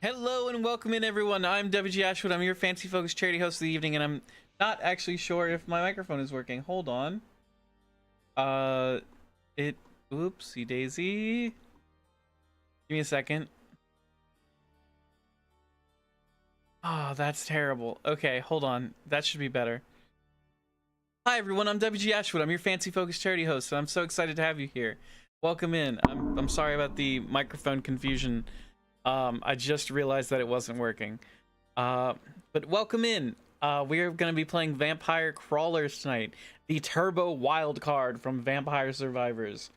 Hello and welcome in, everyone. I'm WG Ashwood. I'm your fancy focused charity host of the evening, and I'm not actually sure if my microphone is working. Hold on. Oopsie daisy. Give me a second. Oh, that's terrible. Okay, hold on. That should be better. Hi, everyone. I'm WG Ashwood. I'm your fancy focused charity host, and I'm so excited to have you here. Welcome in. I'm sorry about the microphone confusion. I just realized that it wasn't working. But welcome in. We are going to be playing Vampire Crawlers tonight, the Turbo Wild Card from Vampire Survivors.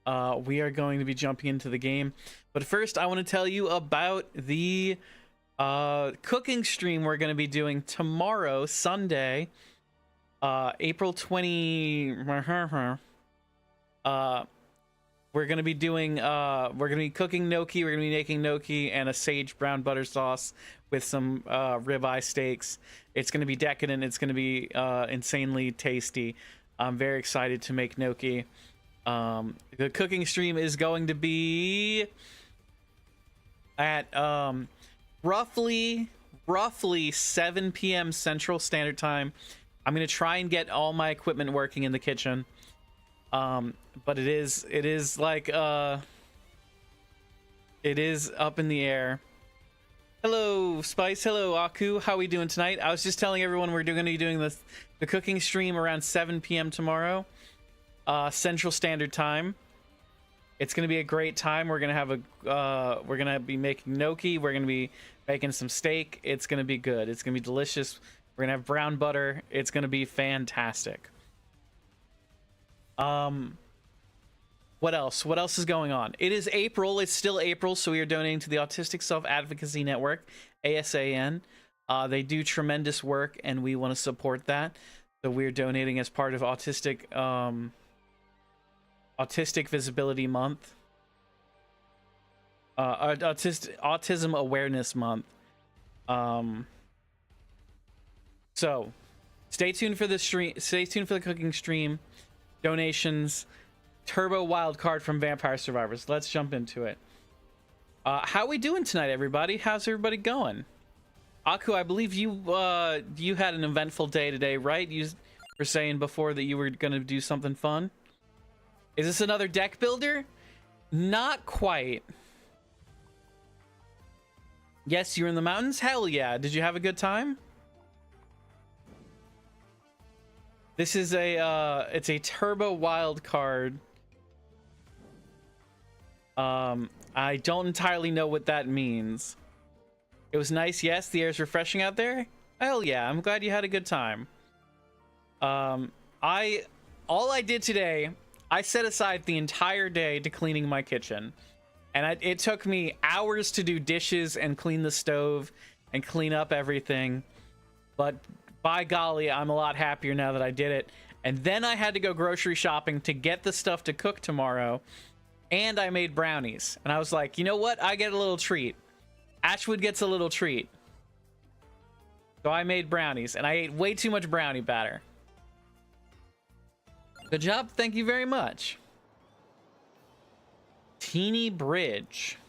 We are going to be jumping into the game, but first I want to tell you about the cooking stream we're going to be doing tomorrow, Sunday, April 20. We're gonna be doing we're gonna be cooking gnocchi. We're gonna be making gnocchi and a sage brown butter sauce with some ribeye steaks. It's gonna be decadent. It's gonna be insanely tasty. I'm very excited to make gnocchi. The cooking stream is going to be at roughly 7 p.m. Central Standard Time. I'm gonna try and get all my equipment working in the kitchen. But it is like it is up in the air. Hello Spice, hello Aku, how are we doing tonight? I was just telling everyone we're going to be doing the cooking stream around 7 p.m. tomorrow, Central Standard Time. It's going to be a great time. We're going to have we're going to be making gnocchi, we're going to be making some steak. It's going to be good. It's going to be delicious. We're going to have brown butter. It's going to be fantastic. What else is going on? It is April. It's still April, so we are donating to the Autistic Self-Advocacy Network, ASAN. They do tremendous work, and we want to support that. So we're donating as part of Autistic Visibility Month, Autism Awareness Month. So stay tuned for the stream. Stay tuned for the cooking stream. Donations. Turbo Wild Card from Vampire Survivors. Let's jump into it. How we doing tonight, everybody? How's everybody going? Aku, I believe you had an eventful day today, right? You were saying before that you were gonna do something fun. Is this another deck builder? Not quite. Yes, you're in the mountains? Hell yeah. Did you have a good time? This is it's a Turbo Wild Card. I don't entirely know what that means. It was nice, yes. The air's refreshing out there. Hell yeah, I'm glad you had a good time. All I did today, I set aside the entire day to cleaning my kitchen, and it took me hours to do dishes and clean the stove and clean up everything. But by golly, I'm a lot happier now that I did it. And then I had to go grocery shopping to get the stuff to cook tomorrow. And I made brownies. And I was like, you know what? I get a little treat. Ashwood gets a little treat. So I made brownies. And I ate way too much brownie batter. Good job. Thank you very much. Teeny Bridge.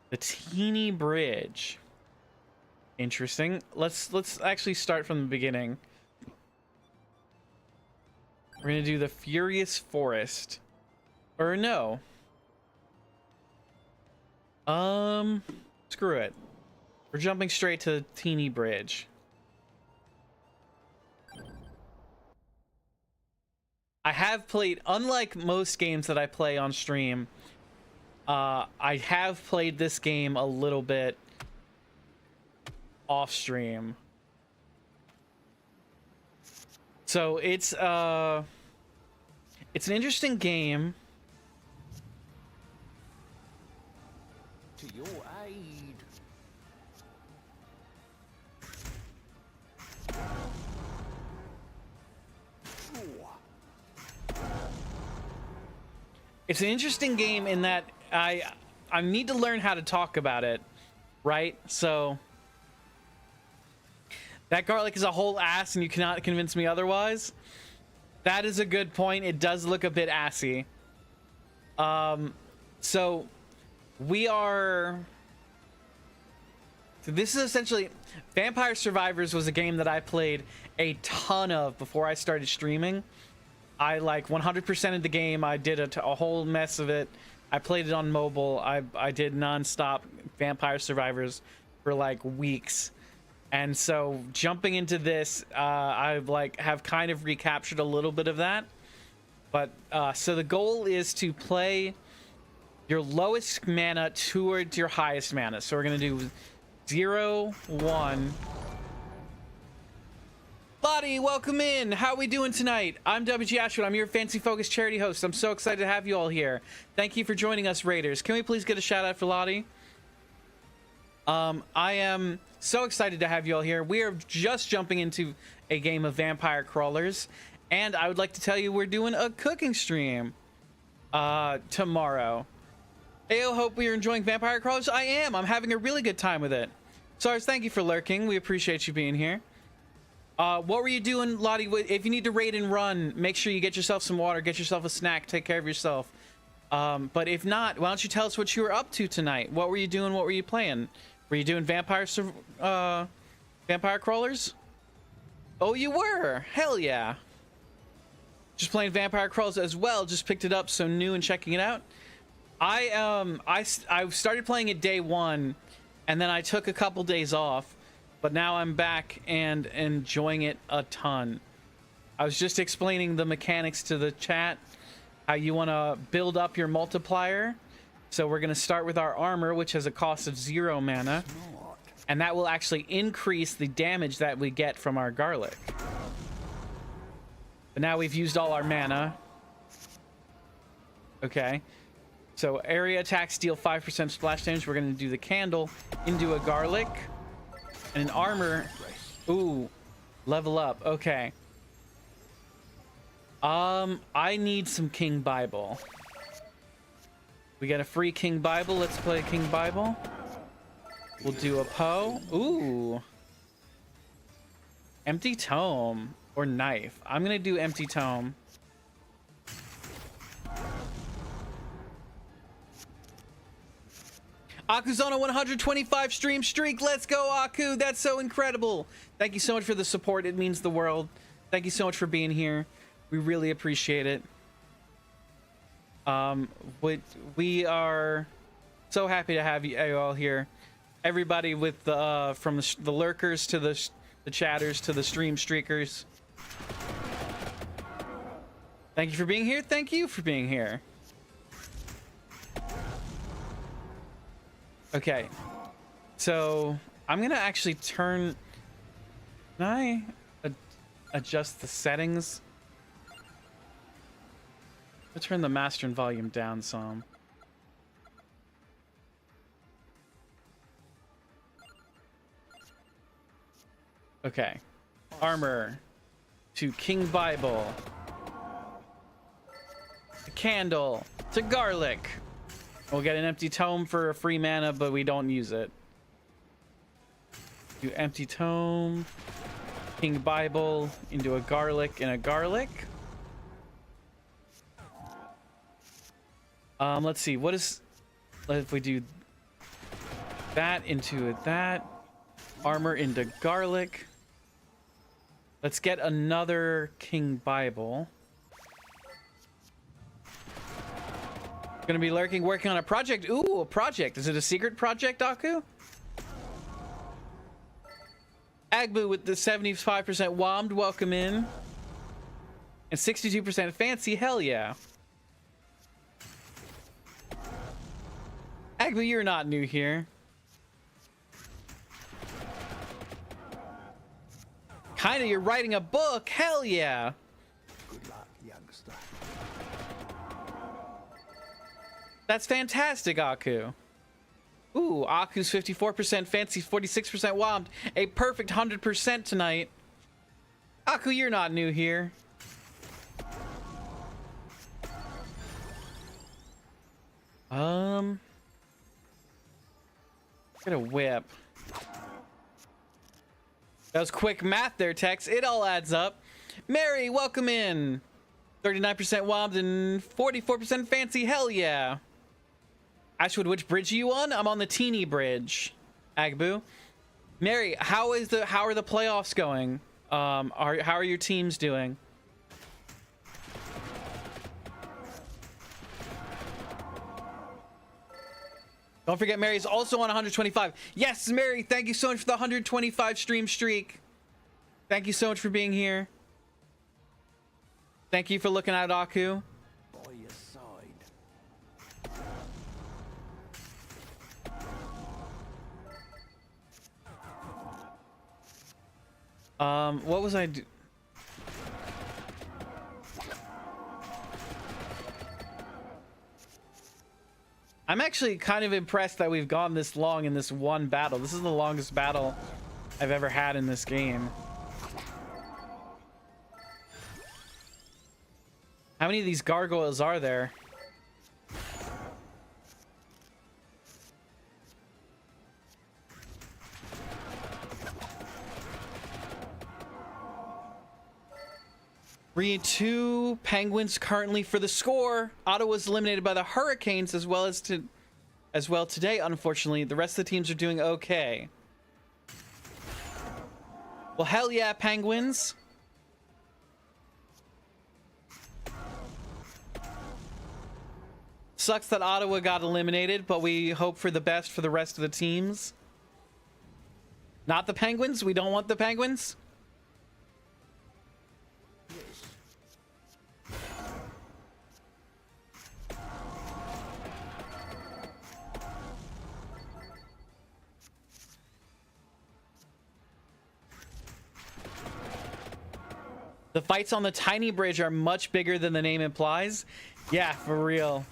The Teeny Bridge. Interesting. Let's actually start from the beginning. We're gonna do the Furious Forest. Or no. Screw it. We're jumping straight to the Teeny Bridge. I have played, unlike most games that I play on stream, I have played this game a little bit off stream. So it's an interesting game. To your aid. It's an interesting game in that I need to learn how to talk about it, right? So that garlic is a whole ass and you cannot convince me otherwise. That is a good point. It does look a bit assy. So we are. So this is essentially Vampire Survivors was a game that I played a ton of before I started streaming. I like 100% of the game. I did a whole mess of it. I played it on mobile. I did nonstop Vampire Survivors for like weeks. And so jumping into this, I like have kind of recaptured a little bit of that. But so the goal is to play your lowest mana towards your highest mana. So we're gonna do 0, 1. Lottie, welcome in. How are we doing tonight? I'm WG Ashwood. I'm your Fancy Focus charity host. I'm so excited to have you all here. Thank you for joining us, Raiders. Can we please get a shout out for Lottie? I am so excited to have you all here. We are just jumping into a game of Vampire Crawlers, and I would like to tell you we're doing a cooking stream tomorrow. Ayo, hope you're enjoying Vampire Crawlers. I am. I'm having a really good time with it. Sars, thank you for lurking. We appreciate you being here. What were you doing, Lottie? If you need to raid and run, make sure you get yourself some water, get yourself a snack, take care of yourself. But if not, why don't you tell us what you were up to tonight? What were you doing? What were you playing? Were you doing Vampire Crawlers? Oh, you were. Hell yeah. Just playing Vampire Crawlers as well. Just picked it up, so new and checking it out. I started playing it day one, and then I took a couple days off, but now I'm back and enjoying it a ton. I was just explaining the mechanics to the chat, how you want to build up your multiplier. So we're going to start with our armor, which has a cost of 0 mana, and that will actually increase the damage that we get from our garlic. But now we've used all our mana. Okay. So area attacks deal 5% splash damage. We're going to do the candle into a garlic and an armor. Ooh, level up. Okay. I need some King Bible. We got a free King Bible. Let's play King Bible. We'll do a Poe. Ooh. Empty Tome or Knife. I'm going to do Empty Tome. Aku's on a 125 stream streak. Let's go, Aku. That's so incredible. Thank you so much for the support. It means the world. Thank you so much for being here. We really appreciate it. We are so happy to have you all here. Everybody with the from the lurkers to the chatters to the stream streakers. Thank you for being here. Thank you for being here. Okay, so I'm gonna actually turn. Can I adjust the settings? I'll turn the master and volume down some. Okay, armor to King Bible, the candle to garlic. We'll get an empty tome for a free mana, but we don't use it. Do empty tome, King Bible into a garlic and a garlic. Let's see. What is? If we do that into that, armor into garlic. Let's get another King Bible. Gonna be lurking, working on a project. Ooh, a project. Is it a secret project, Aku? Agbu with the 75% wommed, welcome in. And 62% fancy, hell yeah. Agbu, you're not new here. Kinda, you're writing a book, hell yeah. Good luck, youngster. That's fantastic, Aku. Ooh, Aku's 54%, Fancy 46% wommed. A perfect 100% tonight. Aku, you're not new here. Get a whip. That was quick math there, Tex. It all adds up. Mary, welcome in. 39% wobbed and 44% fancy. Hell yeah. Ashwood, which bridge are you on? I'm on the teeny bridge. Agbu. Mary, how are the playoffs going? How are your teams doing? Don't forget, Mary's also on 125. Yes, Mary, thank you so much for the 125 stream streak. Thank you so much for being here. Thank you for looking at Aku. By your side. What was I I'm actually kind of impressed that we've gone this long in this one battle. This is the longest battle I've ever had in this game. How many of these gargoyles are there? Two Penguins currently for the score. Ottawa's eliminated by the Hurricanes as well today. Unfortunately, the rest of the teams are doing okay. Well, hell yeah, Penguins. Sucks that Ottawa got eliminated, but we hope for the best for the rest of the teams. Not the Penguins. We don't want the Penguins. The fights on the tiny bridge are much bigger than the name implies. Yeah, for real.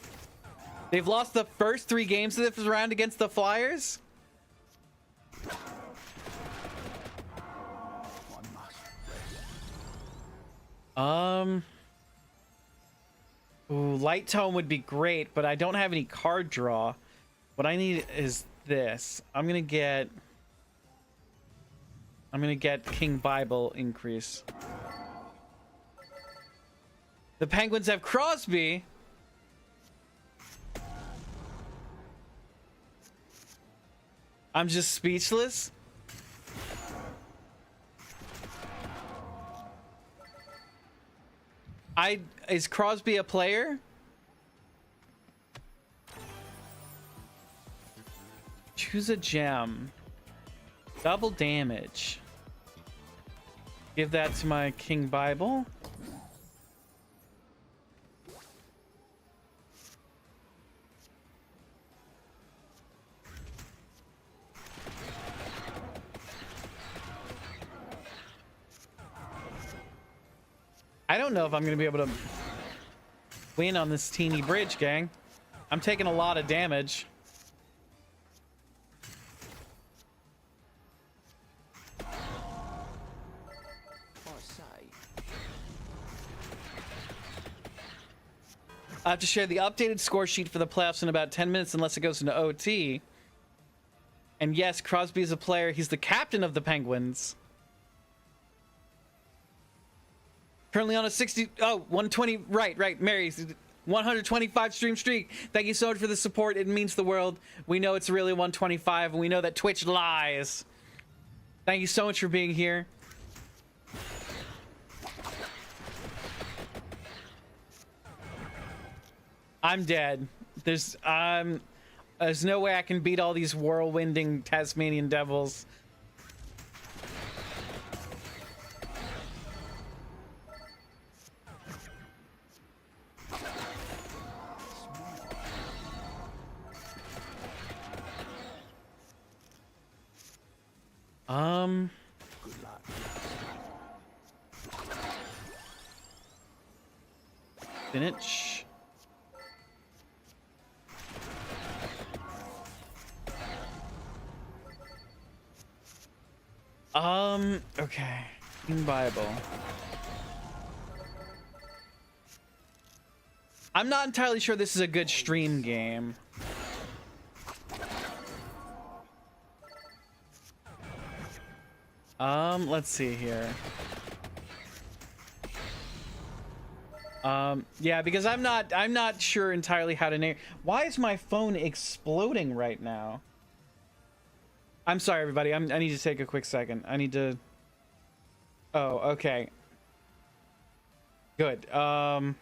They've lost the first 3 games of this round against the Flyers. Ooh, light tone would be great, but I don't have any card draw. What I need is this. I'm gonna get King Bible increase. The Penguins have Crosby. I'm just speechless. Is Crosby a player? Choose a gem. Double damage. Give that to my King Bible. I don't know if I'm going to be able to win on this teeny bridge, gang. I'm taking a lot of damage. I have to share the updated score sheet for the playoffs in about 10 minutes unless it goes into OT. And yes, Crosby is a player. He's the captain of the Penguins. Currently on a 120, right, Mary's 125 stream streak. Thank you so much for the support. It means the world. We know it's really 125, and we know that Twitch lies. Thank you so much for being here. I'm dead. There's no way I can beat all these whirlwinding Tasmanian devils. Good luck. Spinach. Okay. King Bible. I'm not entirely sure this is a good stream game. Let's see here. Yeah, because I'm not sure entirely how to name. Why is my phone exploding right now? I'm sorry, everybody. I need to take a quick second. I need to. Oh, okay. Good. My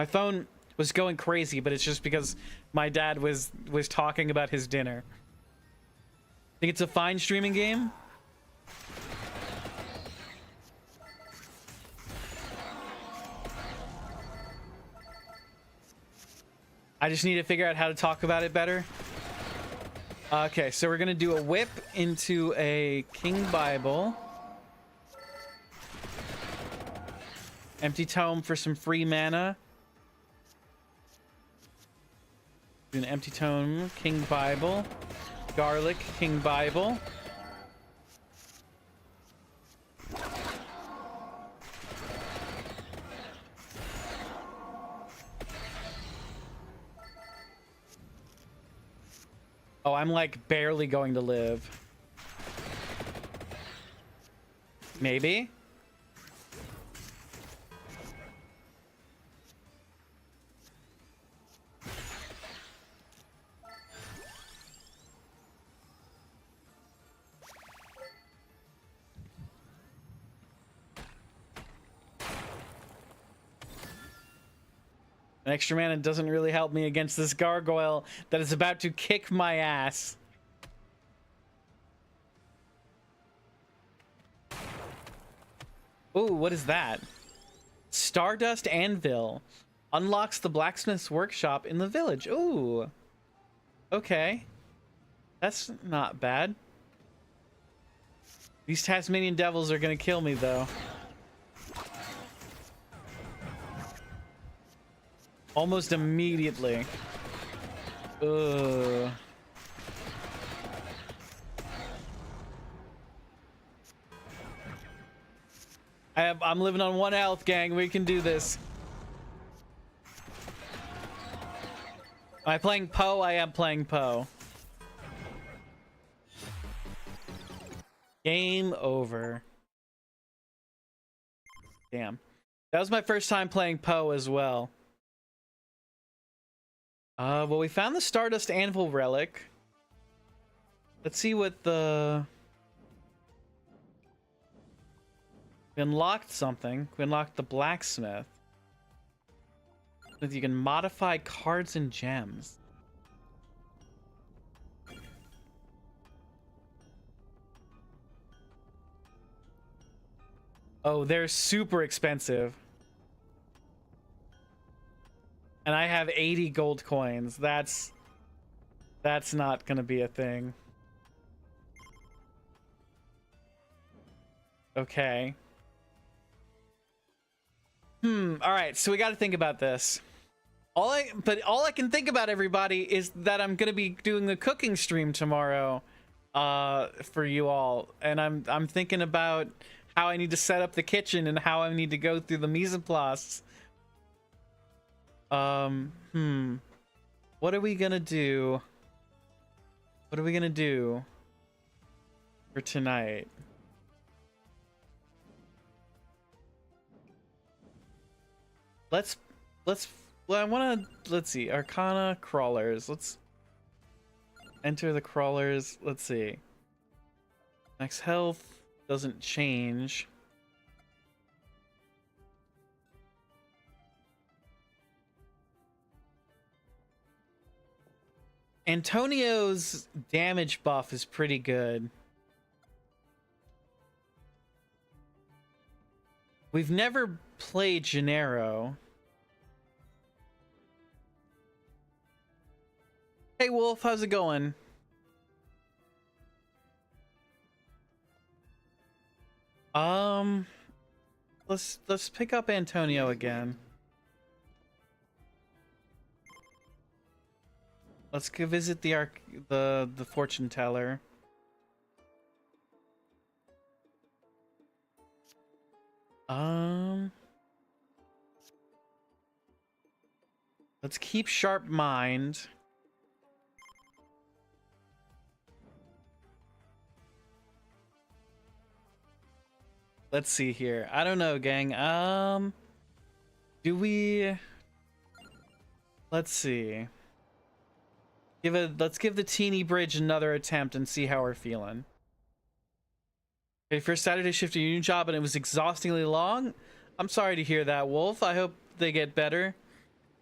phone was going crazy, but it's just because my dad was talking about his dinner. Think it's a fine streaming game? I just need to figure out how to talk about it better. Okay, so we're gonna do a whip into a King Bible. Empty Tome for some free mana. Do an Empty Tome, King Bible. Garlic, King Bible. Oh, I'm like barely going to live. Maybe? An extra mana doesn't really help me against this gargoyle that is about to kick my ass. Ooh, what is that? Stardust Anvil. Unlocks the blacksmith's workshop in the village. Ooh. Okay. That's not bad. These Tasmanian devils are gonna kill me, though. Almost immediately. Ugh. I'm living on 1 health, gang. We can do this. Am I playing Poe? I am playing Poe. Game over. Damn. That was my first time playing Poe as well. Well, we found the Stardust Anvil relic. Let's see what the... We unlocked something. We unlocked the blacksmith. You can modify cards and gems. Oh, they're super expensive. And I have 80 gold coins. That's not gonna be a thing. Okay. All right, so we got to think about this. All I can think about, everybody, is that I'm gonna be doing a cooking stream tomorrow, for you all, and I'm thinking about how I need to set up the kitchen and how I need to go through the mise en place. What are we gonna do? What are we gonna do for tonight? Let's see, Arcana crawlers. Let's enter the crawlers. Let's see. Max health doesn't change. Antonio's damage buff is pretty good. We've never played Gennaro. Hey Wolf, how's it going? Let's pick up Antonio again. Let's go visit the fortune teller. Let's keep sharp mind. Let's see here. I don't know, gang. Do we? Let's see. Let's give the teeny bridge another attempt and see how we're feeling. Okay, first Saturday shift a union job and it was exhaustingly long. I'm sorry to hear that, Wolf. I hope they get better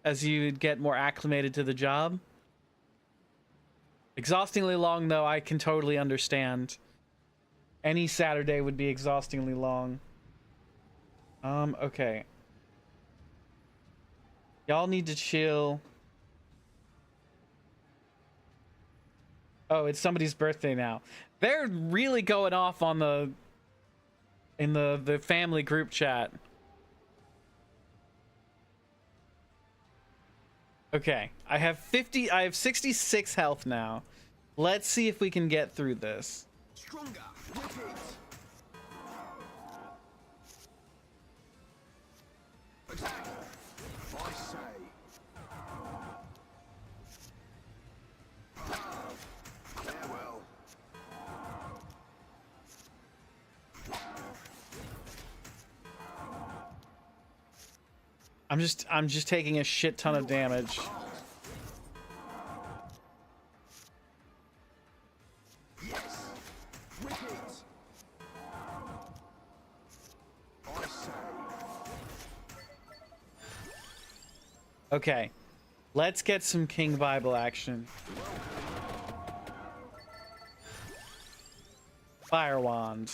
as you get more acclimated to the job. Exhaustingly long, though, I can totally understand. Any Saturday would be exhaustingly long. Okay. Y'all need to chill. Oh, it's somebody's birthday now. They're really going off on in the family group chat. Okay, I have 66 health now. Let's see if we can get through this. Stronger. Wicked. Attack. I say. Farewell. I'm just taking a shit ton of damage. Yes. Wicked. I say. Okay. Let's get some King Bible action. Fire wand.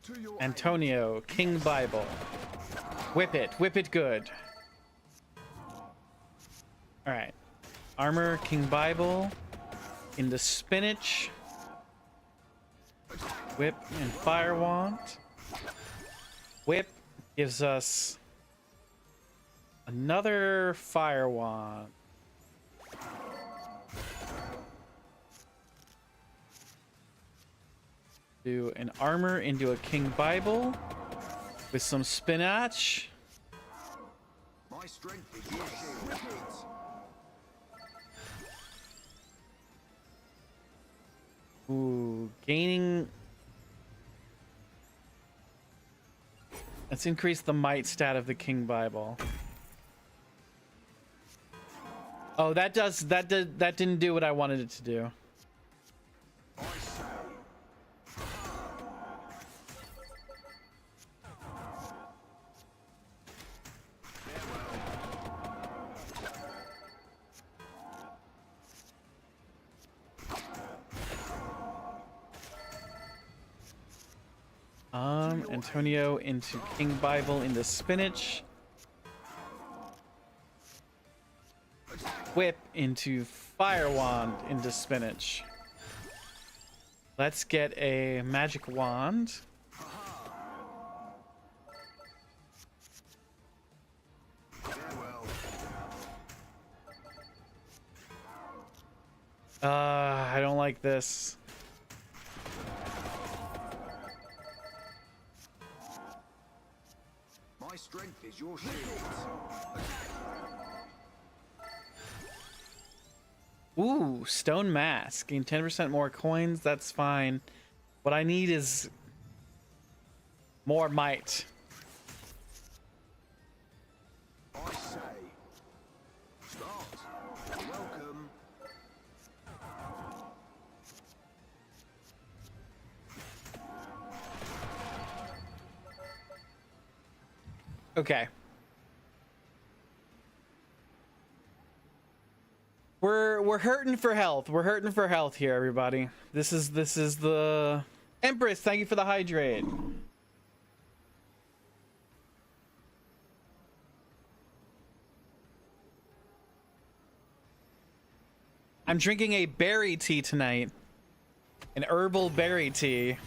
To your Antonio, King Bible. Whip it good. Alright. Armor, King Bible. Into spinach. Whip and fire wand. Whip gives us another fire wand. Do an armor into a King Bible with some spinach. My strength is your shield. Wicked. Ooh, gaining. Let's increase the might stat of the King Bible. Oh, that didn't do what I wanted it to do. I say. Antonio into King Bible into spinach. Whip into fire wand into spinach. Let's get a magic wand. Farewell. I don't like this. My strength is your shield. Ooh, stone mask. Gain 10% more coins. That's fine. What I need is more might. I say. Start. Welcome. Okay. We're hurting for health. We're hurting for health here, everybody. This is the Empress. Thank you for the hydrate. I'm drinking a berry tea tonight. An herbal berry tea.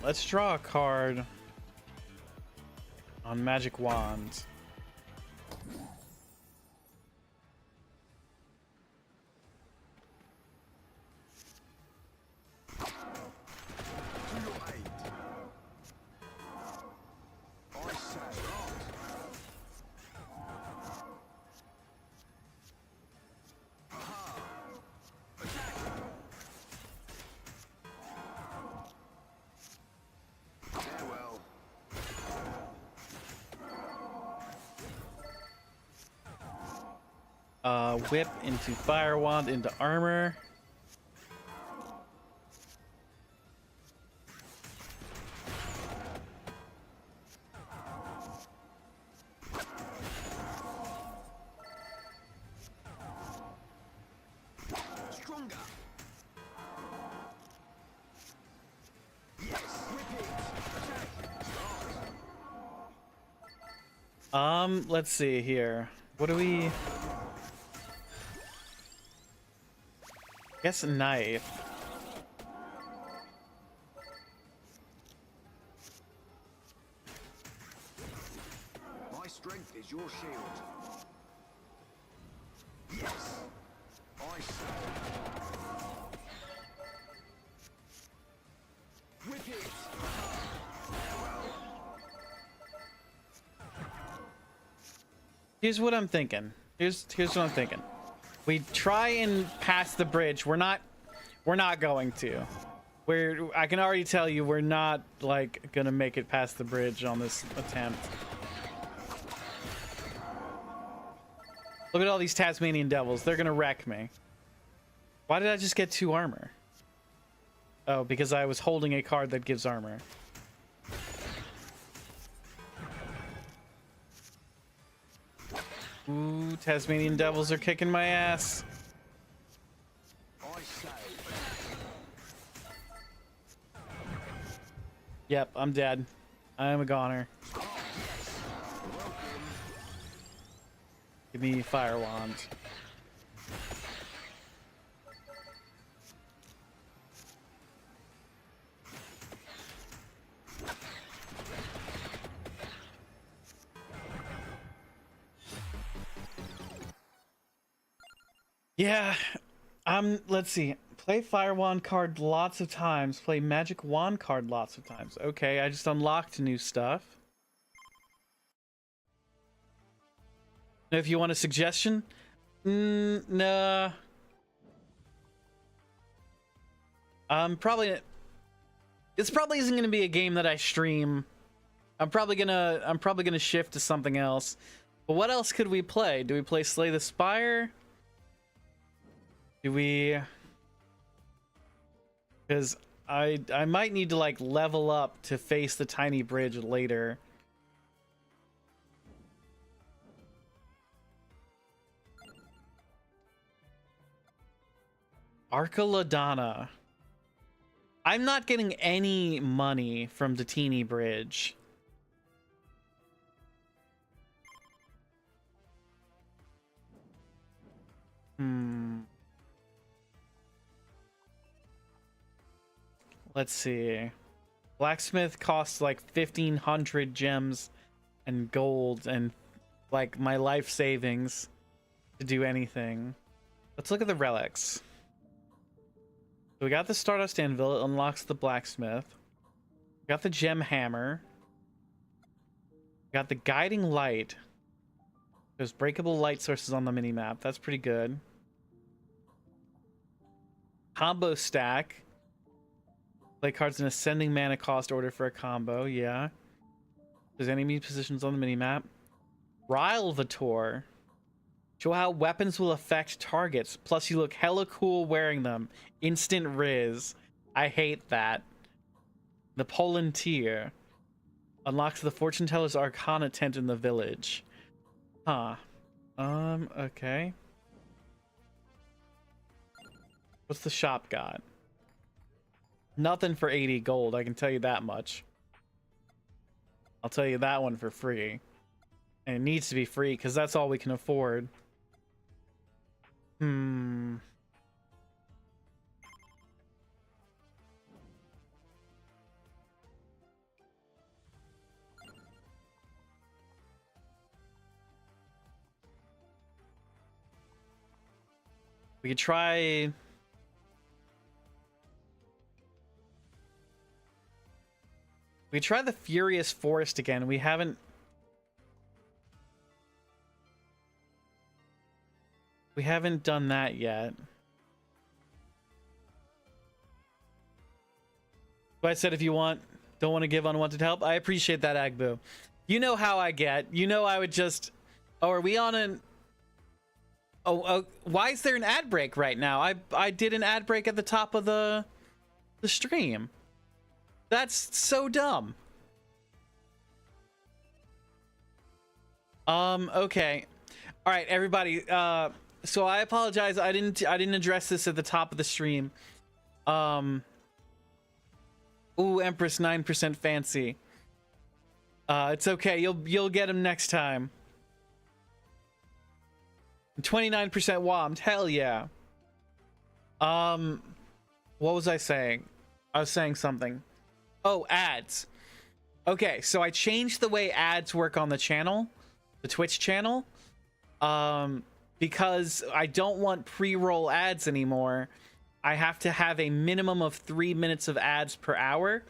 Let's draw a card on Magic Wand. To your aid. Whip into Fire Wand into armor. Stronger. Yes. Whip it. Let's see here. What do we... Guess a knife. My strength is your shield. Yes. I say. Whip it. Here's what I'm thinking. Here's what I'm thinking. We try and pass the bridge. We're not going to. I can already tell you we're not like gonna make it past the bridge on this attempt. Look at all these Tasmanian devils. They're gonna wreck me. Why did I just get 2 armor? Oh, because I was holding a card that gives armor. Ooh, Tasmanian devils are kicking my ass. I say. Yep, I'm dead. I'm a goner. Oh, yes. Welcome. Give me Fire Wand. Yeah, let's see. Play Fire Wand card lots of times. Play Magic Wand card lots of times. Okay, I just unlocked new stuff. If you want a suggestion? Nah. This probably isn't gonna be a game that I stream. I'm probably gonna shift to something else. But what else could we play? Do we play Slay the Spire? Do we... Because I might need to like level up to face the tiny bridge later. Arca Ladonna. I'm not getting any money from the teeny bridge. Let's see. Blacksmith costs like 1,500 gems and gold and like my life savings to do anything. Let's look at the relics. So we got the Stardust Anvil. It unlocks the blacksmith. We got the gem hammer. We got the guiding light. There's breakable light sources on the minimap. That's pretty good. Combo stack. Play cards in ascending mana cost order for a combo. Yeah. There's enemy positions on the minimap. Rylvator. Show how weapons will affect targets. Plus, you look hella cool wearing them. Instant Riz. I hate that. The Polantir. Unlocks the Fortune Teller's Arcana tent in the village. Huh. Okay. What's the shop got? Nothing for 80 gold, I can tell you that much. I'll tell you that one for free. And it needs to be free, because that's all we can afford. We could try... We could try the Furious Forest again. We haven't done that yet. But I said if you don't want to give unwanted help. I appreciate that, Agbu. You know how I get. You know I would just... Oh, are we on an... Oh, why is there an ad break right now? I did an ad break at the top of the stream. That's so dumb. Okay. All right, everybody. So I apologize. I didn't address this at the top of the stream. Ooh, Empress 9% fancy. It's okay. You'll get him next time. 29% wommed. Hell yeah. What was I saying? I was saying something. Oh, ads. Okay, so I changed the way ads work on the channel, the Twitch channel, because I don't want pre-roll ads anymore. I have to have a minimum of 3 minutes of ads per hour.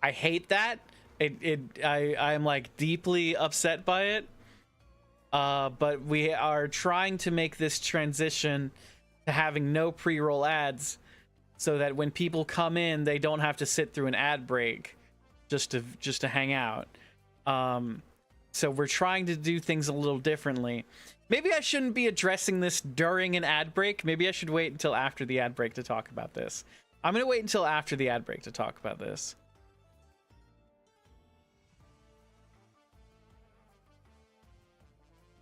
I hate that. I'm like deeply upset by it. But we are trying to make this transition to having no pre-roll ads, so that when people come in, they don't have to sit through an ad break just to hang out. So we're trying to do things a little differently. Maybe I shouldn't be addressing this during an ad break. Maybe I should wait until after the ad break to talk about this. I'm gonna wait until after the ad break to talk about this.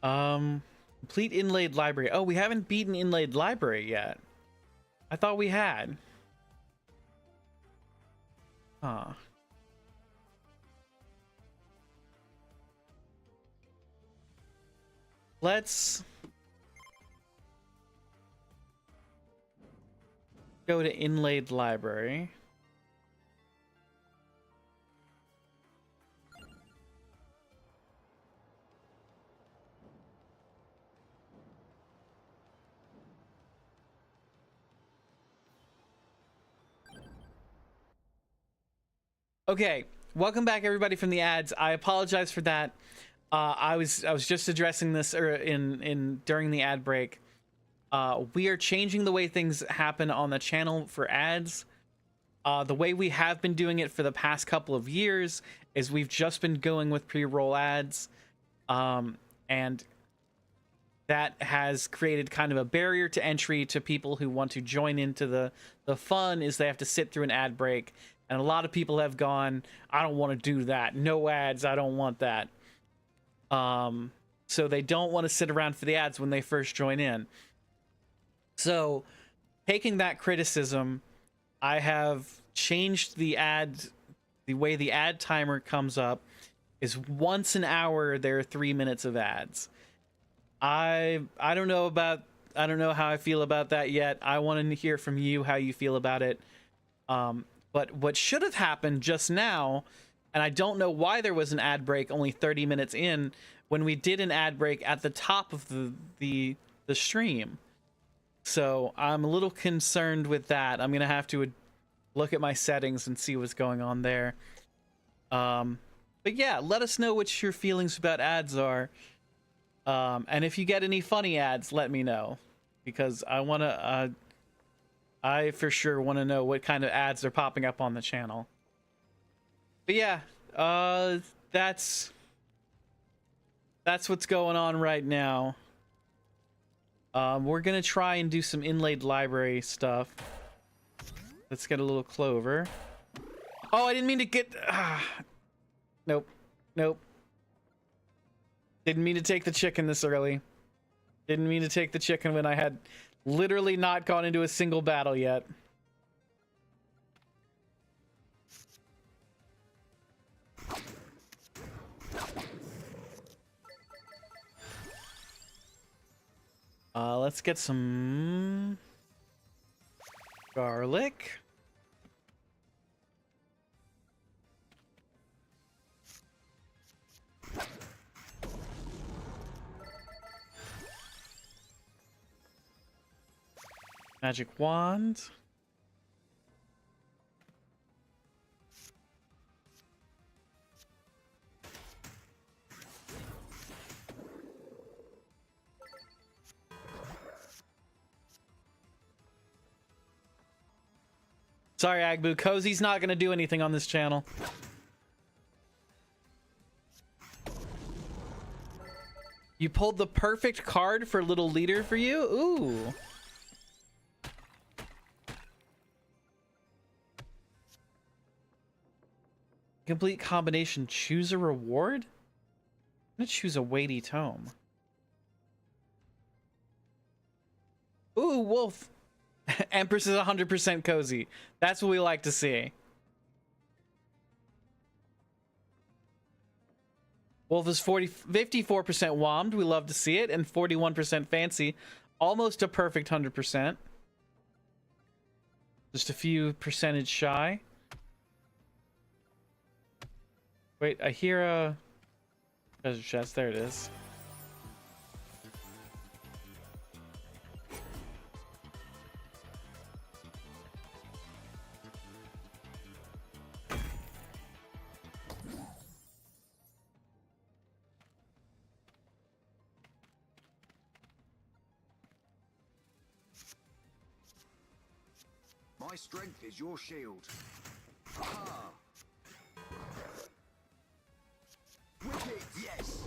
Complete inlaid library. Oh, we haven't beaten inlaid library yet. I thought we had. Huh. Let's go to inlaid library. Okay, welcome back everybody from the ads. I apologize for that. I was just addressing this during the ad break. We are changing the way things happen on the channel for ads. The way we have been doing it for the past couple of years is we've just been going with pre-roll ads, and that has created kind of a barrier to entry to people who want to join into the fun. Is they have to sit through an ad break, and a lot of people have gone, I don't want to do that. No ads. I don't want that. So they don't want to sit around for the ads when they first join in. So taking that criticism, I have changed the way the ad timer comes up is once an hour there are 3 minutes of ads. I don't know how I feel about that yet. I want to hear from you how you feel about it. But what should have happened just now, and I don't know why there was an ad break only 30 minutes in, when we did an ad break at the top of the stream. So I'm a little concerned with that. I'm gonna have to look at my settings and see what's going on there. But yeah, let us know what your feelings about ads are. And if you get any funny ads, let me know, because I for sure want to know what kind of ads are popping up on the channel. But yeah, that's what's going on right now. We're gonna try and do some inlaid library stuff. Let's get a little clover. Oh, I didn't mean to get... Nope. Didn't mean to take the chicken this early. Didn't mean to take the chicken when I had literally not gone into a single battle yet. Let's get some garlic. Magic wand. Sorry, Agbu. Cozy's not going to do anything on this channel. You pulled the perfect card for little leader for you? Ooh. Complete combination. Choose a reward? I'm gonna choose a weighty tome. Ooh, wolf. Empress is 100% cozy. That's what we like to see. Wolf is 54% wommed. We love to see it. And 41% fancy. Almost a perfect 100%. Just a few percentage shy. Wait, I hear a treasure chest. There it is. My strength is your shield. Aha! Wicked, yes!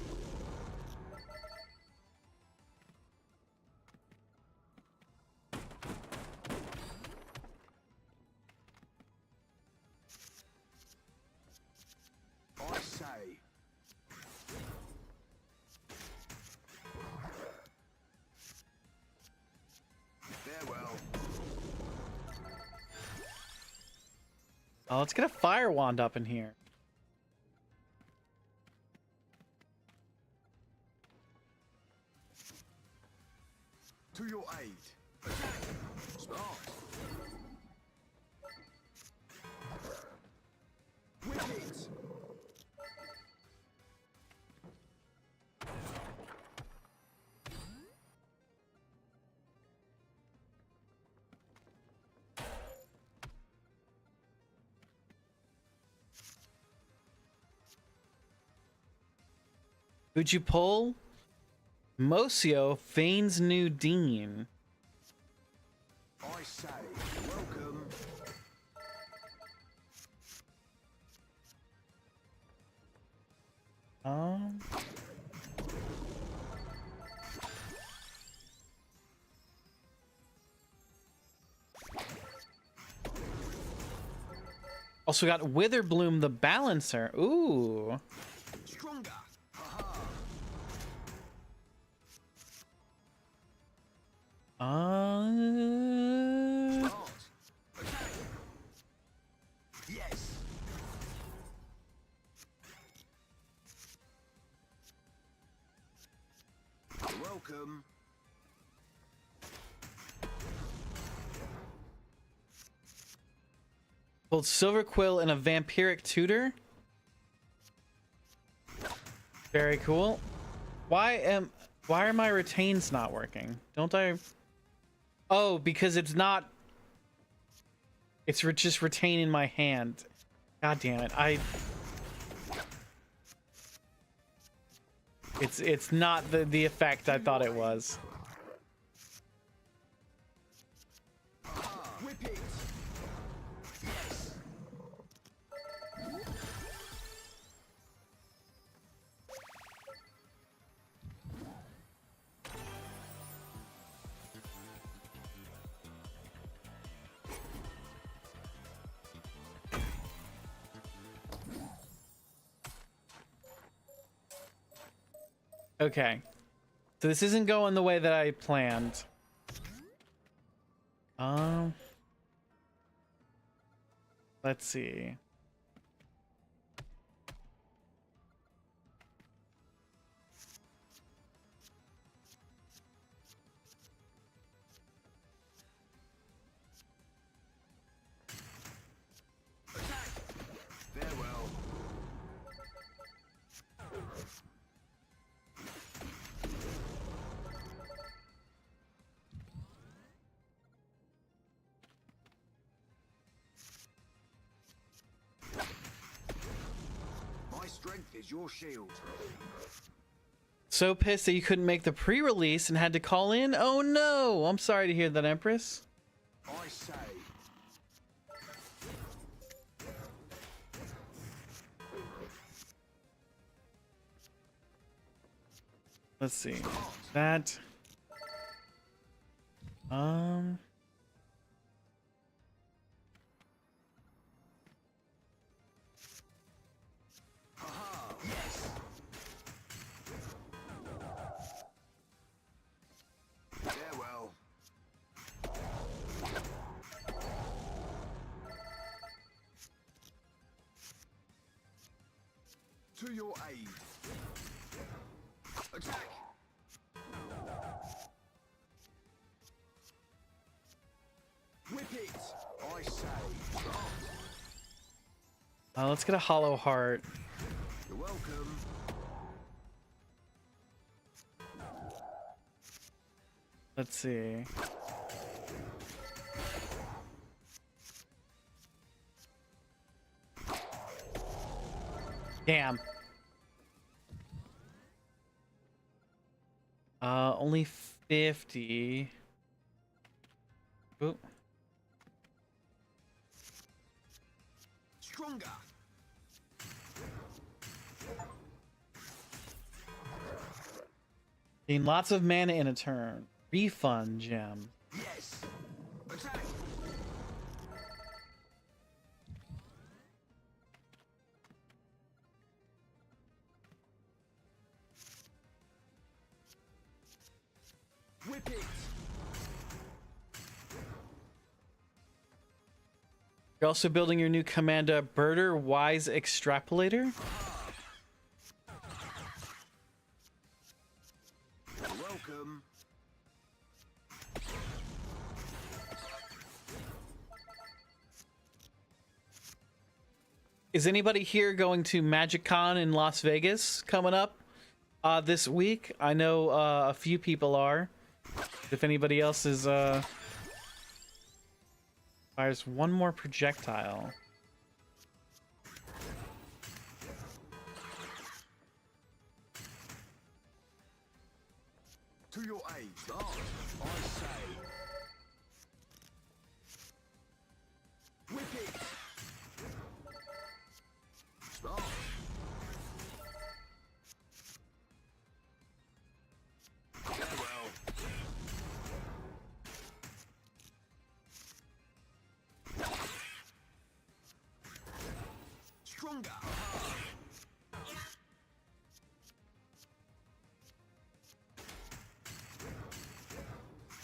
I say. Farewell. Oh, let's get a fire wand up in here. To your aid. Attack. Smart. Wicked. Who'd you pull? Mosio, Fane's new dean. I say, welcome. Um. Also got Witherbloom the Balancer. Ooh. Stronger. Aha. Smart. Attack. Yes. Welcome. Pulled Silver Quill and a Vampiric Tutor. Very cool. Why are my retains not working? Don't I? Oh, because it's not. It's just retain in my hand. God damn it! It's not the effect I thought it was. Whip it. Yes. Okay. So this isn't going the way that I planned. Let's see. Farewell. My strength is your shield. So pissed that you couldn't make the pre-release and had to call in. Oh no! I'm sorry to hear that, Empress. I say. Let's see. That. Haha, yes. Farewell. To your aid. Attack. Whip it, I say. Let's get a hollow heart. You're welcome. Let's see. Damn. Only 50. Oop. Stronger. Gain lots of mana in a turn. Refund gem. Yes. Attack. Whip it. You're also building your new Commander Birder Wise Extrapolator. You're welcome. Is anybody here going to MagicCon in Las Vegas coming up this week? I know a few people are. If anybody else is fires one more projectile. To your aid. Start, I say. Whip it. Start. Farewell. Stronger.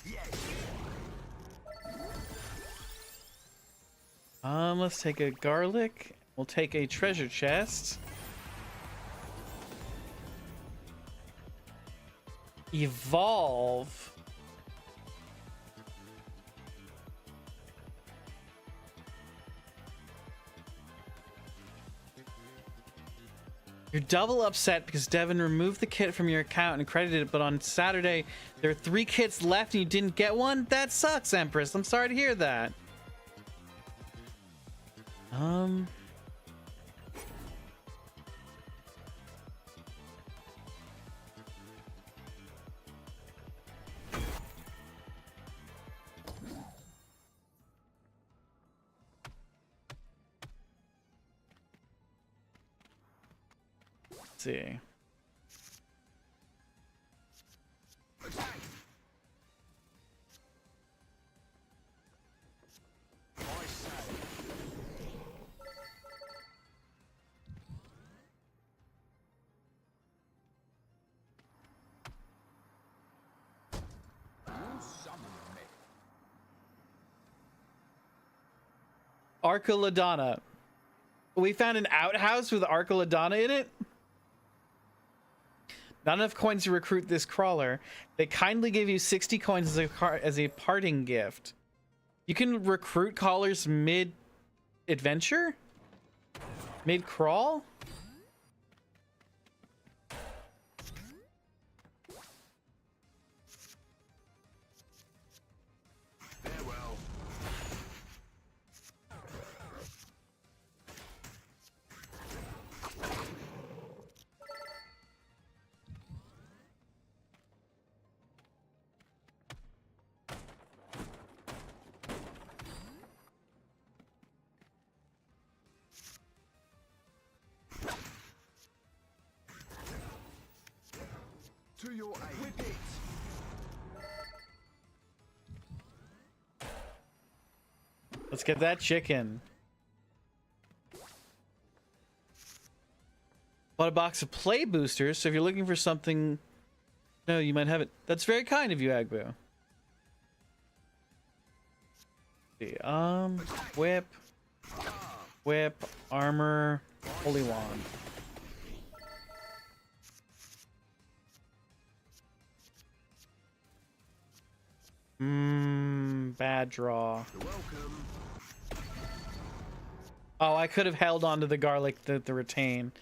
Yes. Let's take a garlic. We'll take a treasure chest. Evolve. You're double upset because Devin removed the kit from your account and credited it, but on Saturday there are 3 kits left and you didn't get one? That sucks, Empress. I'm sorry to hear that. Let's see. Attack. I say. You summon me. Arca Ladonna. We found an outhouse with Arca Ladonna in it? Not enough coins to recruit this crawler. They kindly gave you 60 coins as a parting gift. You can recruit callers mid-adventure? Mid-crawl? Farewell. To your aid. Whip it. Let's get that chicken. Bought a box of play boosters, so if you're looking for something, no, you might have it. That's very kind of you, Agbu. Whip, armor, holy wand. Bad draw. You're welcome. Oh, I could have held on to the garlic, the retain.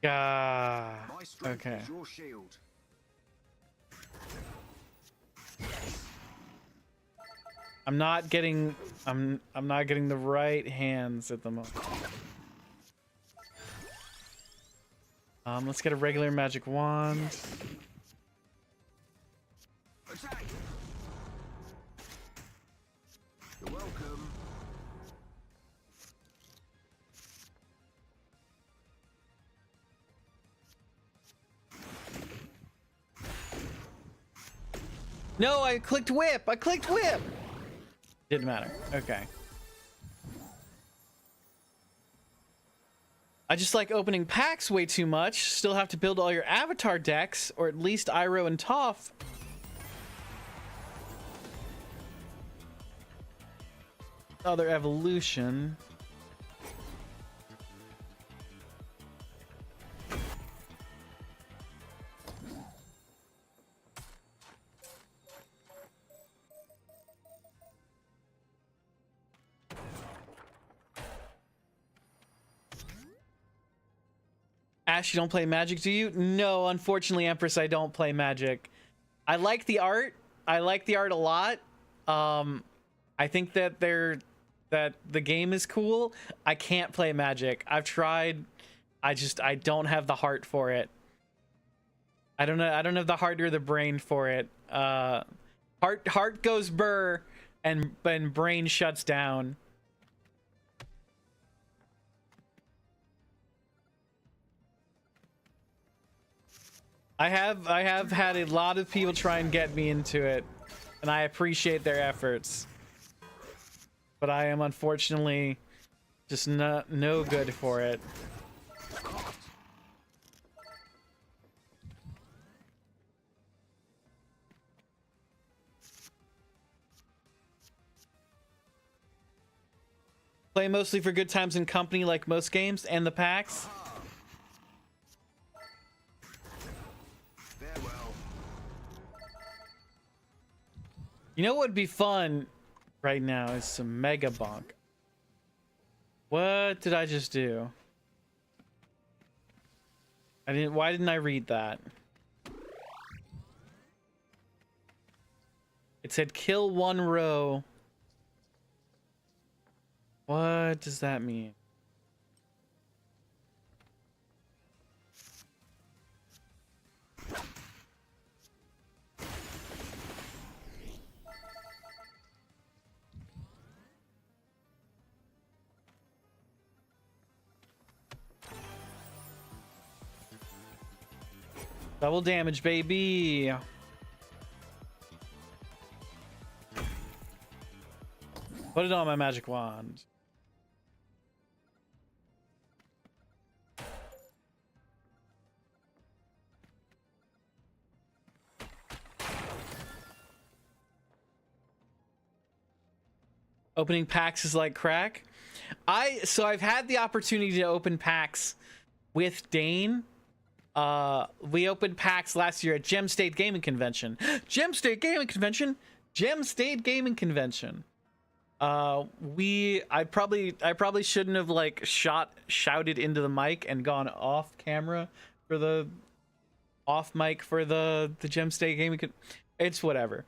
My strength Okay. is your shield. I'm not getting the right hands at the moment. Let's get a regular magic wand. Attack. You're welcome. No, I clicked whip. I clicked whip. Didn't matter. Okay. I just like opening packs way too much. Still have to build all your avatar decks, or at least Iroh and Toph. Other evolution. Ash, you don't play Magic, do you? No, unfortunately, Empress, I don't play Magic. I like the art. I like the art a lot. I think that the game is cool. I can't play Magic. I've tried. I don't have the heart for it. I don't have the heart or the brain for it. Heart goes burr, and brain shuts down. I have had a lot of people try and get me into it, and I appreciate their efforts. But I am unfortunately just no good for it. Play mostly for good times and company like most games and the packs. Farewell. You know what would be fun right now is some Mega Bonk. What did I just do? Why didn't I read that? It said kill one row. What does that mean? Double damage, baby. Put it on my magic wand. Opening packs is like crack. So I've had the opportunity to open packs with Dane. We opened packs last year at Gem State Gaming Convention. Gem State Gaming Convention. Gem State Gaming Convention. I probably shouldn't have like shouted into the mic and gone off camera for the off mic for the Gem State Gaming. It's whatever.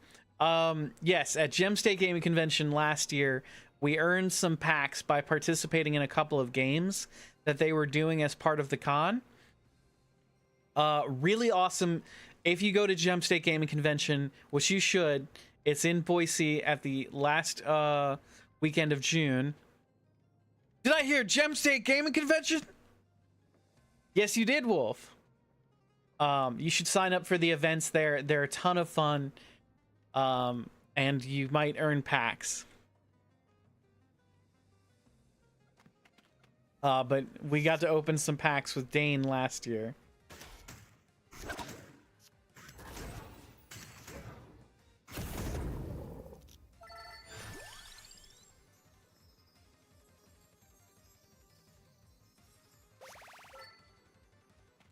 Yes, at Gem State Gaming Convention last year, we earned some packs by participating in a couple of games that they were doing as part of the con. Really awesome. If you go to Gem State Gaming Convention, which you should, it's in Boise at the last weekend of June. Did I hear Gem State Gaming Convention? Yes, you did, Wolf. You should sign up for the events there. They're a ton of fun. And you might earn packs. But we got to open some packs with Dane last year.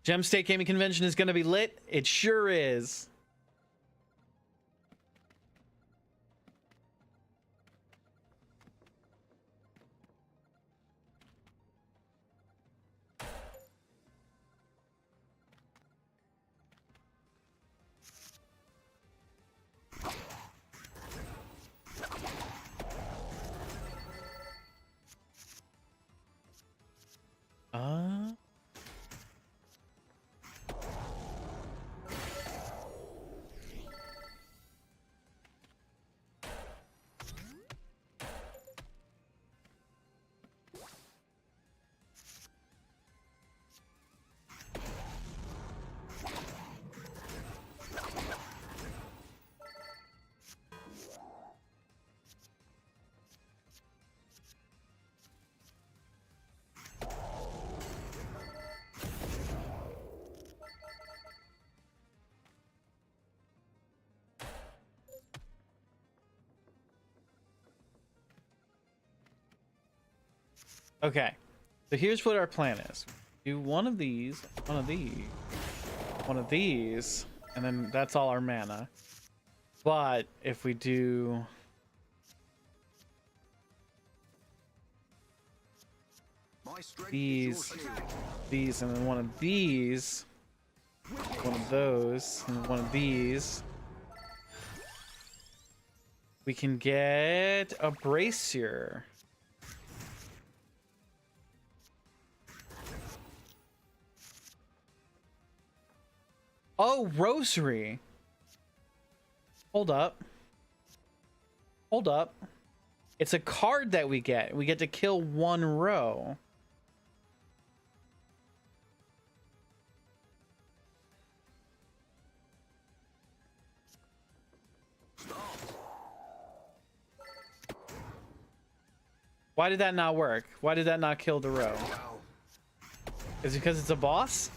Gem State Gaming Convention is going to be lit. It sure is. Okay, so here's what our plan is. Do one of these, one of these, one of these, and then that's all our mana. But if we do... these, and then one of these, one of those, and one of these, we can get a Bracer. Oh, Rosary. Hold up. Hold up. It's a card that we get. We get to kill one row. Why did that not work? Why did that not kill the row? Is it because it's a boss?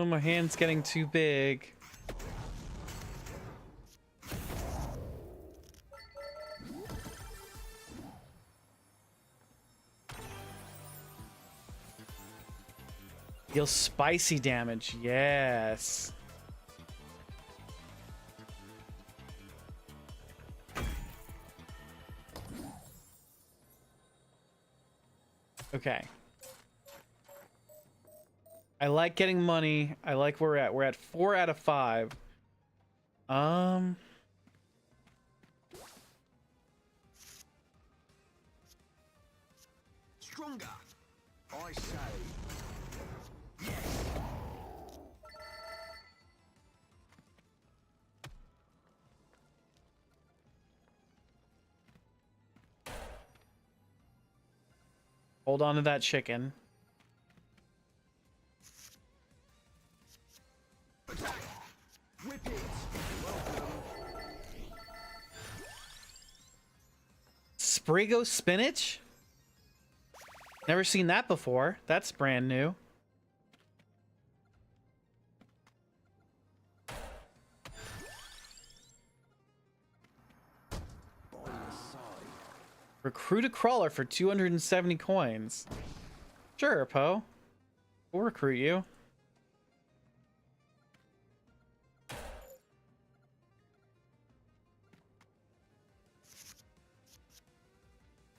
My hand's getting too big. Deal spicy damage, yes. Okay. I like getting money. I like where we're at. We're at 4 out of 5. Stronger, I say. Hold on to that chicken. Whip it. Sprigo spinach? Never seen that before. That's brand new. Recruit a crawler for 270 coins. Sure, Poe. We'll recruit you.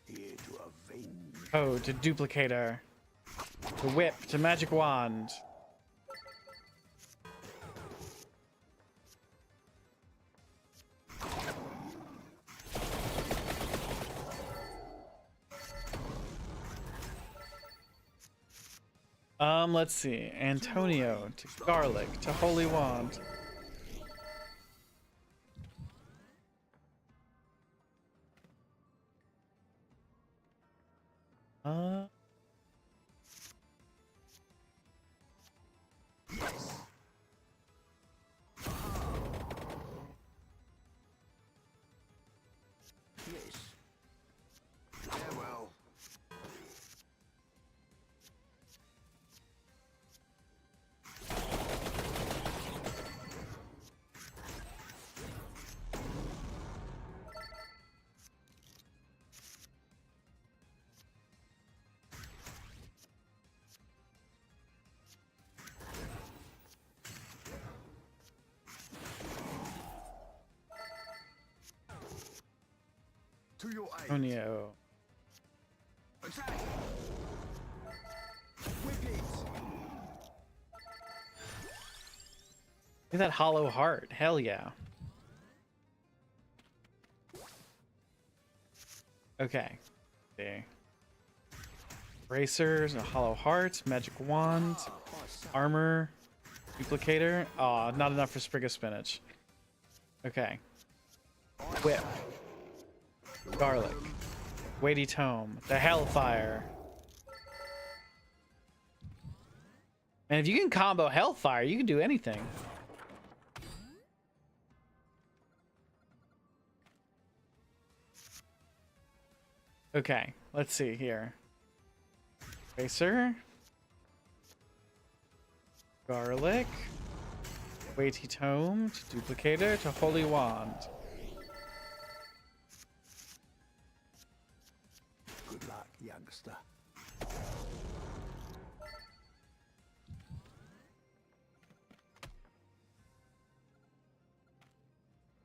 Here to avenge. Oh, to duplicator. To whip, to magic wand. Let's see. Antonio to Garlic to Holy Wand. Uh, Yes. Farewell. To your aid. Antonio. Attack. Whip it. Look at that hollow heart. Hell yeah. Okay. Okay. Bracers, a hollow heart, magic wand, armor, duplicator. Aw, not enough for Sprig of Spinach. Okay. Whip. Garlic. Weighty Tome. The Hellfire. And if you can combo Hellfire, you can do anything. Okay, let's see here. Tracer. Garlic. Weighty Tome to Duplicator to Holy Wand. Good luck, youngster.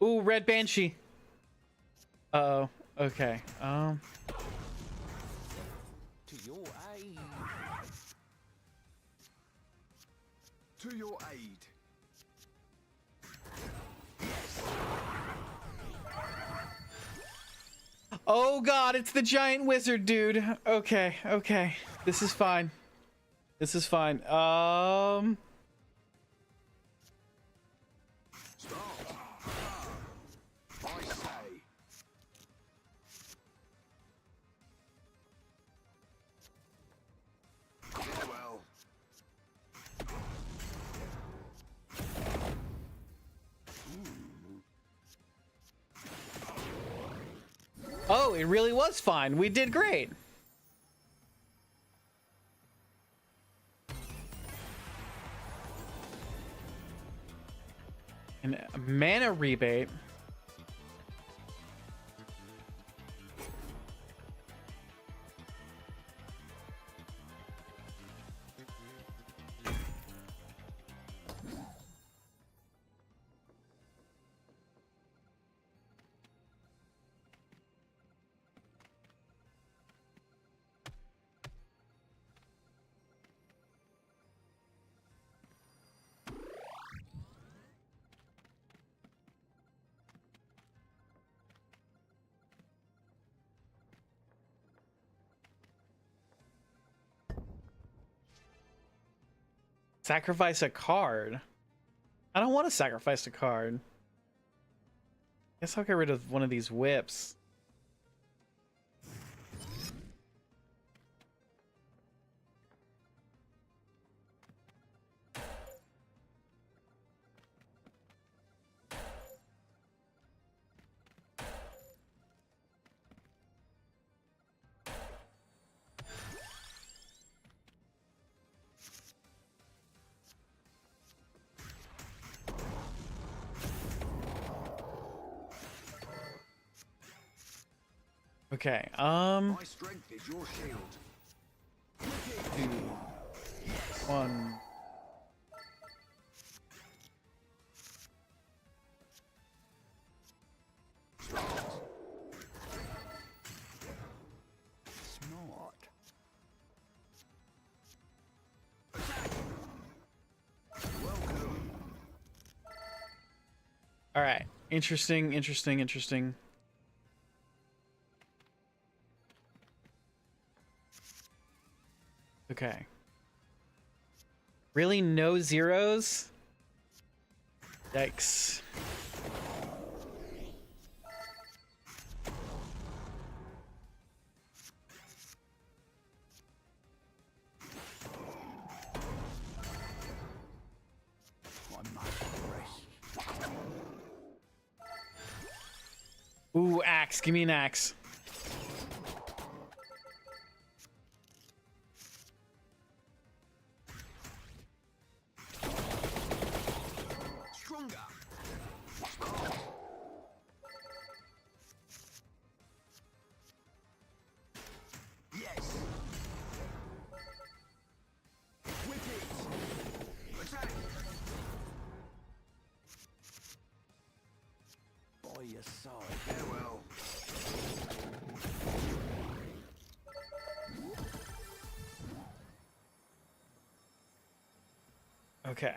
Ooh, Red Banshee. Uh-oh. Okay. To your aid. To your aid. Oh god, it's the giant wizard, dude. Okay, okay. This is fine. This is fine. Stop. I say. Farewell. Oh, it really was fine. We did great. And a mana rebate. Sacrifice a card. I don't want to sacrifice a card. Guess I'll get rid of one of these whips. Okay, My strength is your shield. 2, 1. Smart. Welcome. All right, interesting, interesting, interesting. Okay. Really, no zeros? Yikes. Ooh, axe. Give me an axe. Stronger. Yes. Whip it. Attack. By your side. Farewell. Okay.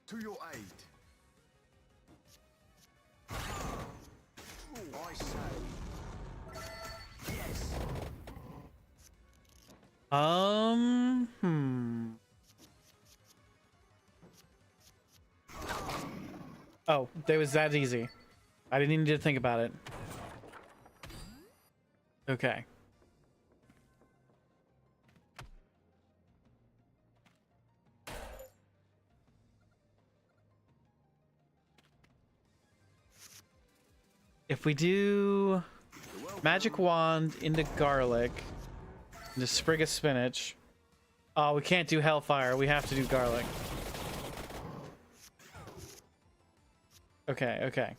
To your aid. I say. Yes. Oh, that was that easy. I didn't need to think about it. Okay. If we do magic wand into garlic, into sprig of spinach. Oh, we can't do hellfire. We have to do garlic. Okay, okay.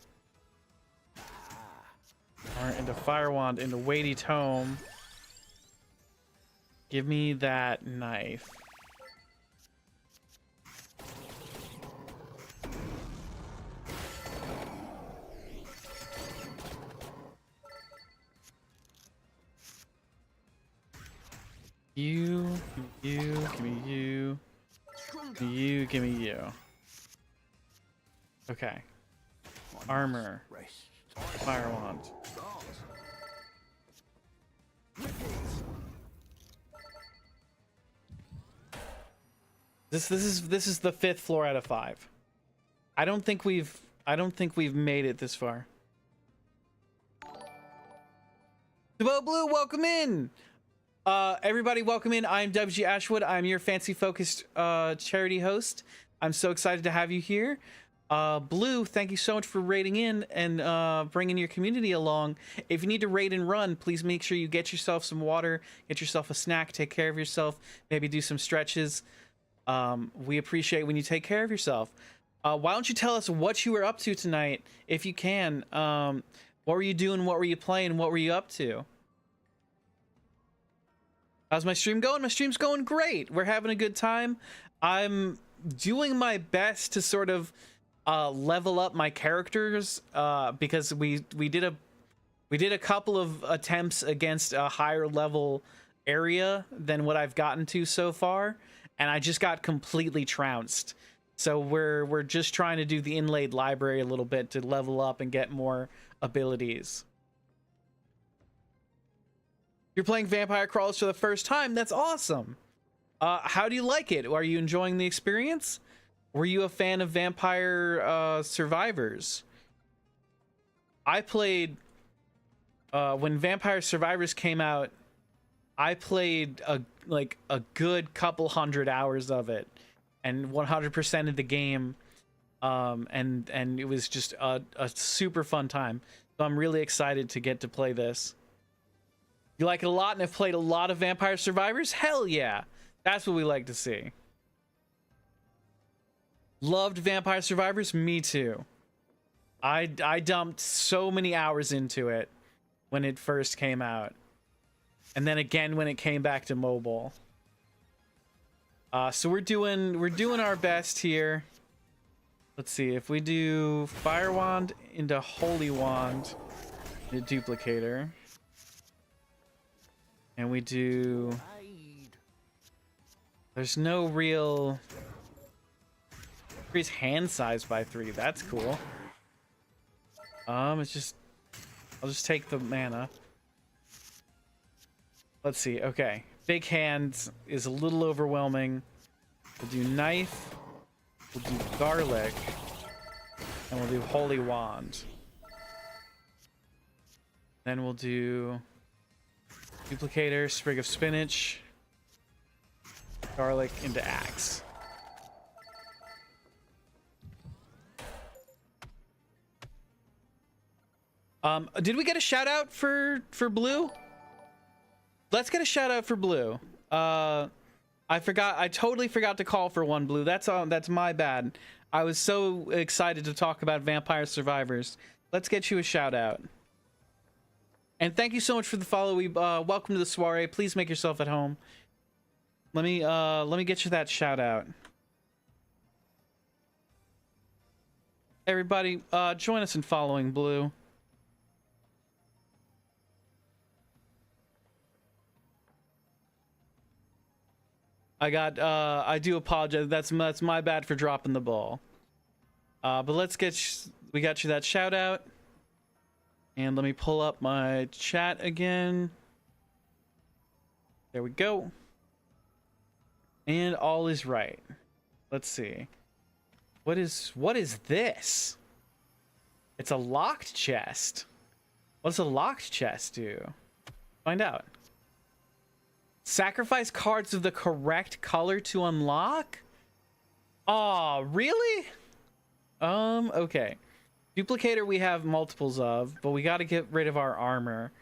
Alright, into fire wand, into weighty tome. Give me that knife. You, give me you, give me you, give me you. Okay. Armor. Fire wand. This is the 5th floor out of 5. I don't think we've made it this far. Debo Blue, welcome in. Everybody, welcome in. I'm WG Ashwood. I'm your fancy focused charity host. I'm so excited to have you here. Blue, thank you so much for raiding in and bringing your community along. If you need to raid and run, please make sure you get yourself some water, get yourself a snack, take care of yourself, maybe do some stretches. We appreciate when you take care of yourself. Why don't you tell us what you were up to tonight, if you can? What were you doing? What were you playing? What were you up to? How's my stream going? My stream's going great. We're having a good time. I'm doing my best to sort of level up my characters because we did a couple of attempts against a higher level area than what I've gotten to so far, and I just got completely trounced. So we're just trying to do the inlaid library a little bit to level up and get more abilities. You're playing Vampire Crawlers for the first time. That's awesome. How do you like it? Are you enjoying the experience? Were you a fan of Vampire Survivors? I played when Vampire Survivors came out. I played a good couple hundred hours of it, and 100% of the game, and it was just a super fun time. So I'm really excited to get to play this. You like it a lot and have played a lot of Vampire Survivors? Hell yeah. That's what we like to see. Loved Vampire Survivors? Me too. I dumped so many hours into it when it first came out. And then again when it came back to mobile. So we're doing our best here. Let's see, if we do Fire Wand into Holy Wand, the Duplicator. And we do... There's no real... Increase hand size by 3, that's cool. It's just... I'll just take the mana. Let's see, okay. Big hand is a little overwhelming. We'll do Knife. We'll do Garlic. And we'll do Holy Wand. Then we'll do Duplicator, Sprig of Spinach, Garlic into Axe. Did we get a shout out for Blue? Let's get a shout out for Blue. I totally forgot to call for one, Blue. That's my bad. I was so excited to talk about Vampire Survivors. Let's get you a shout out. And thank you so much for the follow. Welcome to the soiree. Please make yourself at home. Let me get you that shout out. Everybody, join us in following Blue. I do apologize. That's my bad for dropping the ball. But we got you that shout out. And let me pull up my chat again. There we go. And all is right. Let's see. What is this? It's a locked chest. What does a locked chest do? Find out. Sacrifice cards of the correct color to unlock? Aw, really? Okay. Duplicator we have multiples of, but we gotta get rid of our armor.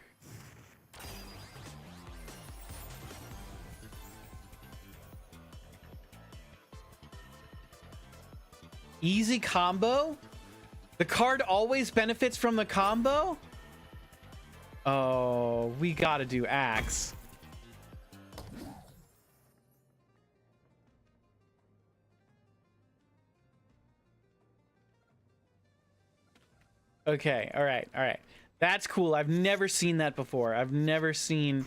Easy combo? The card always benefits from the combo? Oh, we gotta do Axe. Okay, all right. That's cool. I've never seen that before. I've never seen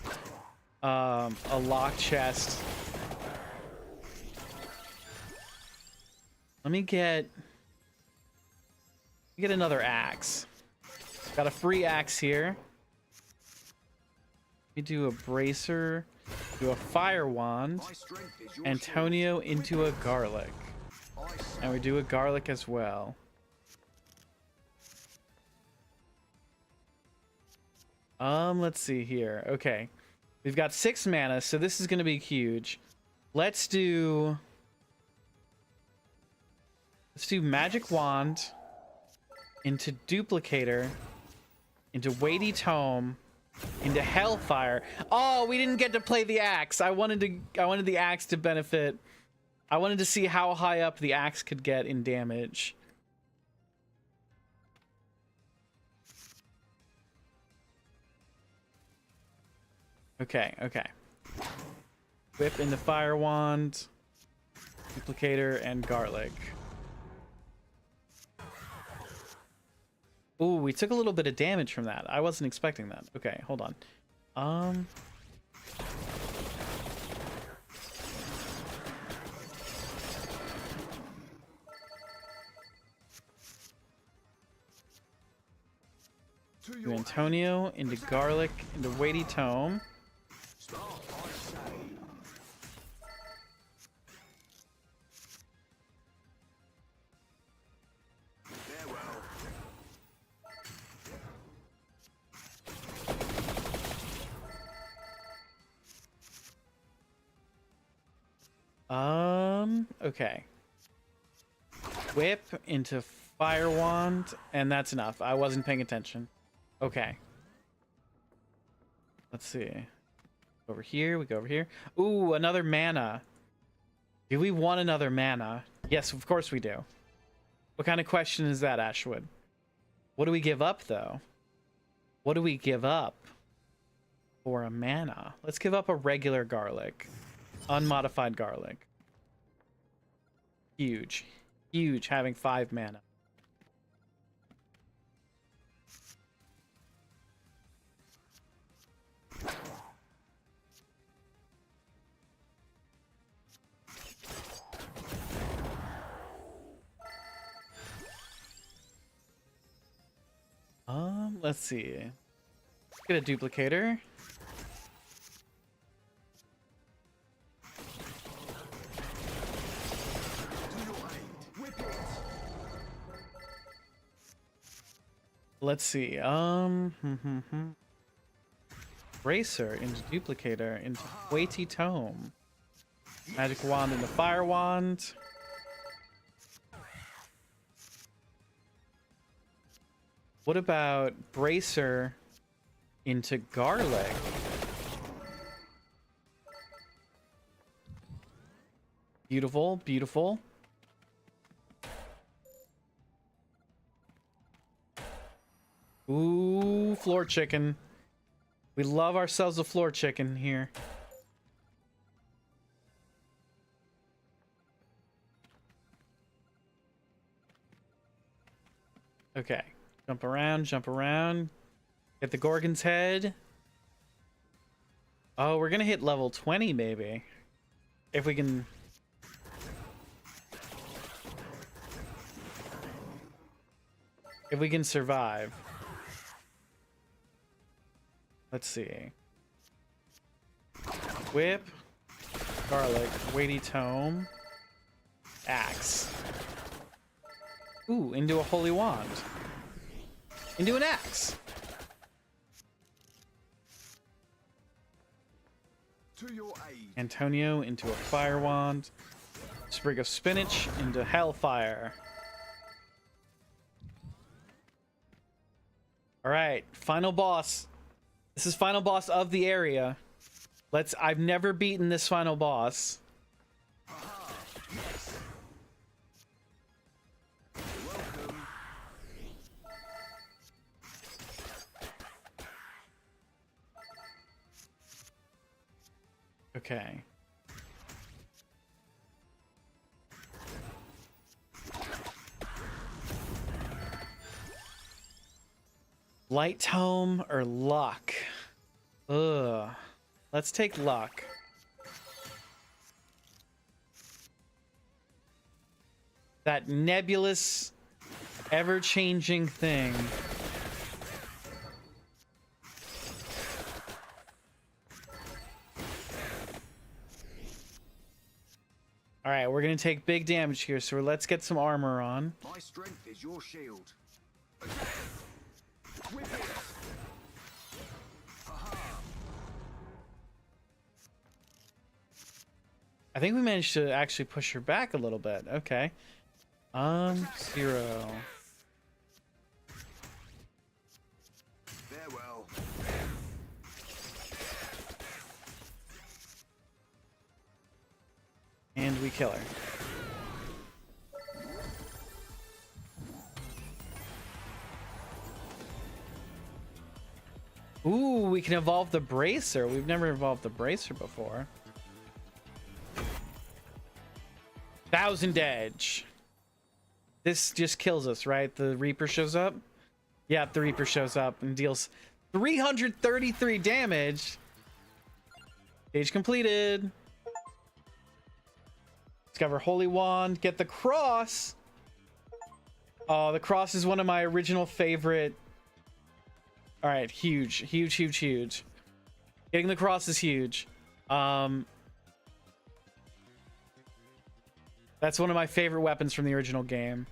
a locked chest. Let me get another axe. Got a free axe here. We do a bracer, do a fire wand, Antonio into a garlic, and we do a garlic as well. Let's see here. Okay, we've got 6 mana, so this is gonna be huge. Let's do magic wand into duplicator into weighty tome into hellfire. Oh, we didn't get to play the axe. I wanted the axe to benefit. I wanted to see how high up the axe could get in damage. Okay. Whip into fire wand, duplicator, and garlic. Ooh, we took a little bit of damage from that. I wasn't expecting that. Okay, hold on. Do Antonio into garlic into weighty tome. Okay. Whip into fire wand, and that's enough. I wasn't paying attention. Okay. Let's see. Over here, we go over here. Ooh, another mana. Do we want another mana? Yes, of course we do. What kind of question is that, Ashwood? What do we give up, though? What do we give up for a mana? Let's give up a regular garlic. Unmodified garlic. Huge. Huge having 5 mana. Let's see. Let's get a duplicator. Let's see. Bracer into duplicator into weighty tome. Magic wand into fire wand. What about bracer into garlic? Beautiful, beautiful. Ooh, floor chicken. We love ourselves a floor chicken here. Okay. Jump around, jump around. Get the Gorgon's head. Oh, we're gonna hit level 20 maybe. If we can... If we can survive. Let's see. Whip. Garlic. Weighty tome. Axe. Ooh, into a holy wand. Into an axe. To your aid. Antonio into a fire wand. Sprig of spinach into hellfire. All right, final boss. This is final boss of the area. I've never beaten this final boss. Yes. Welcome. Okay. Light tome or luck? Ugh. Let's take luck. That nebulous, ever-changing thing. All right, we're gonna take big damage here, so let's get some armor on. My strength is your shield. Whip it. I think we managed to actually push her back a little bit. Okay. 0. Farewell. And we kill her. Ooh, we can evolve the bracer. We've never evolved the bracer before. 1000 edge. This just kills us, right? The Reaper shows up. Yep, the Reaper shows up and deals 333 damage. Stage completed. Discover Holy Wand. Get the cross. Oh, the cross is one of my original favorite. All right, huge, huge, huge, huge. Getting the cross is huge. That's one of my favorite weapons from the original game.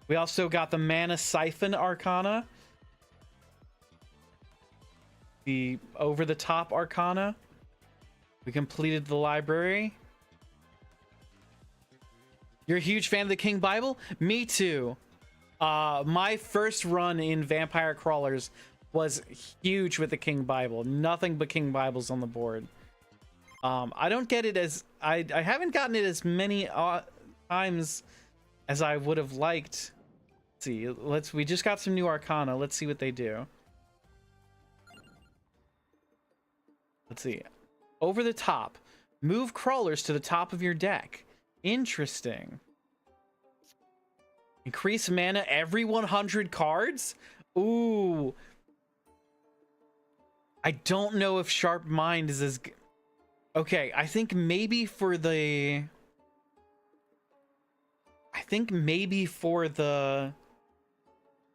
We also got the Mana Siphon Arcana. The over-the-top Arcana. We completed the library. You're a huge fan of the King Bible? Me too. My first run in Vampire Crawlers was huge with the King Bible. Nothing but King Bibles on the board. I don't get it as I haven't gotten it as many times as I would have liked. Let's see, we just got some new Arcana. Let's see what they do. Let's see. Over the top. Move crawlers to the top of your deck. Interesting. Increase mana every 100 cards? Ooh. I don't know if Sharp Mind is as good. Okay, I think maybe for the...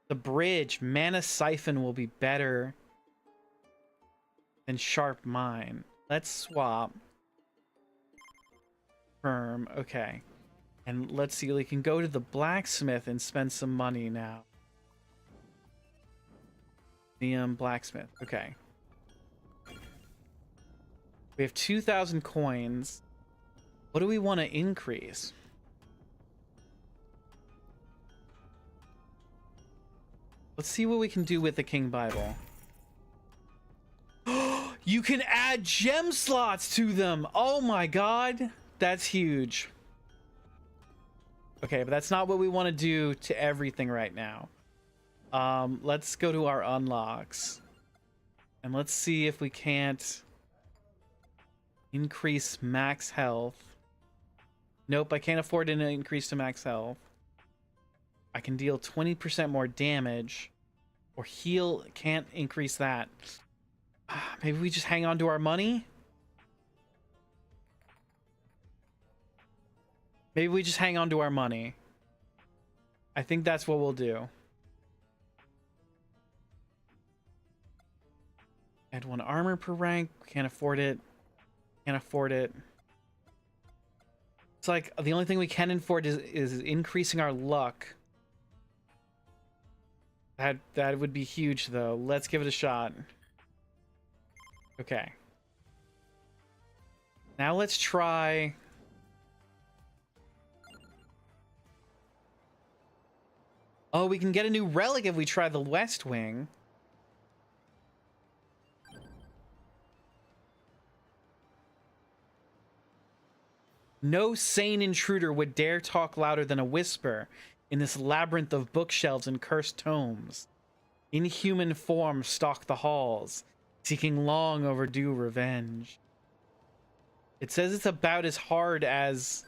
the bridge, Mana Siphon will be better than Sharp Mind. Let's swap. Firm, okay. And let's see, we can go to the blacksmith and spend some money now. Blacksmith, okay. We have 2,000 coins. What do we want to increase? Let's see what we can do with the King Bible. You can add gem slots to them. Oh my god. That's huge. Okay, but that's not what we want to do to everything right now. Let's go to our unlocks. And let's see if we can't increase max health. Nope, I can't afford an increase to max health. I can deal 20% more damage. Or heal, can't increase that. Maybe we just hang on to our money? Maybe we just hang on to our money. I think that's what we'll do. Add 1 armor per rank. Can't afford it. Can't afford it. It's like the only thing we can afford is increasing our luck. That would be huge though. Let's give it a shot. Okay. Now let's try... Oh, we can get a new relic if we try the West Wing. No sane intruder would dare talk louder than a whisper in this labyrinth of bookshelves and cursed tomes. Inhuman forms stalk the halls, seeking long overdue revenge. It says it's about as hard as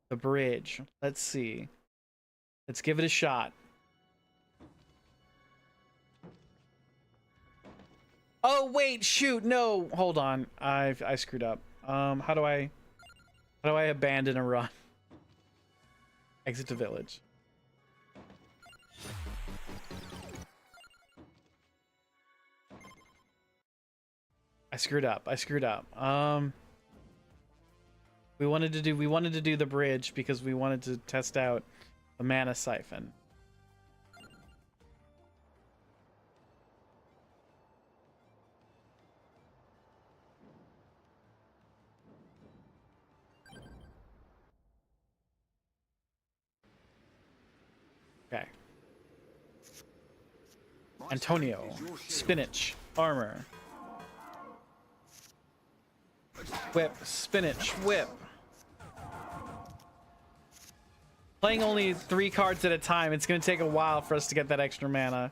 the bridge. Let's see. Let's give it a shot. Oh wait, shoot, no, hold on. I screwed up. How do I abandon a run? Exit to village. I screwed up. We wanted to do the bridge because we wanted to test out the Mana Siphon. Okay. Antonio, spinach, armor. Whip, spinach, whip. Playing only 3 cards at a time, it's gonna take a while for us to get that extra mana.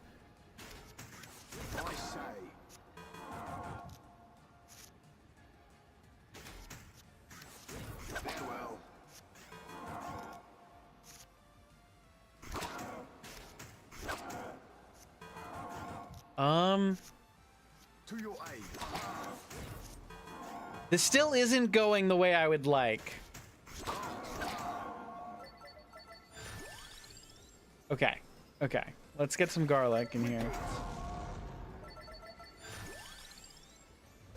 I say. Farewell. To your aid. This still isn't going the way I would like. Okay, okay. Let's get some garlic in here.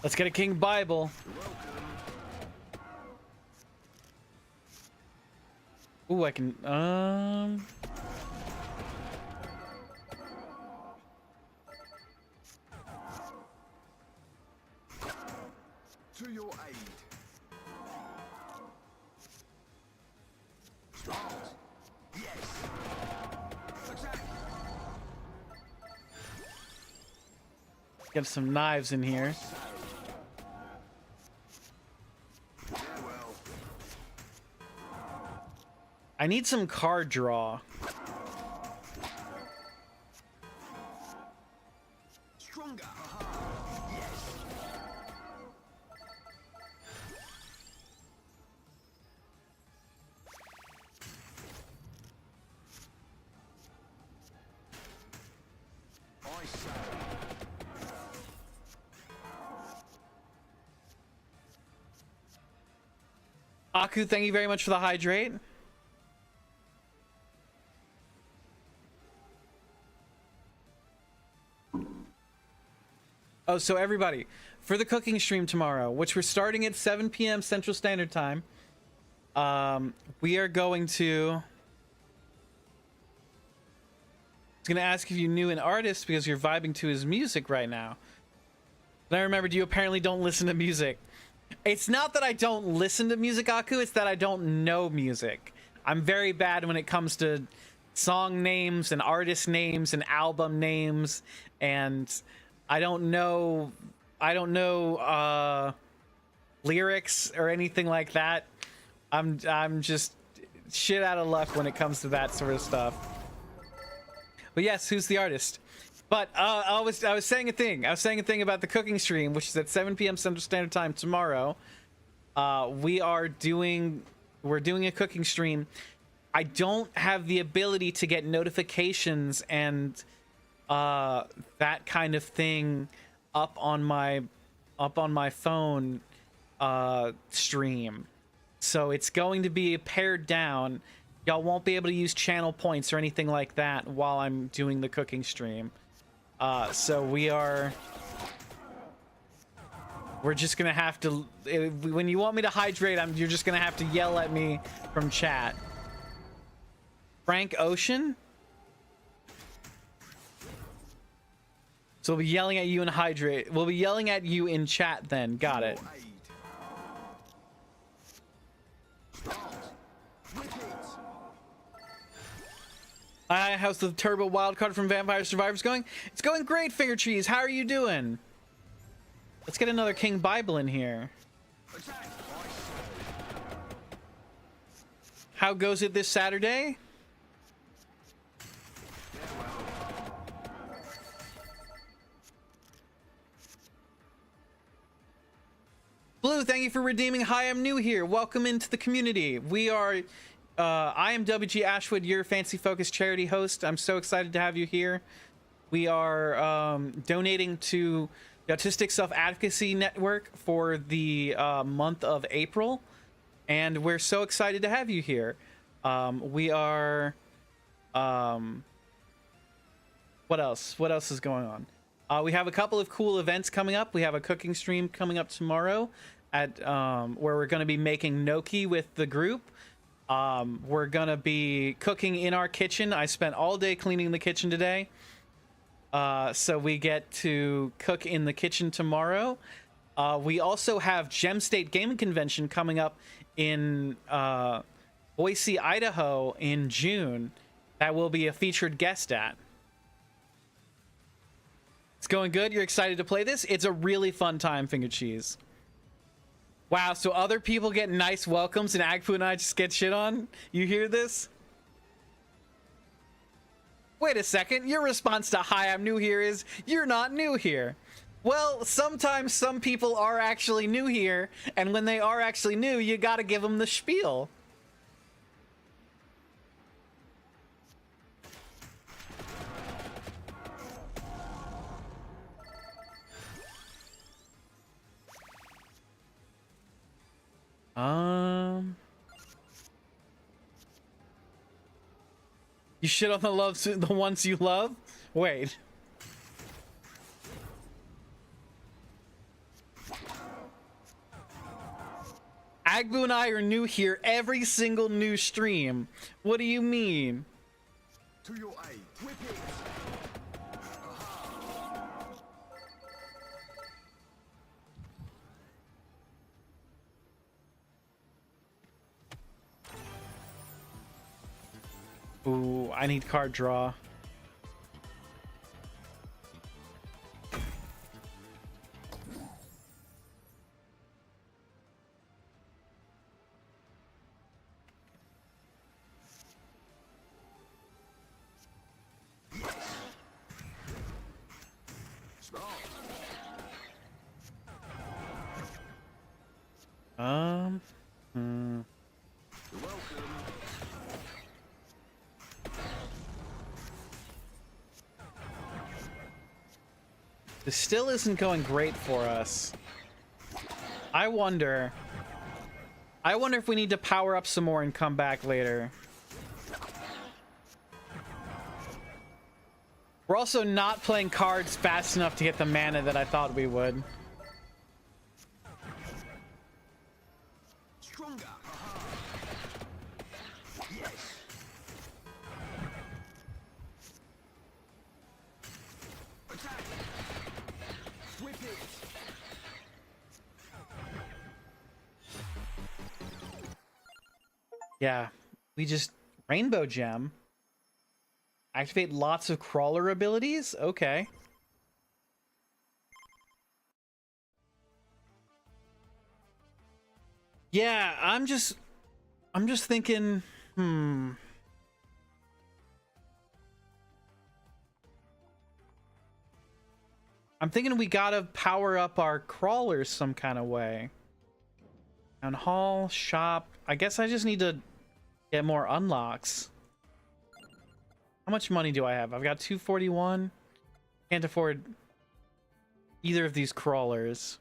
Let's get a King Bible. Ooh, I can, To your aid. Start. Yes. Attack. get some knives in here. I need some card draw. Stronger. I say. Aku, thank you very much for the hydrate. Oh, so everybody, for the cooking stream tomorrow, which we're starting at 7 p.m. Central Standard Time, we are going to... I was going to ask if you knew an artist because you're vibing to his music right now. Then I remembered you apparently don't listen to music. It's not that I don't listen to music, Aku, it's that I don't know music. I'm very bad when it comes to song names and artist names and album names, and I don't know lyrics or anything like that. I'm just shit out of luck when it comes to that sort of stuff. But yes, who's the artist? But I was saying a thing. I was saying a thing about the cooking stream, which is at 7 p.m. Central Standard Time tomorrow. We're doing a cooking stream. I don't have the ability to get notifications and that kind of thing up on my phone stream. So it's going to be pared down. Y'all won't be able to use channel points or anything like that while I'm doing the cooking stream. So we're just gonna have to, when you want me to hydrate, you're just gonna have to yell at me from chat. Frank Ocean? So we'll be yelling at you and hydrate. We'll be yelling at you in chat then. Got it. Hi, how's the turbo wildcard from Vampire Survivors going? It's going great, Finger Cheese. How are you doing? Let's get another King Bible in here. How goes it this Saturday? Blue, thank you for redeeming. Hi, I'm new here. Welcome into the community. We are... I am WG Ashwood, your Fancy Focus charity host. I'm so excited to have you here. We are donating to the Autistic Self-Advocacy Network for the month of April, and we're so excited to have you here. We are... what else? What else is going on? We have a couple of cool events coming up. We have a cooking stream coming up tomorrow at where we're going to be making gnocchi with the group. We're gonna be cooking in our kitchen. I spent all day cleaning the kitchen today. So we get to cook in the kitchen tomorrow. We also have Gem State Gaming Convention coming up in Boise, Idaho in June. That will be a featured guest at. It's going good. You're excited to play this? It's a really fun time, Finger Cheese. Wow, so other people get nice welcomes and Agfu and I just get shit on? You hear this? Wait a second, your response to "Hi, I'm new here" is, "You're not new here." Well, sometimes some people are actually new here, and when they are actually new, you gotta give them the spiel. You shit on the ones you love? Wait. Agbu and I are new here every single new stream. What do you mean? To your aid. Whip it. Ooh, I need card draw. Hmm. You're welcome. This still isn't going great for us. I wonder if we need to power up some more and come back later. We're also not playing cards fast enough to get the mana that I thought we would. Stronger. Yes. Attack. Whip it. Yeah, we just Rainbow Gem. Activate lots of crawler abilities? Okay. Yeah, I'm just thinking, I'm thinking we gotta power up our crawlers some kind of way. Town hall, shop. I guess I just need to get more unlocks. How much money do I have? I've got 241. Can't afford either of these crawlers.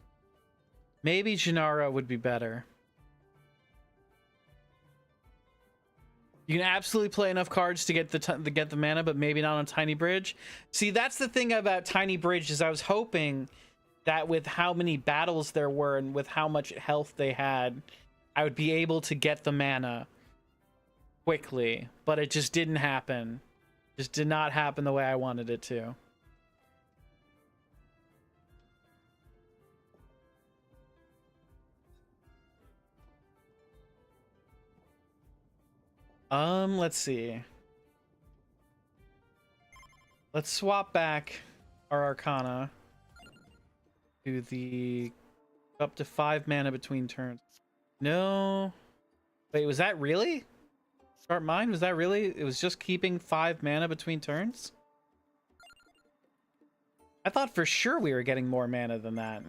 Maybe Gennaro would be better. You can absolutely play enough cards to get the mana, but maybe not on Tiny Bridge. See, that's the thing about Tiny Bridge is I was hoping that with how many battles there were and with how much health they had, I would be able to get the mana quickly, but it just didn't happen. Just did not happen the way I wanted it to. Let's see. Let's swap back our Arcana to the up to 5 mana between turns. No. Wait, was that really? Start mine? Was that really? It was just keeping 5 mana between turns? I thought for sure we were getting more mana than that.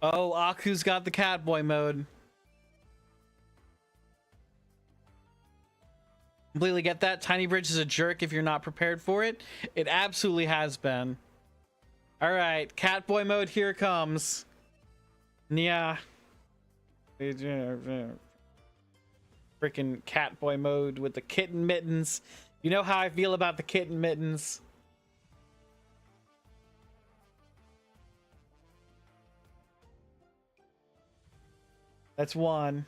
Oh, Aku's got the Catboy mode. Completely get that. Tiny Bridge is a jerk if you're not prepared for it. It absolutely has been. All right, Catboy mode, here it comes. Yeah. Freaking Catboy mode with the kitten mittens. You know how I feel about the kitten mittens. That's one.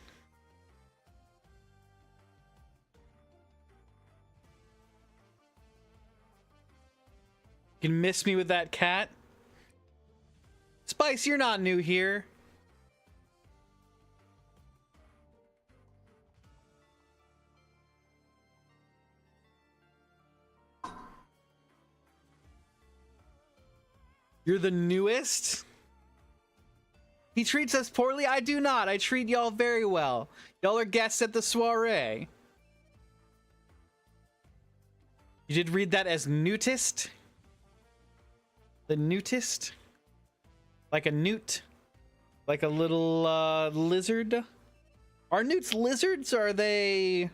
You can miss me with that cat. Spice, you're not new here. You're the newest? He treats us poorly? I do not. I treat y'all very well. Y'all are guests at the soiree. You did read that as newtist? The newtist? Like a newt? Like a little lizard? Are newts lizards? Are they...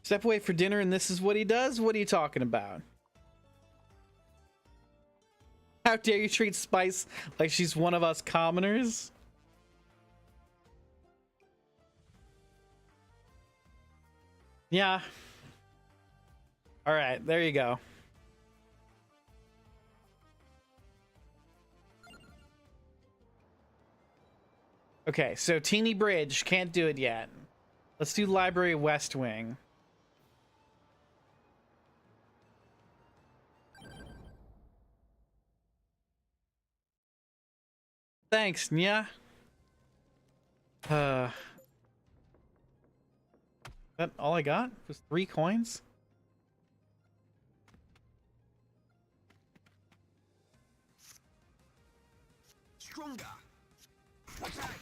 Step away for dinner and this is what he does? What are you talking about? How dare you treat Spice like she's one of us commoners? Yeah. All right, there you go. Okay, so Teeny Bridge, can't do it yet. Let's do Library West Wing. Thanks, Nya. That all I got was 3 coins? Stronger. Attack.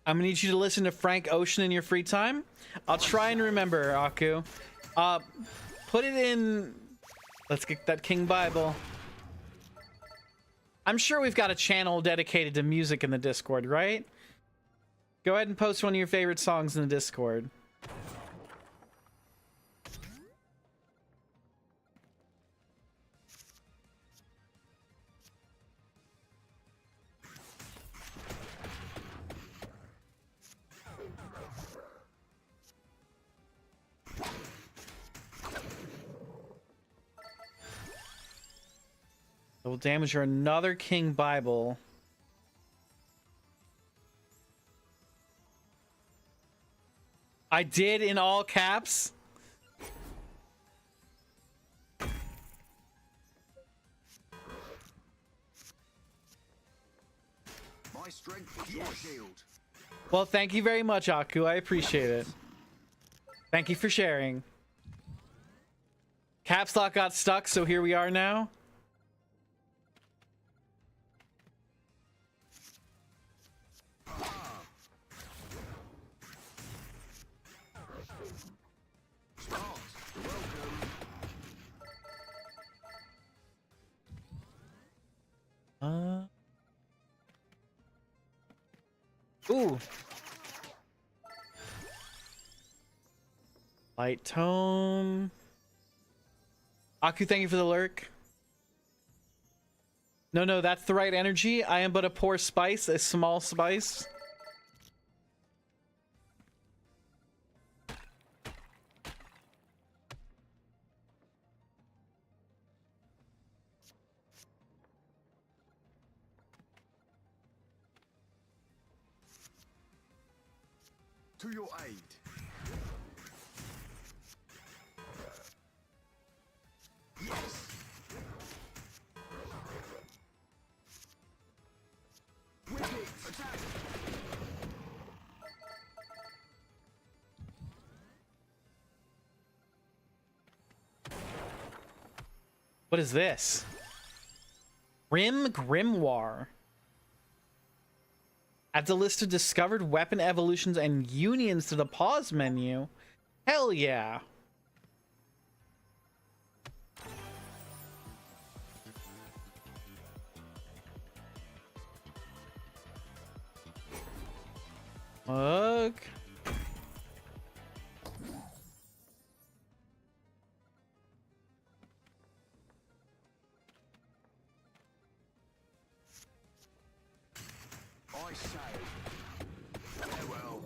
I'm gonna need you to listen to Frank Ocean in your free time. I'll try and remember, Aku. Put it in. Let's get that King Bible. I'm sure we've got a channel dedicated to music in the Discord, right? Go ahead and post one of your favorite songs in the Discord. Double damage or another King Bible. I did in all caps. My strength is your shield. Well, thank you very much, Aku. I appreciate it. Thank you for sharing. Caps lock got stuck, so here we are now. Ooh. Light tome. Aku, thank you for the lurk. No, that's the right energy. I am but a poor spice, a small spice. To your aid. Yes. Wicked attack. What is this? Rim Grimoire. Adds a list of discovered weapon evolutions and unions to the pause menu. Hell yeah. Look. I say, farewell.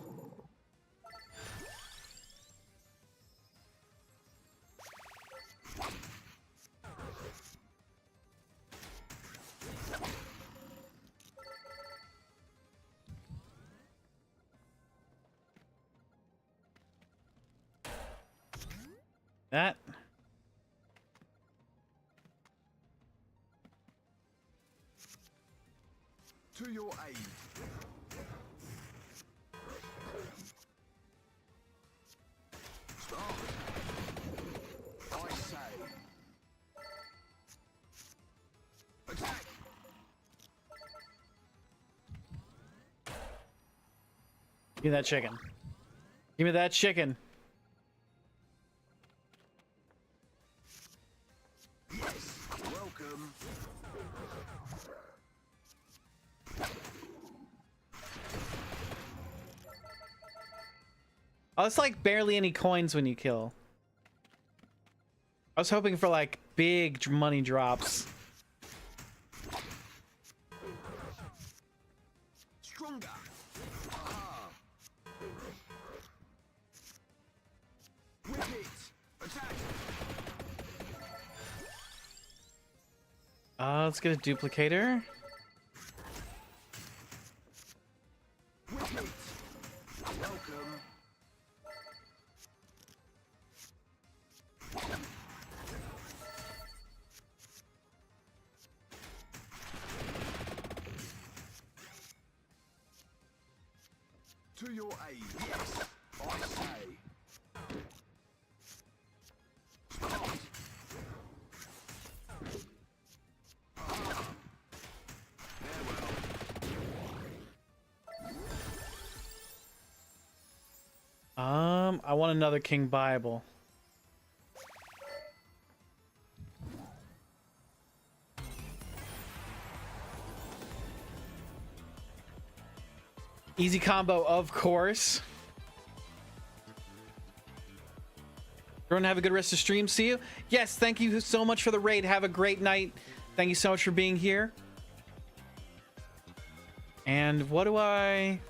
That. To your aid. Start. I say. Attack. Give me that chicken. Give me that chicken. Yes. Welcome. Oh, it's like barely any coins when you kill. I was hoping for like big money drops. Stronger. Ah. Wicked. Attack. Let's get a duplicator. Wicked. Welcome. To your aid, yes, I say. Start. Farewell. I want another King Bible. Easy combo, of course. Everyone have a good rest of stream. See you. Yes, thank you so much for the raid. Have a great night. Thank you so much for being here. And what do I...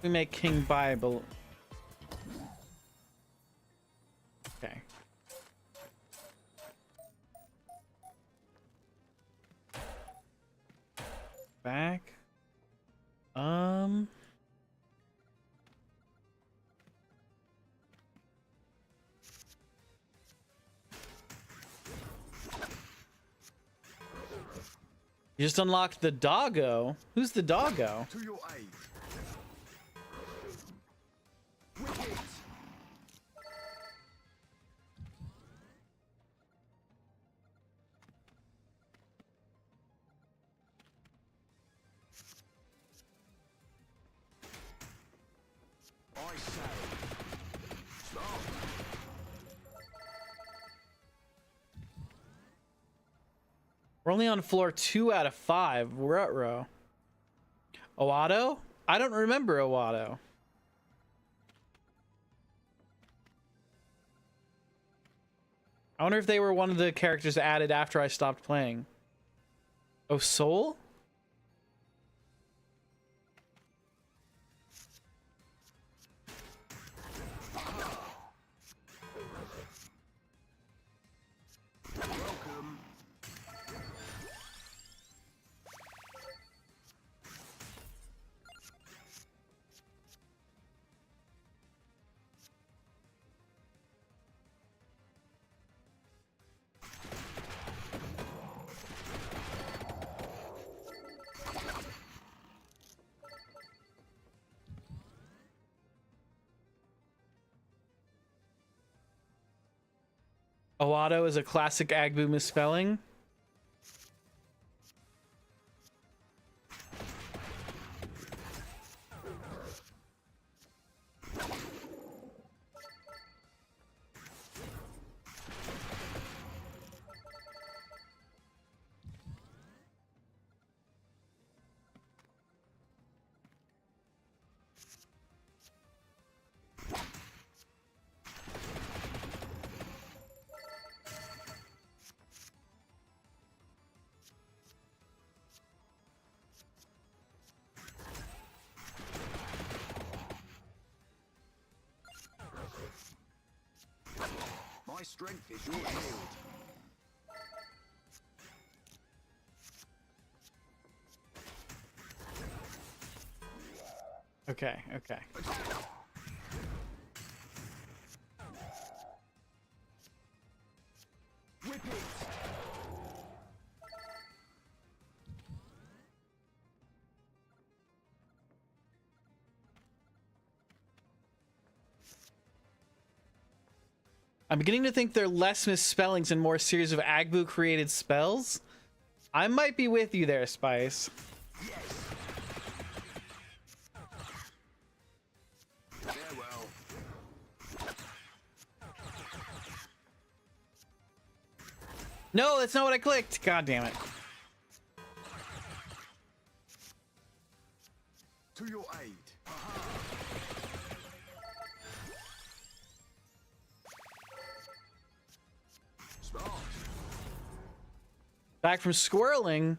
We make King Bible. Okay. Back. You just unlocked the doggo. Who's the doggo? To your aid. Wicked. I say. Stop. We're only on floor 2 out of 5. We're at row. Owato? I don't remember Owato. I wonder if they were one of the characters added after I stopped playing. Oh, Soul? Welcome. Owato is a classic Agbu misspelling. My strength is your shield. Okay, okay. Whip it. I'm beginning to think they're less misspellings and more series of Agbu created spells. I might be with you there, Spice. Farewell. No, that's not what I clicked. God damn it. To your aid. Smart. Back from squirreling,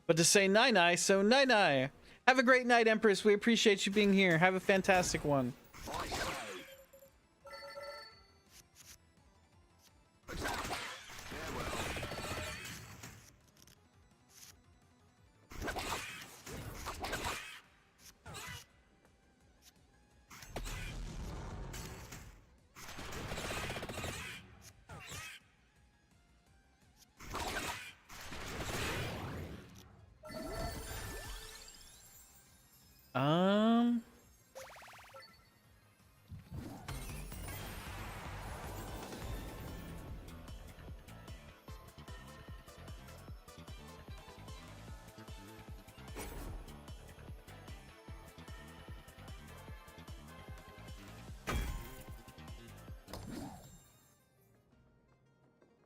but to say nai-nai, so nai-nai. Have a great night, Empress. We appreciate you being here. Have a fantastic one. I say. Farewell.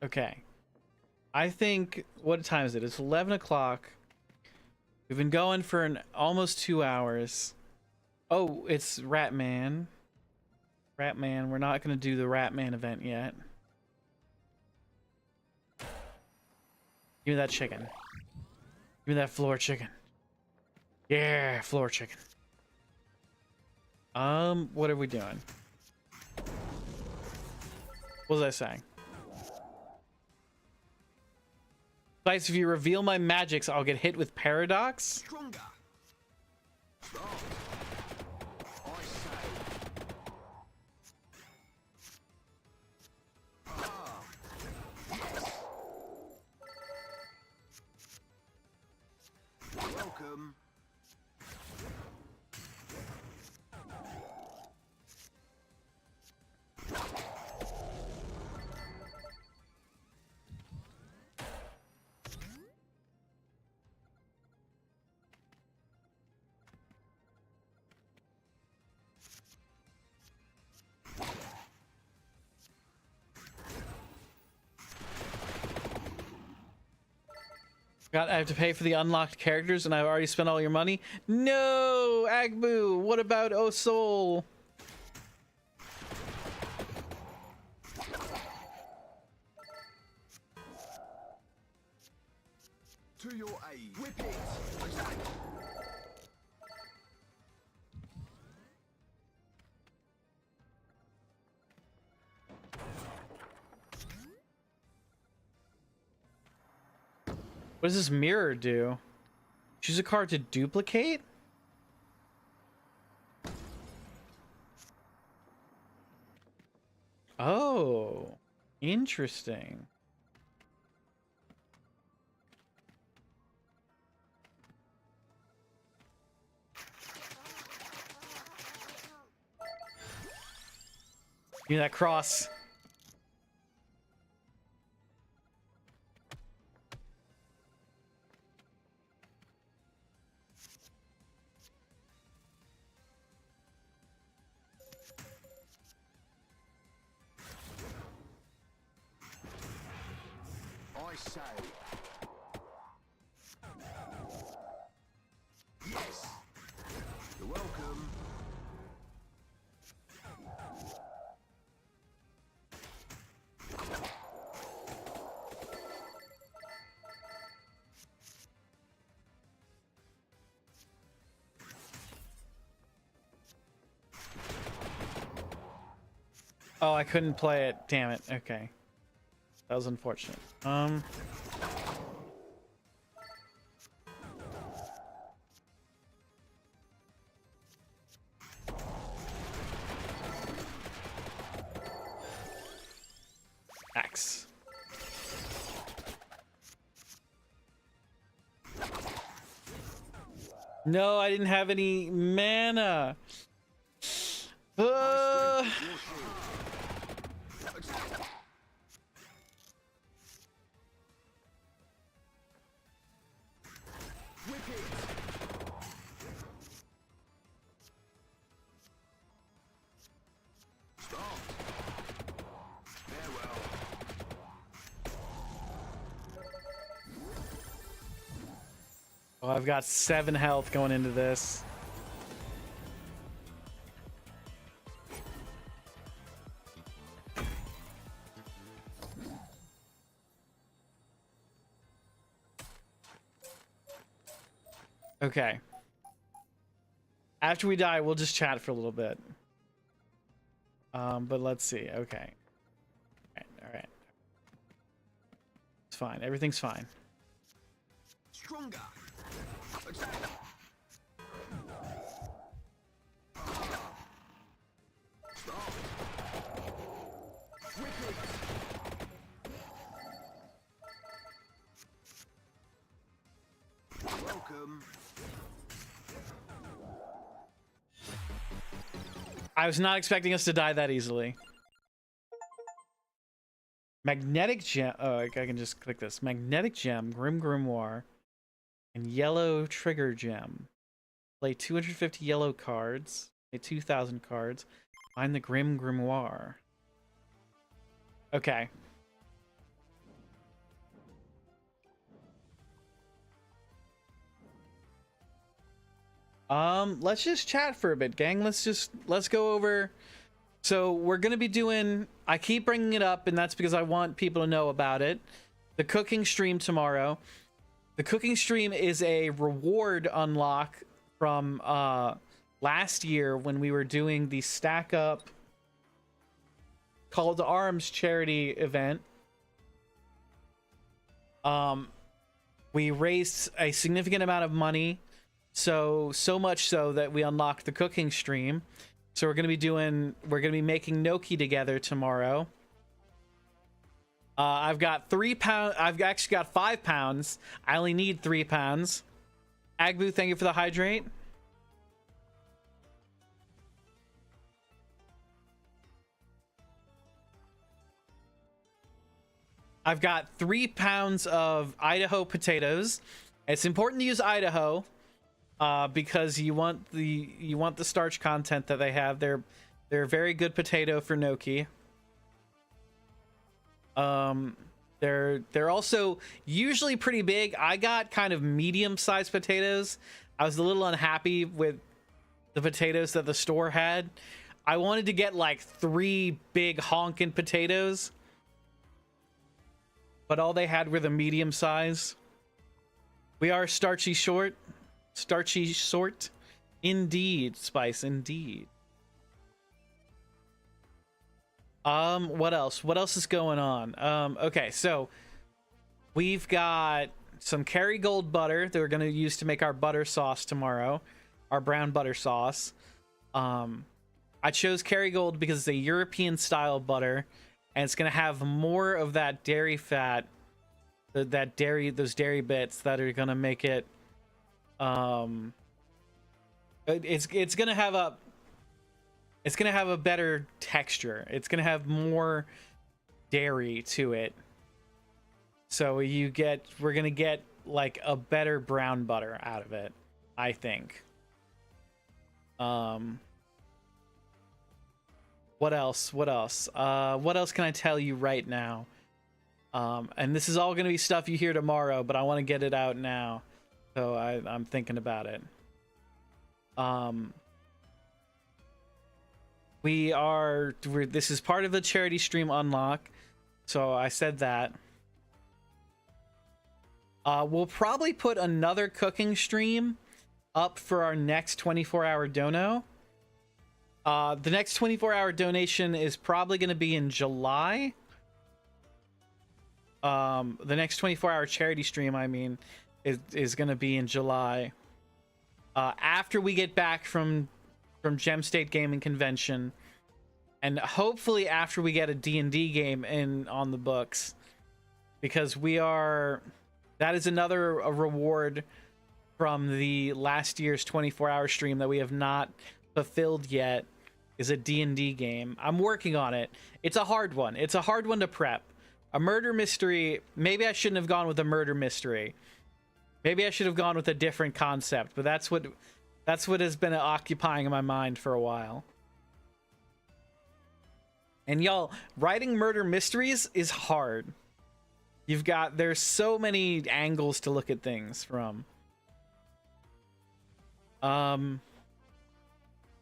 Okay. I think, what time is it? It's 11 o'clock. We've been going for almost 2 hours. Oh, it's Ratman. Ratman, we're not going to do the Ratman event yet. Give me that chicken. Give me that floor chicken. Yeah, floor chicken. What are we doing? What was I saying? Guys, if you reveal my magics, I'll get hit with paradox. Stronger. Start. I say. Ah. Yes. Welcome. God, I have to pay for the unlocked characters and I've already spent all your money? No, Agbu, what about Oh Soul? To your aid. Whip it. Attack. What does this mirror do? Choose a card to duplicate? Oh, interesting. Give me that cross. I say. Yes. You're welcome. Oh, I couldn't play it. Damn it. Okay. That was unfortunate. Axe. No, I didn't have any mana. Your shield. Attack. Whip it. Start. Farewell. Oh, I've got 7 health going into this. Okay. After we die, we'll just chat for a little bit. But let's see. Okay. All right. It's fine. Everything's fine. Stronger. Attack. Start. Whip it. Welcome. I was not expecting us to die that easily. Magnetic gem. Oh, I can just click this. Magnetic gem, Grim Grimoire, and yellow trigger gem. Play 250 yellow cards. Play 2,000 cards. Find the Grim Grimoire. Okay. Let's just chat for a bit, gang. Let's go over. So we're gonna be doing. I keep bringing it up, and that's because I want people to know about it. The cooking stream tomorrow. The cooking stream is a reward unlock from last year when we were doing the Stack Up Call to Arms charity event. We raised a significant amount of money, so much so that we unlocked the cooking stream. So we're gonna be making gnocchi together tomorrow. I've got 3 pounds. I've actually got 5 pounds. I only need 3 pounds. Agbu, thank you for the hydrate. I've got 3 pounds of Idaho potatoes. It's important to use Idaho because you want the starch content that they have. They're a very good potato for gnocchi. They're also usually pretty big. I got kind of medium-sized potatoes. I was a little unhappy with the potatoes that the store had. I wanted to get like 3 big honking potatoes, but all they had were the medium size. We are starchy sort. Indeed, Spice, indeed. What else? What else is going on? Okay, so we've got some Kerrygold butter that we're gonna use to make our butter sauce tomorrow, our brown butter sauce. I chose Kerrygold because it's a European style butter, and it's gonna have more of that dairy fat, those dairy bits that are gonna make it. It's gonna have a better texture. It's gonna have more dairy to it. So we're gonna get like a better brown butter out of it, I think. What else? What else can I tell you right now? And this is all gonna be stuff you hear tomorrow, but I want to get it out now. So I'm thinking about it. This is part of the charity stream unlock, so I said that. We'll probably put another cooking stream up for our next 24-hour dono. The next 24-hour donation is probably going to be in July. The next 24-hour charity stream, I mean, is going to be in July. After we get back from Gem State Gaming Convention, and hopefully after we get a D&D game on the books, because that is another reward from the last year's 24-hour stream that we have not fulfilled yet, is a D&D game. I'm working on it. It's a hard one. It's a hard one to prep. A murder mystery. Maybe I shouldn't have gone with a murder mystery. Maybe I should have gone with a different concept, but that's what has been occupying my mind for a while. And y'all, writing murder mysteries is hard. There's so many angles to look at things from. But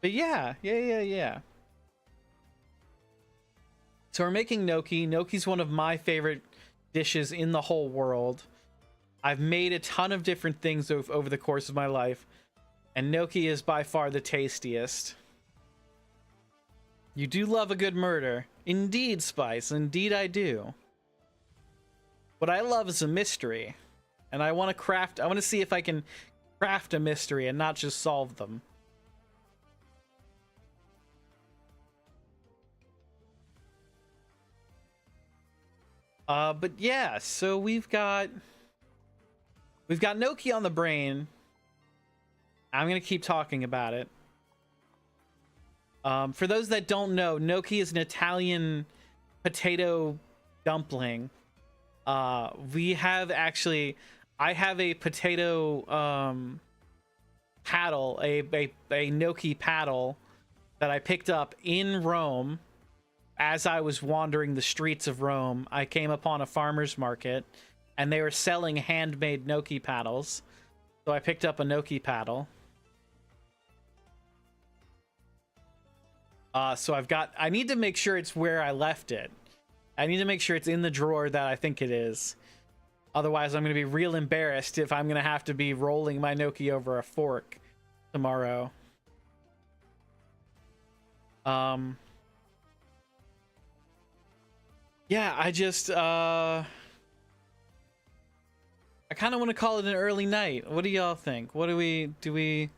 yeah. So we're making gnocchi. Gnocchi's one of my favorite dishes in the whole world. I've made a ton of different things over the course of my life, and gnocchi is by far the tastiest. You do love a good murder. Indeed, Spice. Indeed I do. What I love is a mystery, and I want to see if I can craft a mystery and not just solve them. But yeah, so we've got gnocchi on the brain. I'm gonna keep talking about it. For those that don't know, gnocchi is an Italian potato dumpling. I have a potato paddle, a gnocchi paddle that I picked up in Rome. As I was wandering the streets of Rome, I came upon a farmer's market, and they were selling handmade gnocchi paddles. So I picked up a gnocchi paddle. So I need to make sure it's where I left it. I need to make sure it's in the drawer that I think it is. Otherwise, I'm going to be real embarrassed if I'm going to have to be rolling my Noki over a fork tomorrow. Yeah, I just, I kind of want to call it an early night. What do y'all think? What do we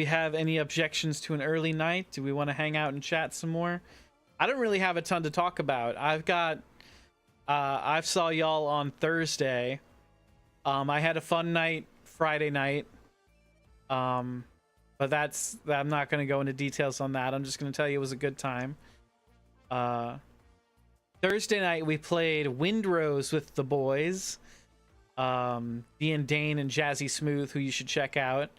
have any objections to an early night? Do we want to hang out and chat some more? I don't really have a ton to talk about. I saw y'all on Thursday. I had a fun night Friday night. But I'm not going to go into details on that. I'm just going to tell you it was a good time. Thursday night we played Windrose with the boys. Ian Dane and Jazzy Smooth, who you should check out.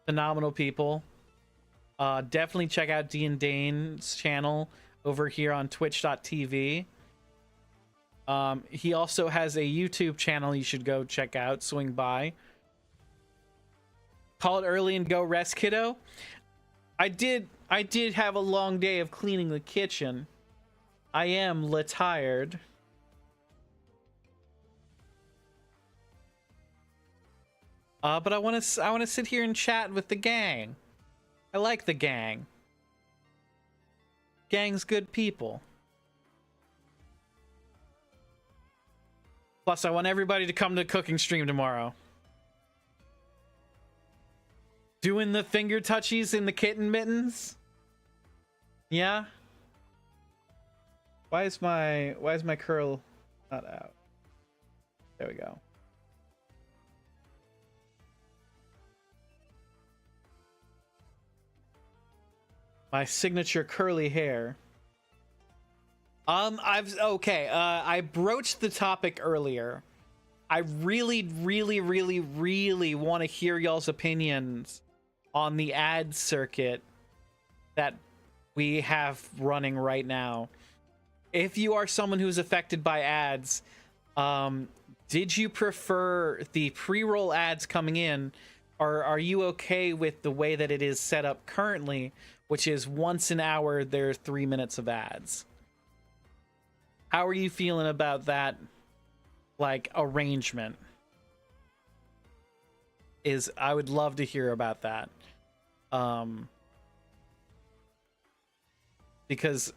Phenomenal people. Definitely check out Ian Dane's channel over here on twitch.tv. He also has a YouTube channel you should go check out. Swing by. Call it early and go rest, kiddo. I did have a long day of cleaning the kitchen. I am tired. But I want to sit here and chat with the gang. I like the gang. Gang's good people. Plus, I want everybody to come to cooking stream tomorrow. Doing the finger touchies in the kitten mittens? Yeah? Why is my curl not out? There we go. My signature curly hair. I broached the topic earlier. I really want to hear y'all's opinions on the ad circuit that we have running right now. If you are someone who's affected by ads, did you prefer the pre-roll ads coming in, or are you okay with the way that it is set up currently, which is once an hour there's 3 minutes of ads? How are you feeling about that, like, arrangement? I would love to hear about that. Because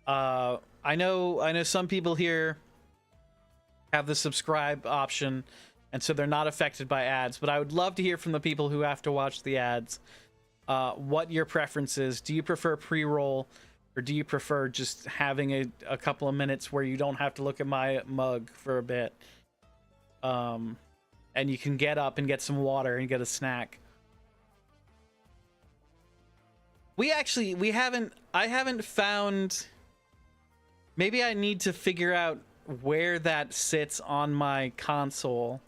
I know some people here have the subscribe option, and so they're not affected by ads, but I would love to hear from the people who have to watch the ads what your preference is. Do you prefer pre-roll, or do you prefer just having a couple of minutes where you don't have to look at my mug for a bit, and you can get up and get some water and get a snack? I haven't found. Maybe I need to figure out where that sits on my console,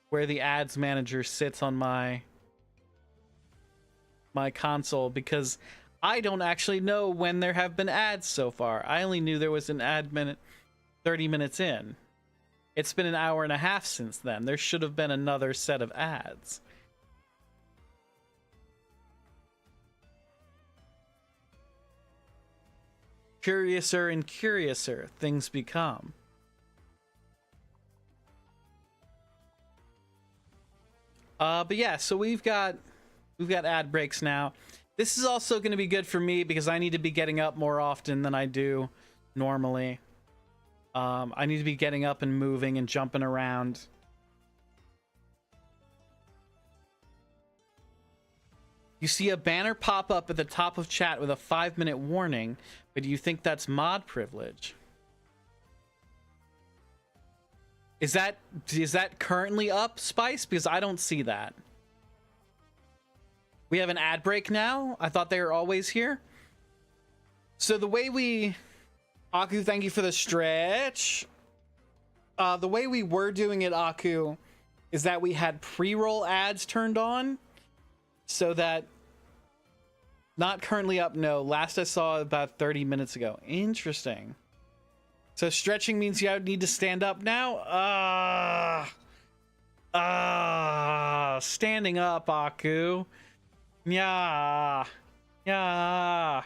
where the ads manager sits on my console, because I don't actually know when there have been ads so far. I only knew there was an ad minute 30 minutes in. It's been an hour and a half since then. There should have been another set of ads. Curiouser and curiouser things become. But yeah, so we've got ad breaks now. This is also going to be good for me because I need to be getting up more often than I do normally. I need to be getting up and moving and jumping around. You see a banner pop up at the top of chat with a 5-minute warning, but do you think that's mod privilege? Is that currently up, Spice? Because I don't see that. We have an ad break now? I thought they were always here. So the way we... Aku, thank you for the stretch. The way we were doing it, Aku, is that we had pre-roll ads turned on so that... Not currently up, no. Last I saw about 30 minutes ago. Interesting. So stretching means you need to stand up now? Standing up, Aku. Yeah. Yeah.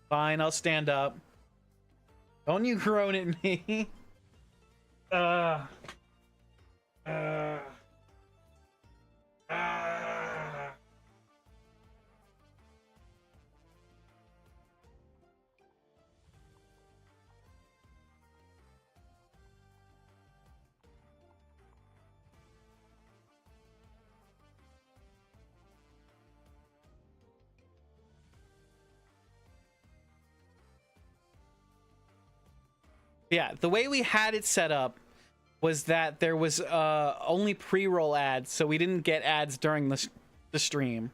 Fine, I'll stand up. Don't you groan at me. Uh. Uh. Yeah, the way we had it set up was that there was only pre-roll ads, so we didn't get ads during the stream.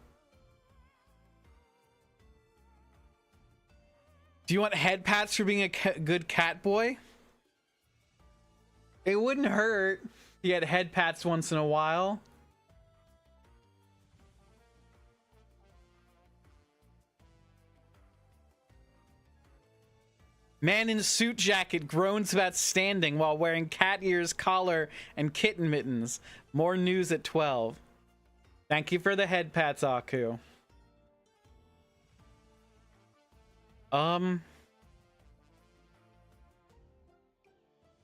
Do you want head pats for being a good cat boy? It wouldn't hurt if you had head pats once in a while. Man in suit jacket groans about standing while wearing cat ears, collar, and kitten mittens. More news at 12. Thank you for the head pats, Aku.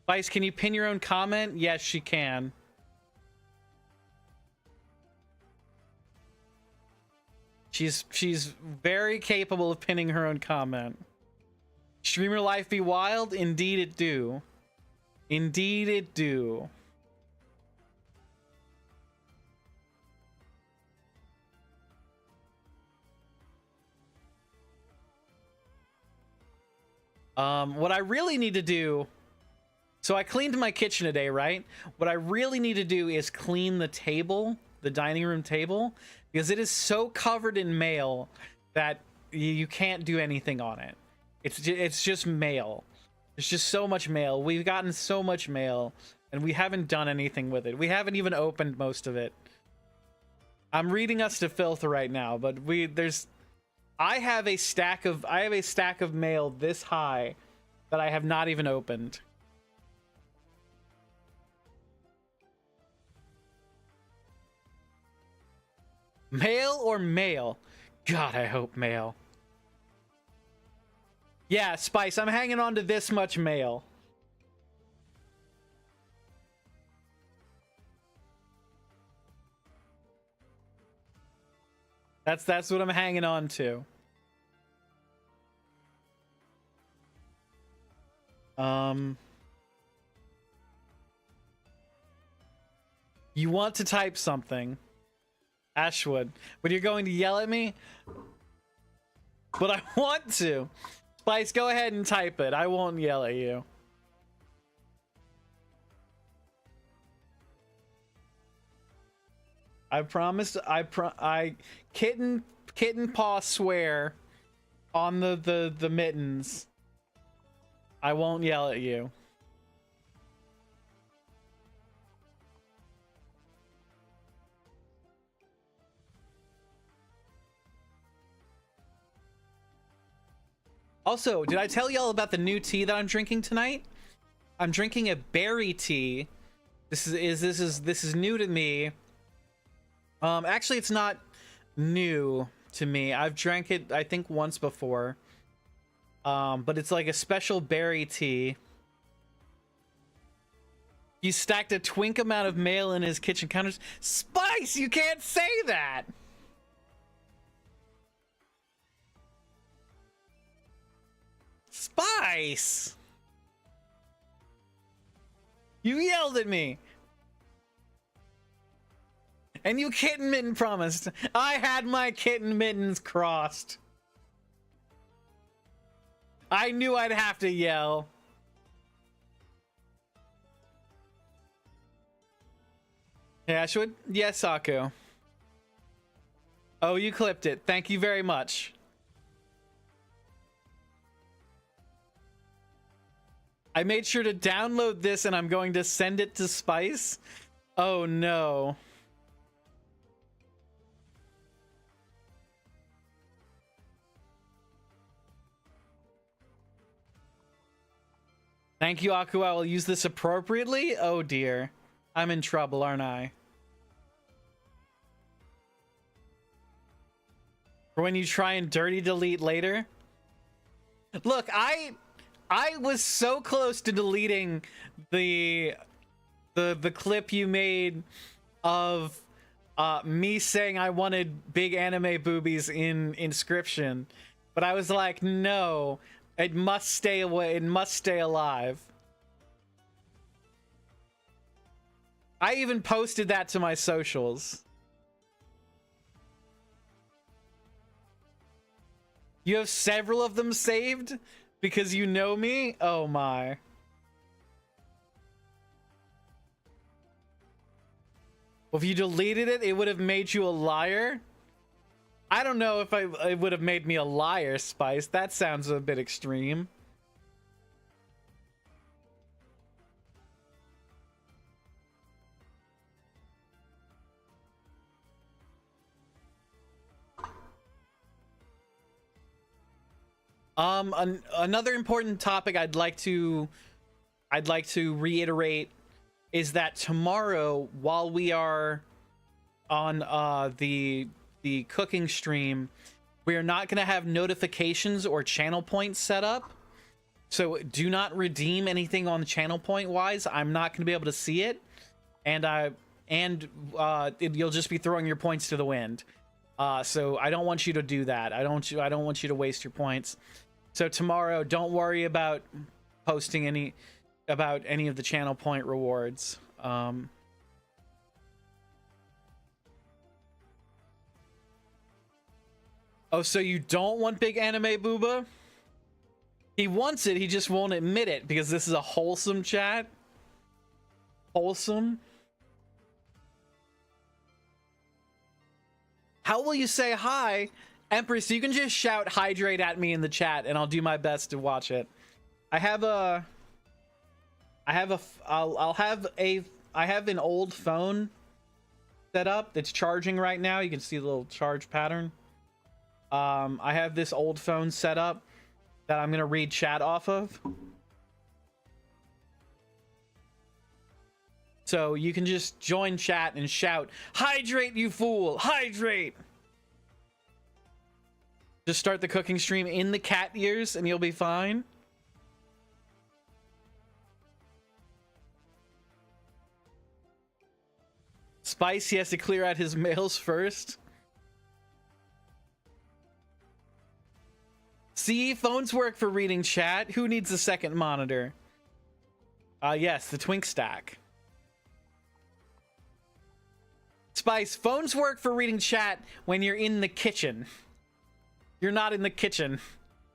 Vice, can you pin your own comment? Yes, she can. She's very capable of pinning her own comment. Streamer life be wild? Indeed it do. Indeed it do. What I really need to do... So I cleaned my kitchen today, right? What I really need to do is clean the table, the dining room table, because it is so covered in mail that you can't do anything on it. It's just mail. There's just so much mail. We've gotten so much mail, and we haven't done anything with it. We haven't even opened most of it. I'm reading us to filth right now, but I have a stack of mail this high that I have not even opened. Mail or mail? God, I hope mail. Yeah, Spice, I'm hanging on to this much mail. That's what I'm hanging on to. You want to type something, Ashwood, but you're going to yell at me? But I want to. Spice, go ahead and type it. I won't yell at you. I promise. I kitten paw swear on the mittens. I won't yell at you. Also, did I tell y'all about the new tea that I'm drinking tonight? I'm drinking a berry tea. This is new to me. Actually, it's not new to me. I've drank it, I think, once before. But it's like a special berry tea. He stacked a twink amount of mail in his kitchen counters. Spice, you can't say that! Spice! You yelled at me! And you kitten mitten promised. I had my kitten mittens crossed. I knew I'd have to yell. Hey, Ashwood? Yes, Aku. Oh, you clipped it. Thank you very much. I made sure to download this and I'm going to send it to Spice. Oh no. Thank you, Aku. I will use this appropriately. Oh dear. I'm in trouble, aren't I? For when you try and dirty delete later. Look, I was so close to deleting the clip you made of me saying I wanted big anime boobies in Inscription, but I was like, no, it must stay away. It must stay alive. I even posted that to my socials. You have several of them saved because you know me? Oh my. Well, if you deleted it, it would have made you a liar? I don't know if it would have made me a liar, Spice. That sounds a bit extreme. Another important topic I'd like to reiterate is that tomorrow, while we are on the cooking stream, we are not going to have notifications or channel points set up. So do not redeem anything on the channel point wise. I'm not going to be able to see it, and you'll just be throwing your points to the wind. So I don't want you to do that. I don't want you to waste your points. So tomorrow, don't worry about posting any of the channel point rewards. Oh, so you don't want big anime booba? He wants it, he just won't admit it because this is a wholesome chat. Wholesome. How will you say hi? Empress, you can just shout hydrate at me in the chat and I'll do my best to watch it. I have an old phone set up that's charging right now. You can see the little charge pattern. I have this old phone set up that I'm gonna read chat off of. So you can just join chat and shout, hydrate, you fool, hydrate. Just start the cooking stream in the cat ears and you'll be fine. Spice, he has to clear out his mails first. See, phones work for reading chat. Who needs a second monitor? Yes, the Twink Stack. Spice, phones work for reading chat when you're in the kitchen. You're not in the kitchen.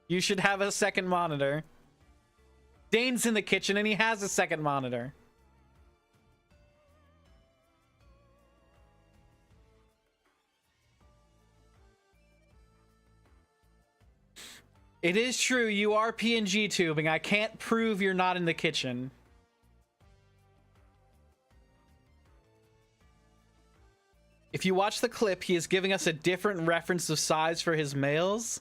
You should have a second monitor. Dane's in the kitchen and he has a second monitor. It is true, you are PNG tubing. I can't prove you're not in the kitchen. If you watch the clip, he is giving us a different reference of size for his males.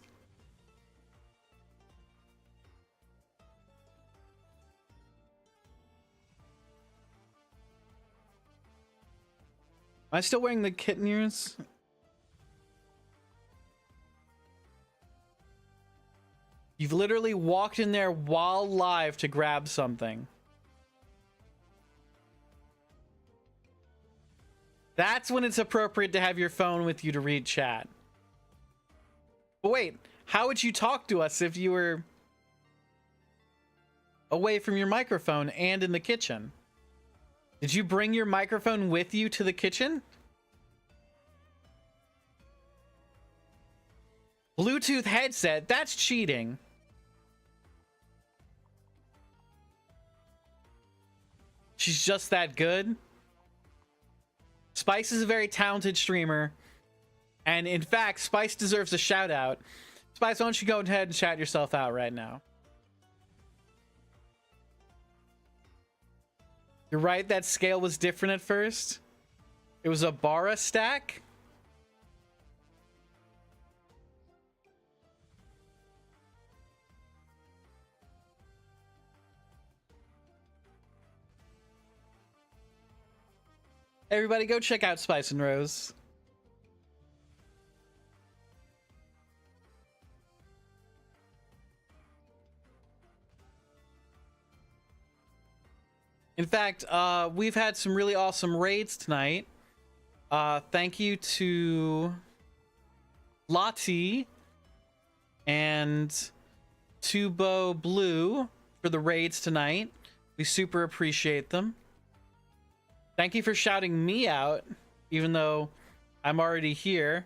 Am I still wearing the kitten ears? You've literally walked in there while live to grab something. That's when it's appropriate to have your phone with you to read chat. But wait, how would you talk to us if you were away from your microphone and in the kitchen? Did you bring your microphone with you to the kitchen? Bluetooth headset, that's cheating. She's just that good. Spice is a very talented streamer. And in fact, Spice deserves a shout out. Spice, why don't you go ahead and shout yourself out right now? You're right, that scale was different at first. It was a Bara stack. Everybody go check out Spice and Rose. In fact, we've had some really awesome raids tonight. Thank you to Lottie and Tubo Blue for the raids tonight. We super appreciate them. Thank you for shouting me out, even though I'm already here.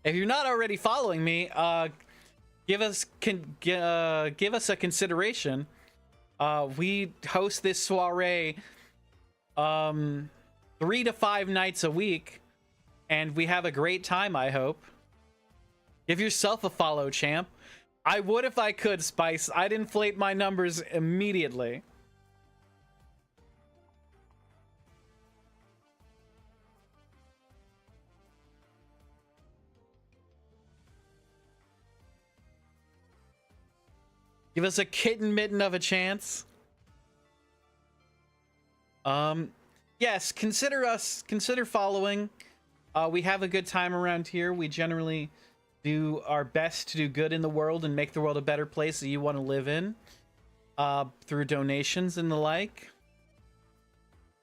If you're not already following me, give us a consideration. We host this soiree 3 to 5 nights a week, and we have a great time, I hope. Give yourself a follow, champ. I would if I could, Spice. I'd inflate my numbers immediately. Give us a kitten mitten of a chance. Yes, consider following. We have a good time around here. We generally do our best to do good in the world and make the world a better place that you want to live in, through donations and the like.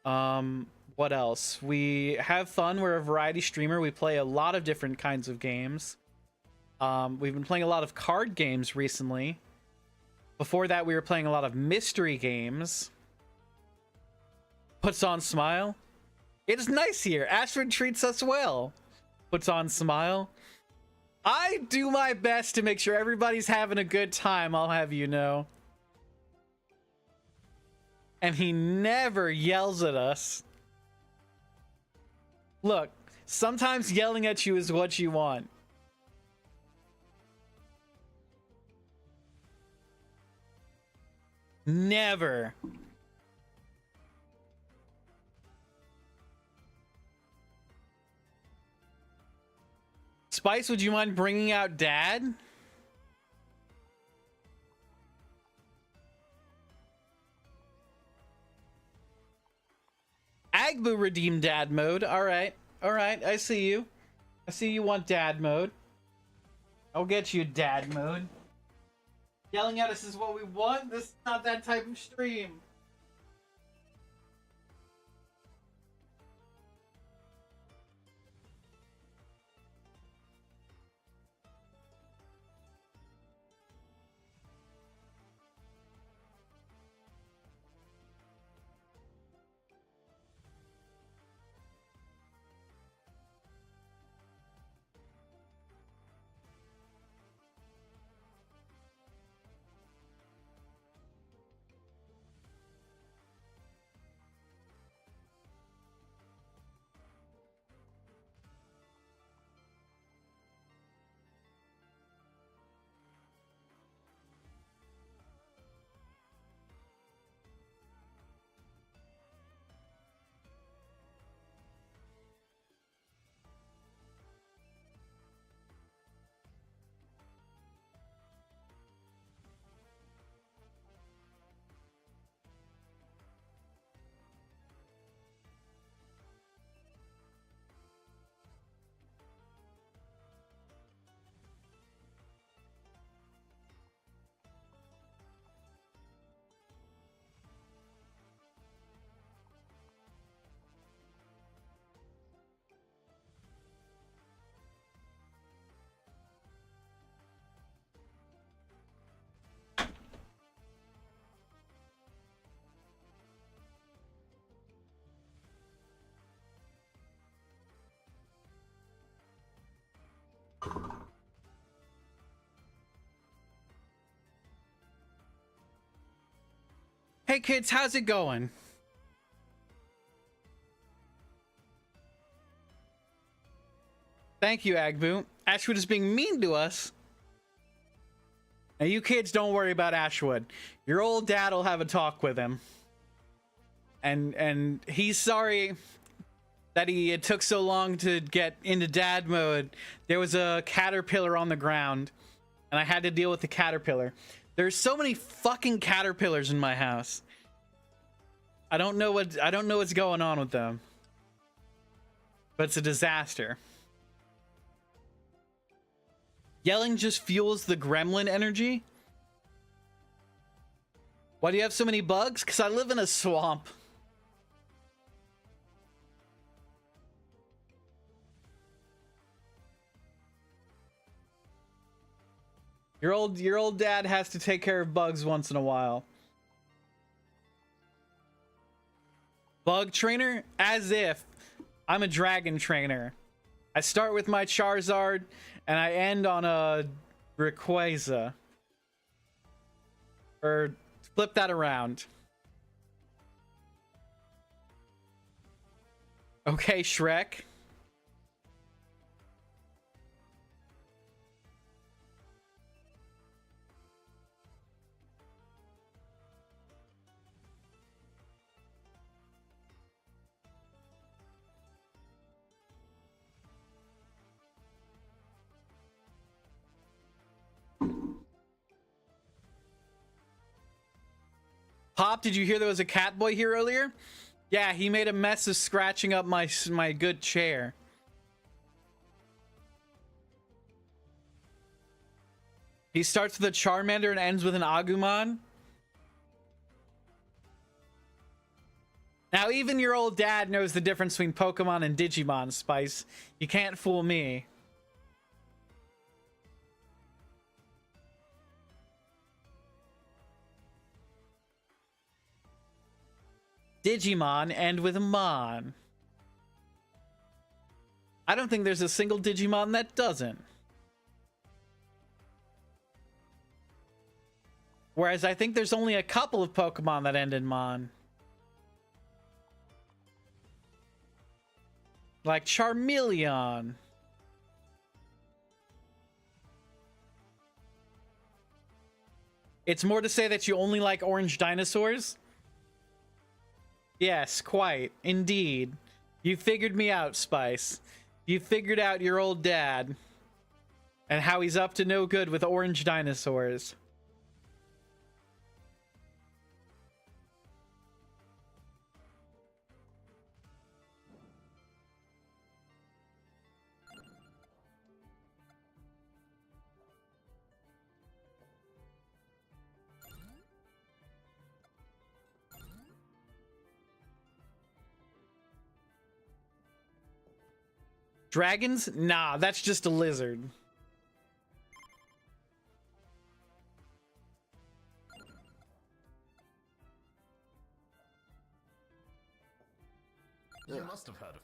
What else? We have fun. We're a variety streamer. We play a lot of different kinds of games. We've been playing a lot of card games recently. Before that, we were playing a lot of mystery games. Puts on smile. It is nice here. Ashford treats us well. Puts on smile. I do my best to make sure everybody's having a good time, I'll have you know. And he never yells at us. Look, sometimes yelling at you is what you want. Never. Spice, would you mind bringing out Dad? Agbu redeemed Dad mode. All right. I see you. I see you want Dad mode. I'll get you Dad mode. Yelling at us is what we want? This is not that type of stream. Hey kids, how's it going? Thank you, Agbu. Ashwood is being mean to us. Now you kids don't worry about Ashwood. Your old dad will have a talk with him. And he's sorry that it took so long to get into dad mode. There was a caterpillar on the ground, and I had to deal with the caterpillar. There's so many fucking caterpillars in my house. I don't know what's going on with them. But it's a disaster. Yelling just fuels the gremlin energy. Why do you have so many bugs? Because I live in a swamp. Your old dad has to take care of bugs once in a while. Bug trainer? As if I'm a dragon trainer. I start with my Charizard and I end on a Rayquaza. Or flip that around. Okay, Shrek. Pop, did you hear there was a cat boy here earlier? Yeah, he made a mess of scratching up my good chair. He starts with a Charmander and ends with an Agumon. Now, even your old dad knows the difference between Pokemon and Digimon, Spice. You can't fool me. Digimon end with a Mon. I don't think there's a single Digimon that doesn't. Whereas I think there's only a couple of Pokemon that end in Mon. Like Charmeleon. It's more to say that you only like orange dinosaurs? Yes, quite. Indeed. You figured me out, Spice. You figured out your old dad. And how he's up to no good with orange dinosaurs. Dragons? Nah, that's just a lizard. You must have heard of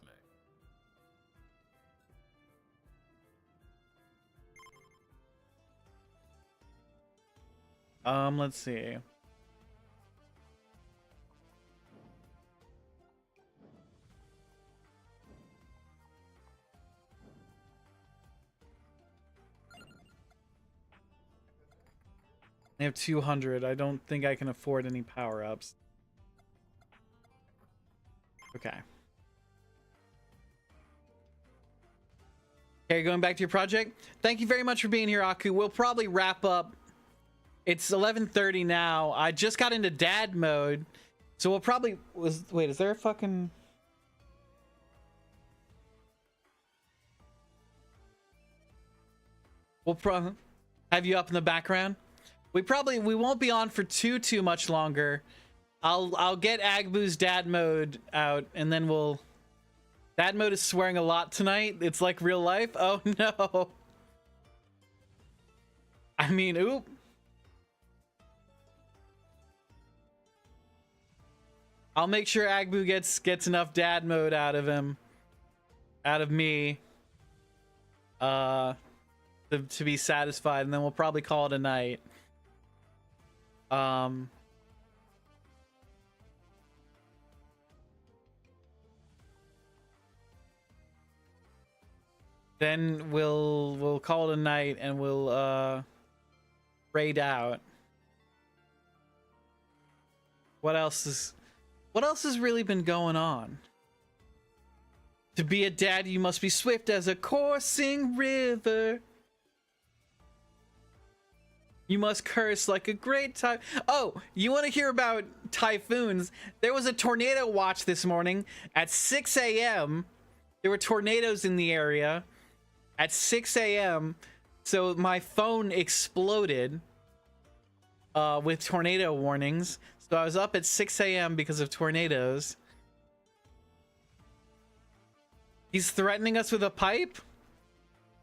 me. Let's see. I have 200. I don't think I can afford any power-ups. Okay. Okay, going back to your project. Thank you very much for being here, Aku. We'll probably wrap up. It's 11:30 now. I just got into dad mode. So we'll probably... Wait, is there a fucking... We'll probably... Have you up in the background? We won't be on for too much longer. I'll get Agbu's dad mode out and then we'll... Dad mode is swearing a lot tonight. It's like real life. Oh no. I mean, oop. I'll make sure Agbu gets enough dad mode out of him. Out of me. To be satisfied, and then we'll probably call it a night. Then we'll call it a night and we'll raid out. What else has really been going on? To be a dad, you must be swift as a coursing river. You must curse like a great typhoon. Oh, you want to hear about typhoons? There was a tornado watch this morning at 6 a.m. There were tornadoes in the area at 6 a.m. So my phone exploded with tornado warnings. So I was up at 6 a.m. because of tornadoes. He's threatening us with a pipe?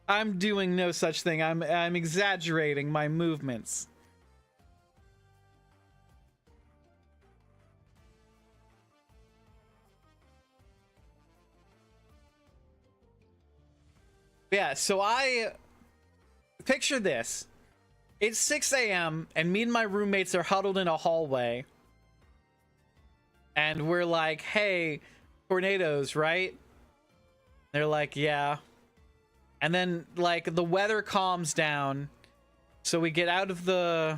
I'm doing no such thing. I'm exaggerating my movements. Yeah, so I picture this. It's 6 a.m. and me and my roommates are huddled in a hallway. And we're like, hey, tornadoes, right? They're like, yeah. And then, like, the weather calms down. So we get out of the...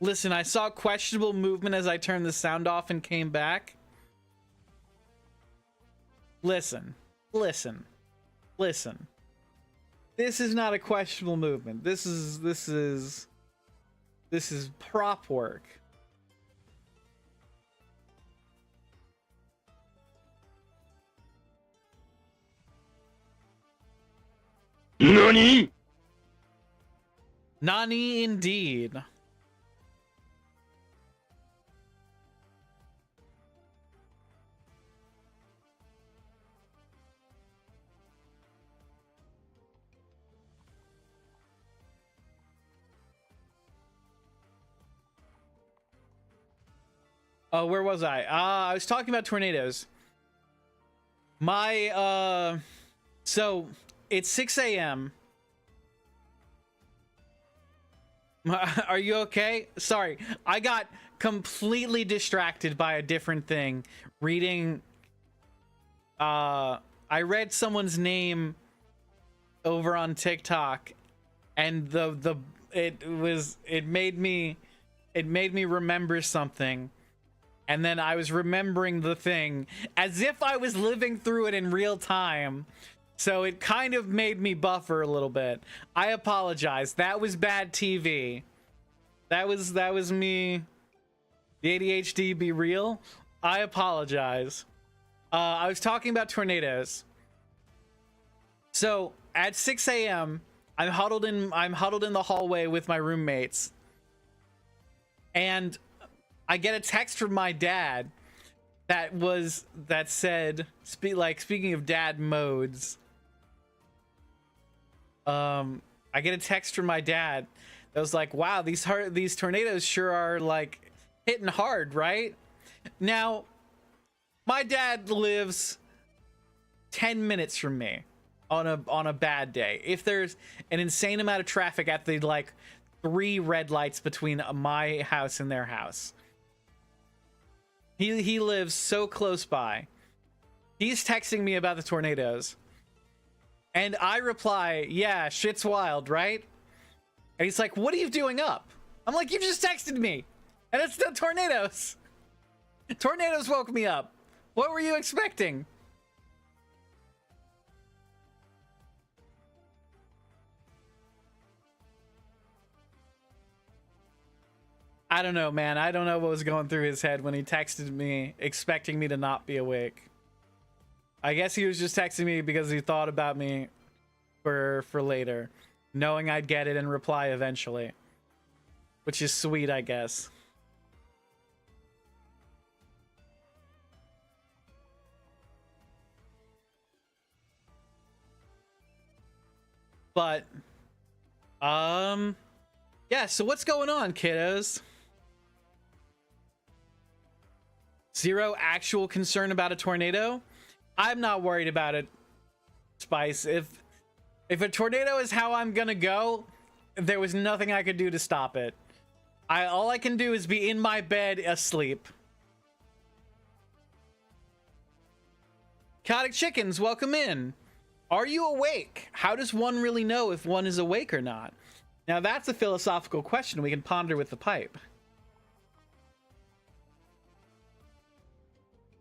Listen, I saw questionable movement as I turned the sound off and came back. Listen. Listen. Listen. This is not a questionable movement. This is prop work. NANI?! Nani indeed. Oh, where was I? I was talking about tornadoes. So it's 6 a.m. Are you okay? Sorry, I got completely distracted by a different thing. Reading, I read someone's name over on TikTok, and it made me remember something. And then I was remembering the thing as if I was living through it in real time. So it kind of made me buffer a little bit. I apologize. That was bad TV. That was me. The ADHD be real. I apologize. I was talking about tornadoes. So at 6 a.m., I'm huddled in the hallway with my roommates. And I get a text from my dad that said, speaking of dad modes, I get a text from my dad that was like, wow, these tornadoes sure are like hitting hard, right? Now, my dad lives 10 minutes from me on a bad day. If there's an insane amount of traffic at the like 3 red lights between my house and their house. He lives so close by. He's texting me about the tornadoes. And I reply, yeah, shit's wild, right? And he's like, what are you doing up? I'm like, you just texted me. And it's the tornadoes. Tornadoes woke me up. What were you expecting? I don't know, man. I don't know what was going through his head when he texted me, expecting me to not be awake. I guess he was just texting me because he thought about me for later, knowing I'd get it and reply eventually, which is sweet, I guess. But, yeah, so what's going on, kiddos? Zero actual concern about a tornado? I'm not worried about it, Spice. If a tornado is how I'm gonna go, there was nothing I could do to stop it. All I can do is be in my bed asleep. Chaotic Chickens, welcome in. Are you awake? How does one really know if one is awake or not? Now that's a philosophical question we can ponder with the pipe.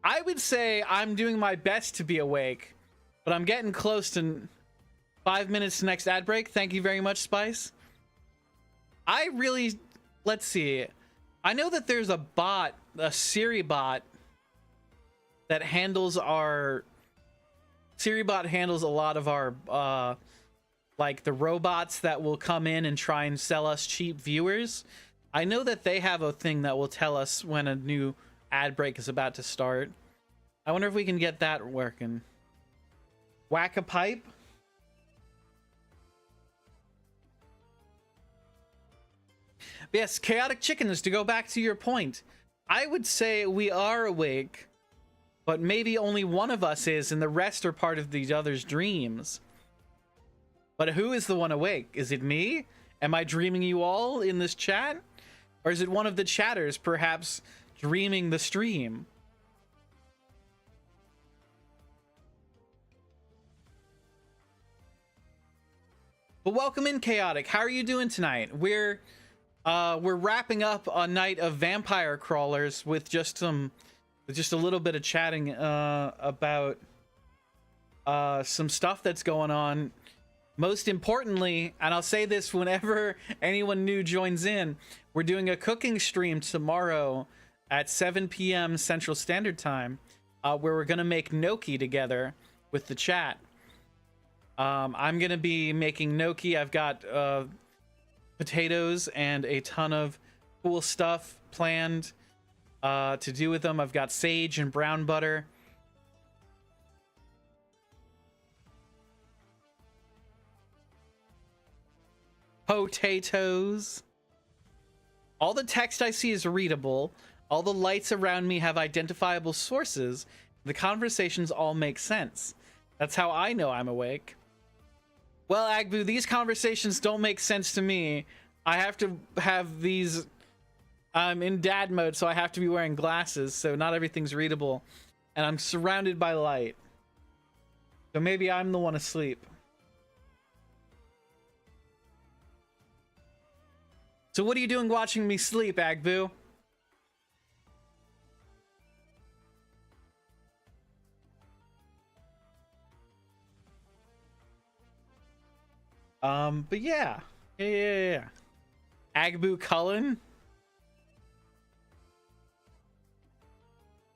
I would say I'm doing my best to be awake, but I'm getting close to 5 minutes to next ad break. Thank you very much, Spice. Let's see. I know that there's a bot, a Siri bot, that handles our... Siri bot handles a lot of our, like the robots that will come in and try and sell us cheap viewers. I know that they have a thing that will tell us when a new ad break is about to start. I wonder if we can get that working. Whack a pipe? Yes, chaotic chickens, to go back to your point. I would say we are awake, but maybe only one of us is and the rest are part of the other's dreams. But who is the one awake? Is it me? Am I dreaming you all in this chat? Or is it one of the chatters perhaps dreaming the stream? But welcome in, Chaotic. How are you doing tonight? We're wrapping up a night of vampire crawlers with just a little bit of chatting about some stuff that's going on. Most importantly, and I'll say this whenever anyone new joins in, we're doing a cooking stream tomorrow at 7 p.m. Central Standard Time, where we're gonna make gnocchi together with the chat. I'm gonna be making gnocchi. I've got potatoes and a ton of cool stuff planned to do with them. I've got sage and brown butter. Potatoes. All the text I see is readable. All the lights around me have identifiable sources. The conversations all make sense. That's how I know I'm awake. Well, Agbu, these conversations don't make sense to me. I have to have these... I'm in dad mode, so I have to be wearing glasses, so not everything's readable. And I'm surrounded by light. So maybe I'm the one asleep. So what are you doing watching me sleep, Agbu? But yeah. Yeah. Agbu Cullen?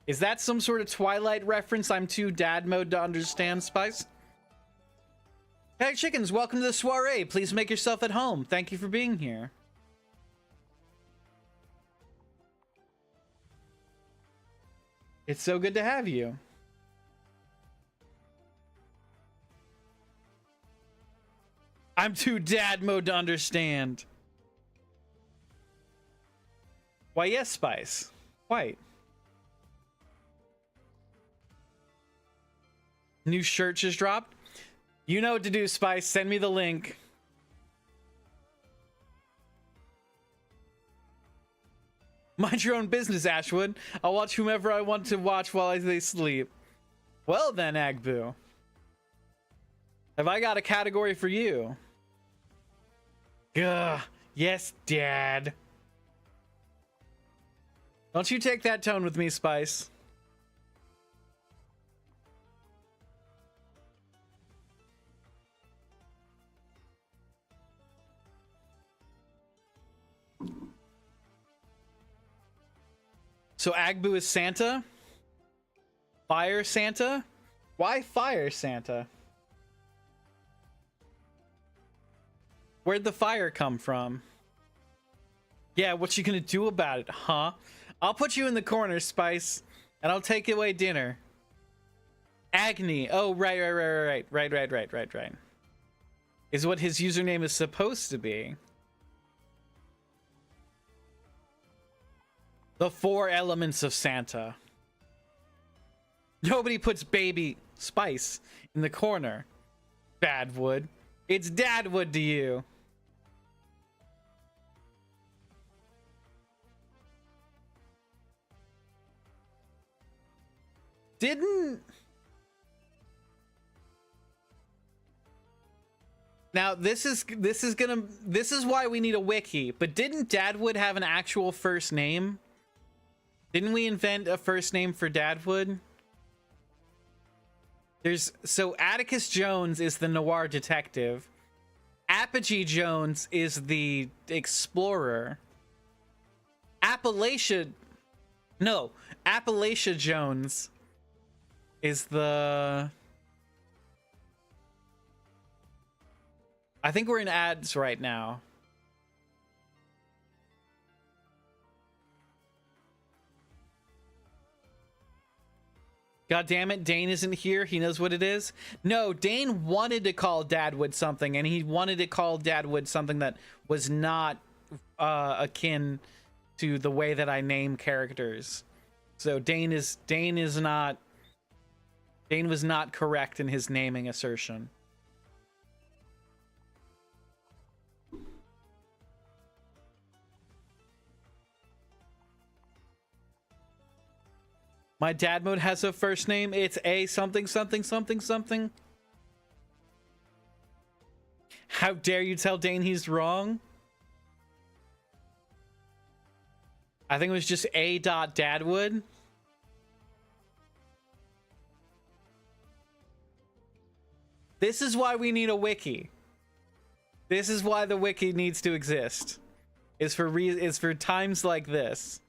Is that some sort of Twilight reference I'm too dad mode to understand, Spice? Hey, chickens, welcome to the soiree. Please make yourself at home. Thank you for being here. It's so good to have you. I'm too dad mode to understand. Why, yes, Spice. Quite. New shirt just dropped. You know what to do, Spice. Send me the link. Mind your own business, Ashwood. I'll watch whomever I want to watch while they sleep. Well then, Agbu. Have I got a category for you? Gah, yes, Dad. Don't you take that tone with me, Spice. So Agbu is Santa? Fire Santa? Why Fire Santa? Where'd the fire come from? Yeah, what you gonna do about it, huh? I'll put you in the corner, Spice, and I'll take away dinner. Agni. Oh, right. Is what his username is supposed to be. The 4 elements of Santa. Nobody puts baby Spice in the corner. Badwood. It's Dadwood to you. Didn't... Now, this is why we need a wiki, but didn't Dadwood have an actual first name? Didn't we invent a first name for Dadwood? So Atticus Jones is the noir detective. Apogee Jones is the explorer. Appalachia Jones is the... I think we're in ads right now. God damn it, Dane isn't here. He knows what it is. No, Dane wanted to call Dadwood something, and he wanted to call Dadwood something that was not akin to the way that I name characters. So Dane was not correct in his naming assertion. My dad mode has a first name. It's A something something something something. How dare you tell Dane he's wrong? I think it was just A. Dadwood. This is why we need a wiki. This is why the wiki needs to exist. Is for times like this.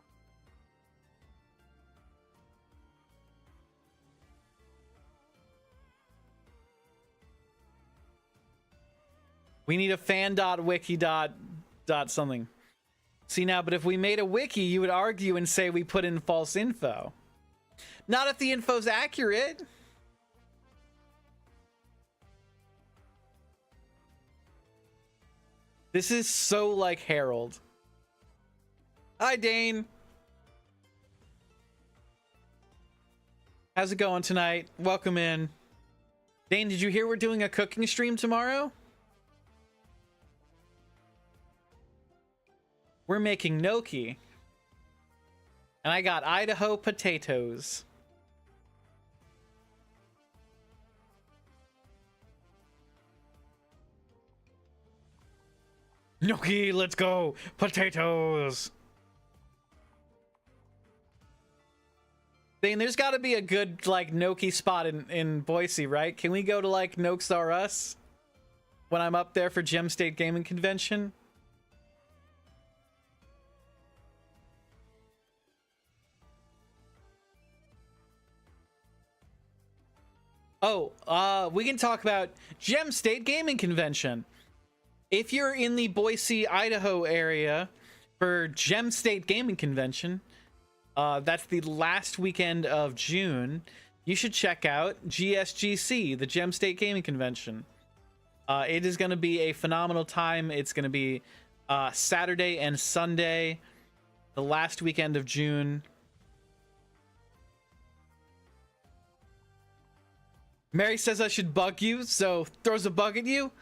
We need a fan.wiki dot something. See now, but if we made a wiki, you would argue and say we put in false info. Not if the info's accurate. This is so like Harold. Hi, Dane. How's it going tonight? Welcome in. Dane, did you hear we're doing a cooking stream tomorrow? We're making gnocchi. And I got Idaho potatoes. Gnocchi, let's go! Potatoes! Dane, there's gotta be a good, like, gnocchi spot in Boise, right? Can we go to, like, Nokes R Us? When I'm up there for Gem State Gaming Convention? Oh, we can talk about Gem State Gaming Convention. If you're in the Boise, Idaho area for Gem State Gaming Convention, that's the last weekend of June, you should check out GSGC, the Gem State Gaming Convention. It is going to be a phenomenal time. It's going to be Saturday and Sunday, the last weekend of June. Mary says I should bug you, so throws a bug at you.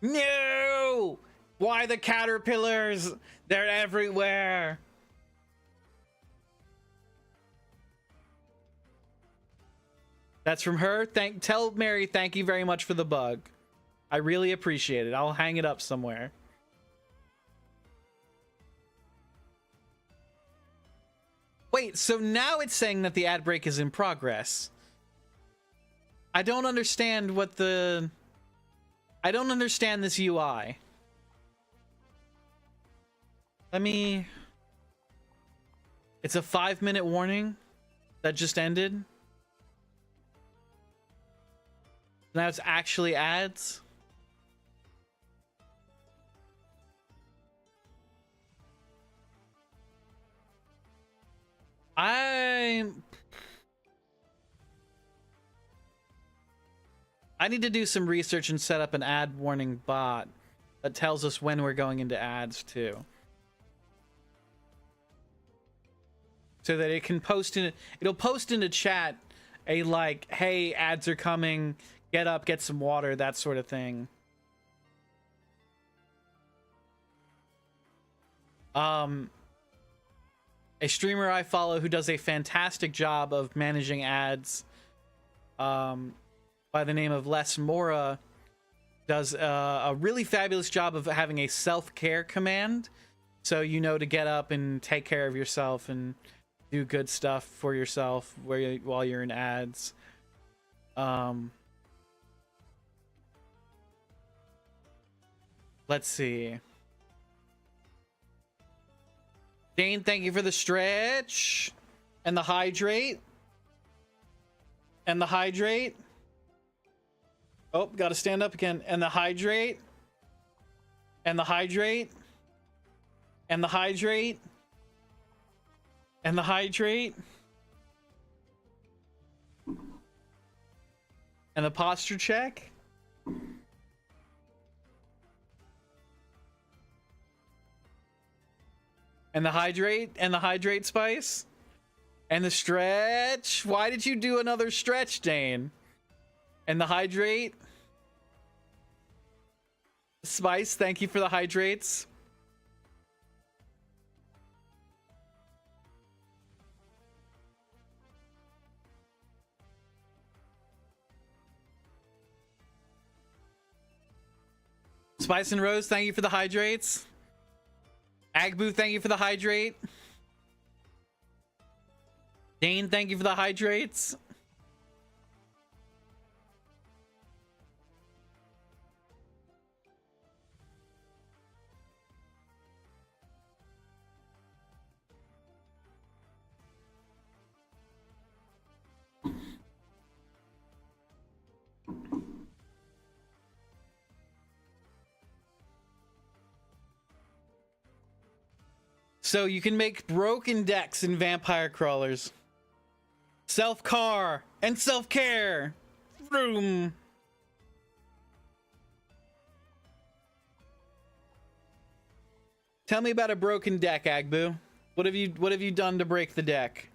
No! Why the caterpillars? They're everywhere. That's from her. Tell Mary thank you very much for the bug. I really appreciate it. I'll hang it up somewhere. Wait, so now it's saying that the ad break is in progress. I don't understand what the... I don't understand this UI. Let me... It's a 5-minute warning that just ended. Now it's actually ads. I need to do some research and set up an ad warning bot that tells us when we're going into ads too. So that it can post in, it'll post into chat a like, hey, ads are coming, get up, get some water, that sort of thing. A streamer I follow who does a fantastic job of managing ads, by the name of Les Mora, does a really fabulous job of having a self-care command. So you know to get up and take care of yourself and do good stuff for yourself while you're in ads. Let's see. Dane, thank you for the stretch and the hydrate. And the hydrate. Oh, gotta stand up again. And the hydrate. And the hydrate. And the hydrate. And the hydrate. And the posture check. And the hydrate spice. And the stretch. Why did you do another stretch, Dane? And the hydrate. Spice, thank you for the hydrates. Spice and Rose, thank you for the hydrates. Agbu, thank you for the hydrate. Dane, thank you for the hydrates. So you can make broken decks in Vampire Crawlers. Self-car and self-care. Vroom. Tell me about a broken deck, Agbu. What have you done to break the deck?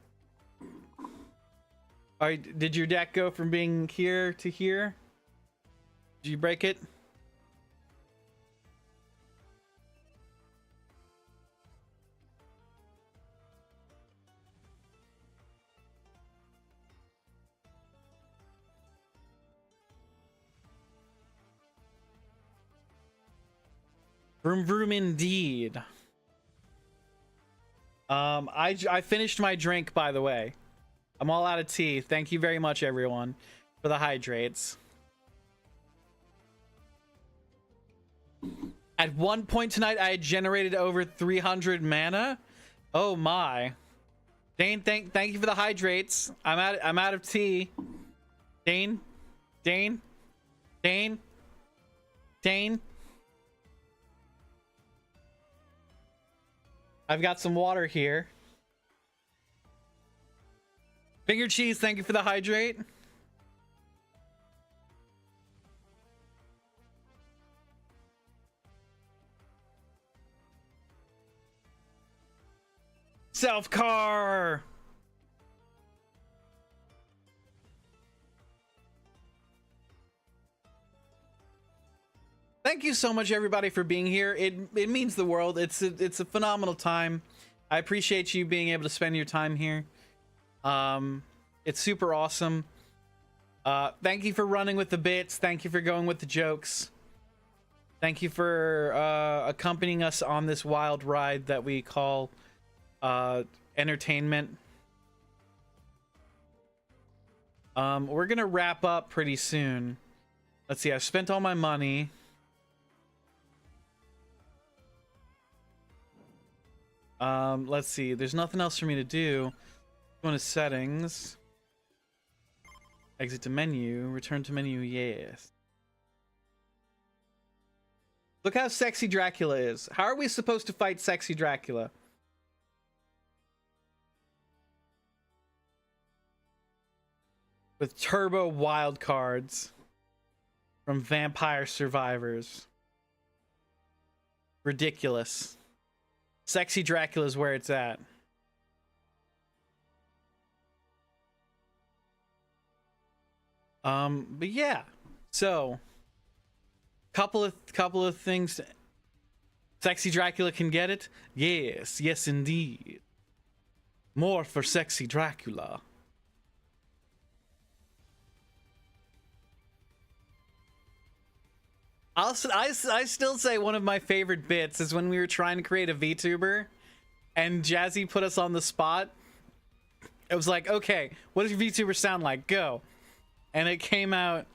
Did your deck go from being here to here? Did you break it? Vroom vroom indeed. I finished my drink, by the way. I'm all out of tea. Thank you very much, everyone, for the hydrates. At one point tonight, I had generated over 300 mana. Oh my. Dane, thank you for the hydrates. I'm out of tea. Dane. I've got some water here. Finger cheese, thank you for the hydrate. Self-car. Thank you so much, everybody, for being here. It means the world. It's a phenomenal time. I appreciate you being able to spend your time here. It's super awesome. Thank you for running with the bits. Thank you for going with the jokes. Thank you for accompanying us on this wild ride that we call entertainment. We're gonna wrap up pretty soon. Let's see, I've spent all my money. Let's see, there's nothing else for me to do. Go into settings, exit to menu, return to menu. Yes. Look how sexy Dracula is. How are we supposed to fight sexy Dracula? With turbo wild cards from Vampire Survivors. Ridiculous. Sexy Dracula is where it's at. But yeah, so couple of things. Sexy Dracula can get it. Yes indeed. More for sexy Dracula. I still say one of my favorite bits is when we were trying to create a VTuber and Jazzy put us on the spot. It was like, okay, what does your VTuber sound like? Go. And it came out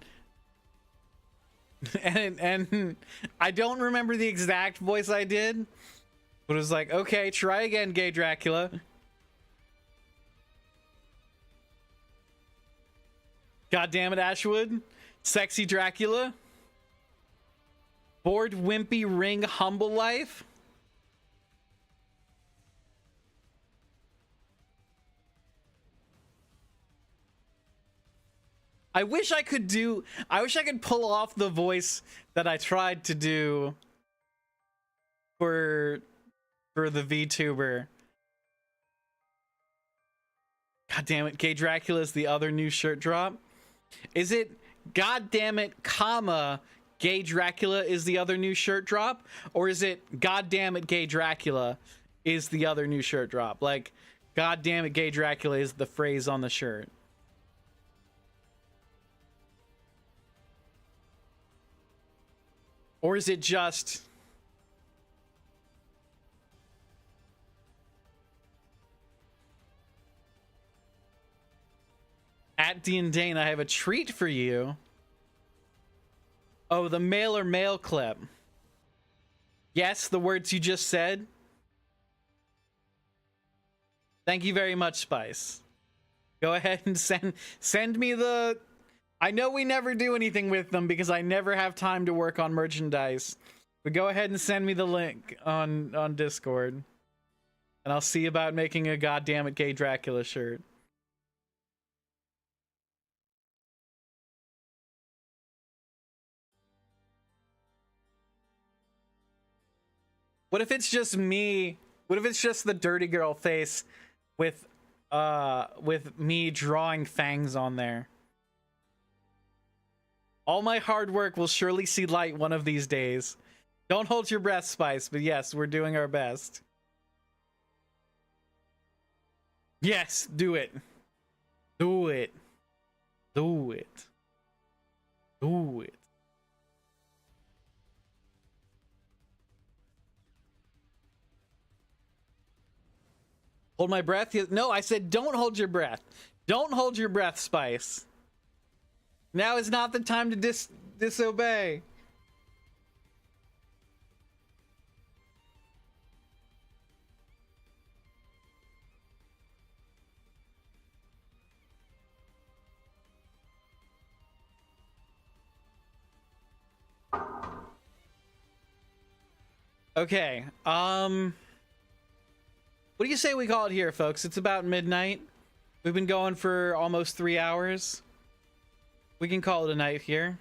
and I don't remember the exact voice I did, but it was like, okay, try again, gay Dracula. God damn it, Ashwood. Sexy Dracula. Bored Wimpy Ring Humble Life. I wish I could pull off the voice that I tried to do for the VTuber. God damn it, Gay Dracula is the other new shirt drop. Is it God damn it, comma, Gay Dracula is the other new shirt drop? Or is it God damn it, Gay Dracula is the other new shirt drop? Like, God damn it, Gay Dracula is the phrase on the shirt. Or is it just... At Dean Dane, I have a treat for you. Oh, the male or male clip. Yes, the words you just said. Thank you very much, Spice. Go ahead and send me the... I know we never do anything with them because I never have time to work on merchandise. But go ahead and send me the link on Discord. And I'll see about making a goddammit Gay Dracula shirt. What if it's just me? What if it's just the dirty girl face with me drawing fangs on there? All my hard work will surely see light one of these days. Don't hold your breath, Spice, but yes, we're doing our best. Yes, do it. Do it. Do it. Do it. Hold my breath? No, I said don't hold your breath. Don't hold your breath, Spice. Now is not the time to disobey. Okay, what do you say we call it here, folks? It's about midnight. We've been going for almost 3 hours. We can call it a night here.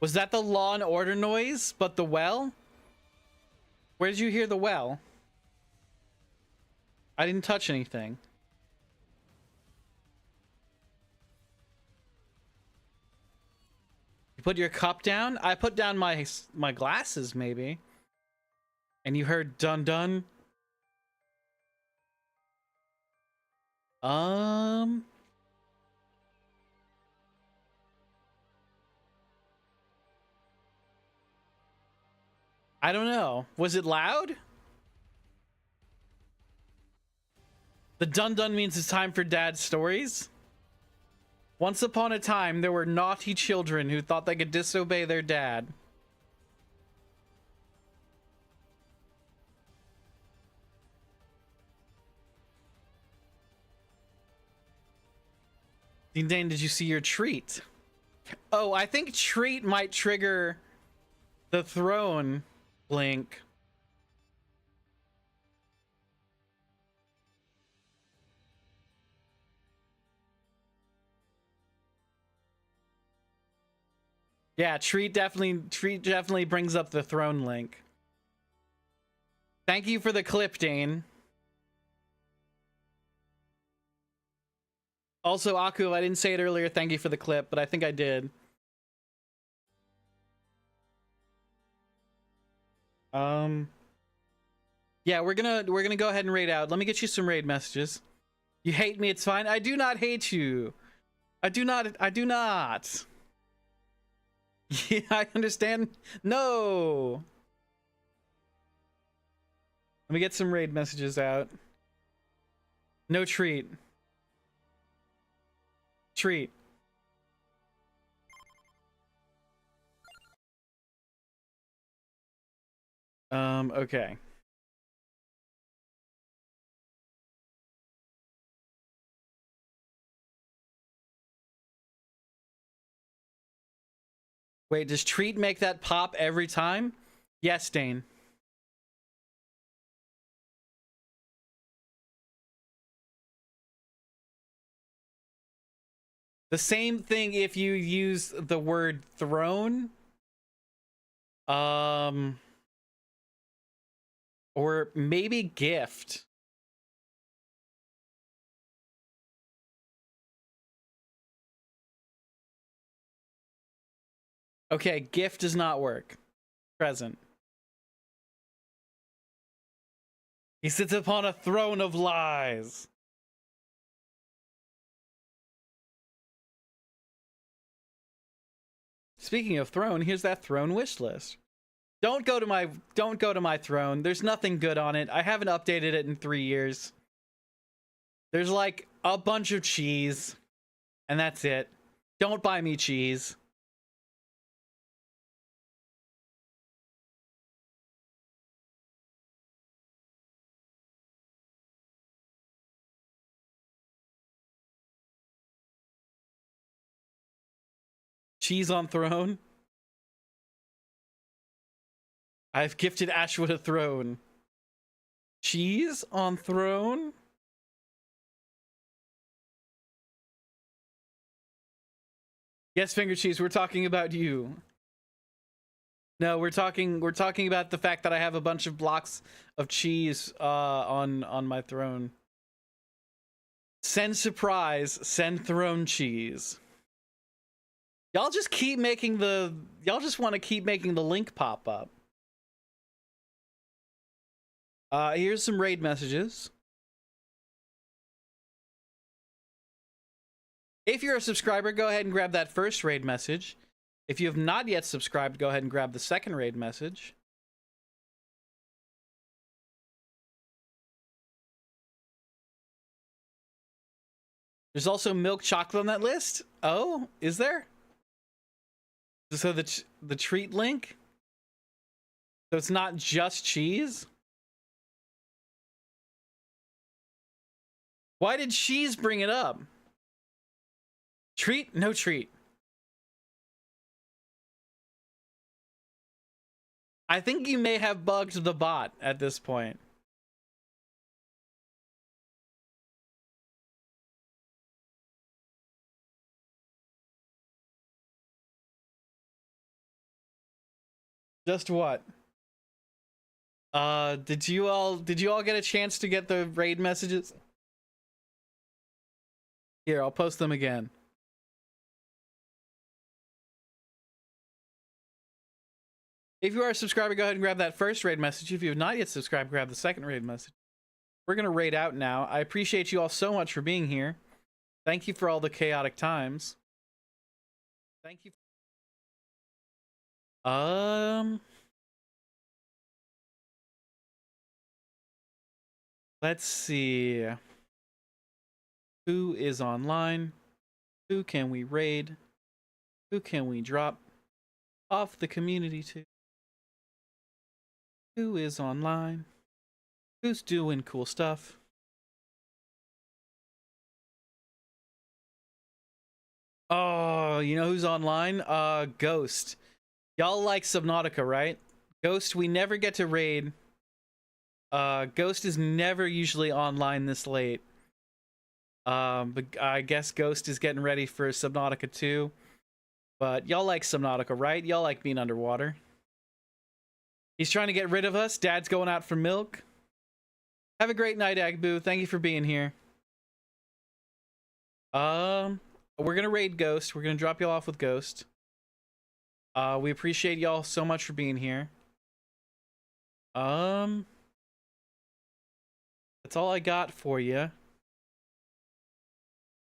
Was that the Law and Order noise, but the well? Where did you hear the well? I didn't touch anything. You put your cup down? I put down my glasses, maybe. And you heard dun dun? I don't know. Was it loud? The dun dun means it's time for Dad's stories. Once upon a time, there were naughty children who thought they could disobey their dad. Dean Dane, did you see your treat? Oh, I think treat might trigger the throne link. Yeah, treat definitely brings up the throne link. Thank you for the clip, Dane. Also, Aku, I didn't say it earlier. Thank you for the clip, but I think I did. Yeah, we're gonna go ahead and raid out. Let me get you some raid messages. You hate me, it's fine. I do not hate you. I do not. Yeah, I understand. No. Let me get some raid messages out. No treat. Treat. Okay. Wait, does treat make that pop every time? Yes, Dane. The same thing if you use the word throne. Or maybe gift. Okay, gift does not work. Present. He sits upon a throne of lies. Speaking of throne, here's that throne wish list. Don't go to my throne. There's nothing good on it. I haven't updated it in 3 years. There's like a bunch of cheese, and that's it. Don't buy me cheese. Cheese on throne. I've gifted Ashwood a throne. Cheese on throne? Yes, Finger Cheese, we're talking about you. No, we're talking about the fact that I have a bunch of blocks of cheese on my throne. Send surprise, send throne cheese. Y'all just keep making the want to keep making the link pop up. Here's some raid messages. If you're a subscriber, go ahead and grab that first raid message. If you have not yet subscribed, go ahead and grab the second raid message. There's also milk chocolate on that list. Oh, is there? So the treat link? So it's not just cheese? Why did cheese bring it up? Treat? No treat. I think you may have bugged the bot at this point. Just what? Did you all get a chance to get the raid messages? Here, I'll post them again. If you are a subscriber, go ahead and grab that first raid message. If you have not yet subscribed, grab the second raid message. We're going to raid out now. I appreciate you all so much for being here. Thank you for all the chaotic times. Thank you. Let's see. Who is online? Who can we raid? Who can we drop off the community to? Who is online? Who's doing cool stuff? Oh, you know who's online? Ghost. Y'all like Subnautica, right? Ghost, we never get to raid. Ghost is never usually online this late. But I guess Ghost is getting ready for Subnautica 2. But y'all like Subnautica, right? Y'all like being underwater. He's trying to get rid of us. Dad's going out for milk. Have a great night, Agbu. Thank you for being here. We're gonna raid Ghost. We're gonna drop y'all off with Ghost. We appreciate y'all so much for being here. That's all I got for you.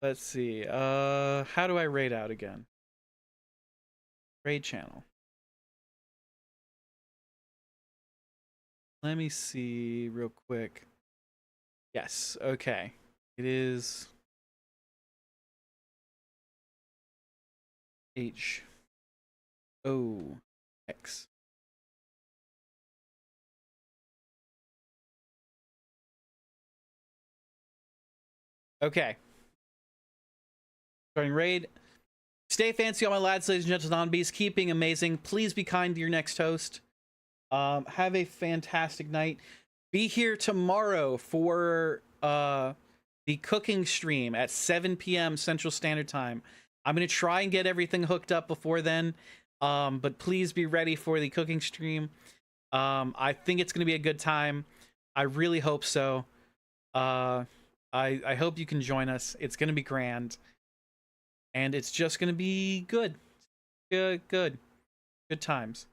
Let's see. How do I raid out again? Raid channel. Let me see real quick. Yes, okay. It is HOX. Okay. Starting raid. Stay fancy, all my lads, ladies and gentlemen, zombies. Keeping amazing. Please be kind to your next host. Have a fantastic night. Be here tomorrow for the cooking stream at 7 p.m. Central Standard Time. I'm gonna try and get everything hooked up before then. But please be ready for the cooking stream. I think it's gonna be a good time. I really hope so. I hope you can join us. It's gonna be grand, and it's just gonna be good, good times.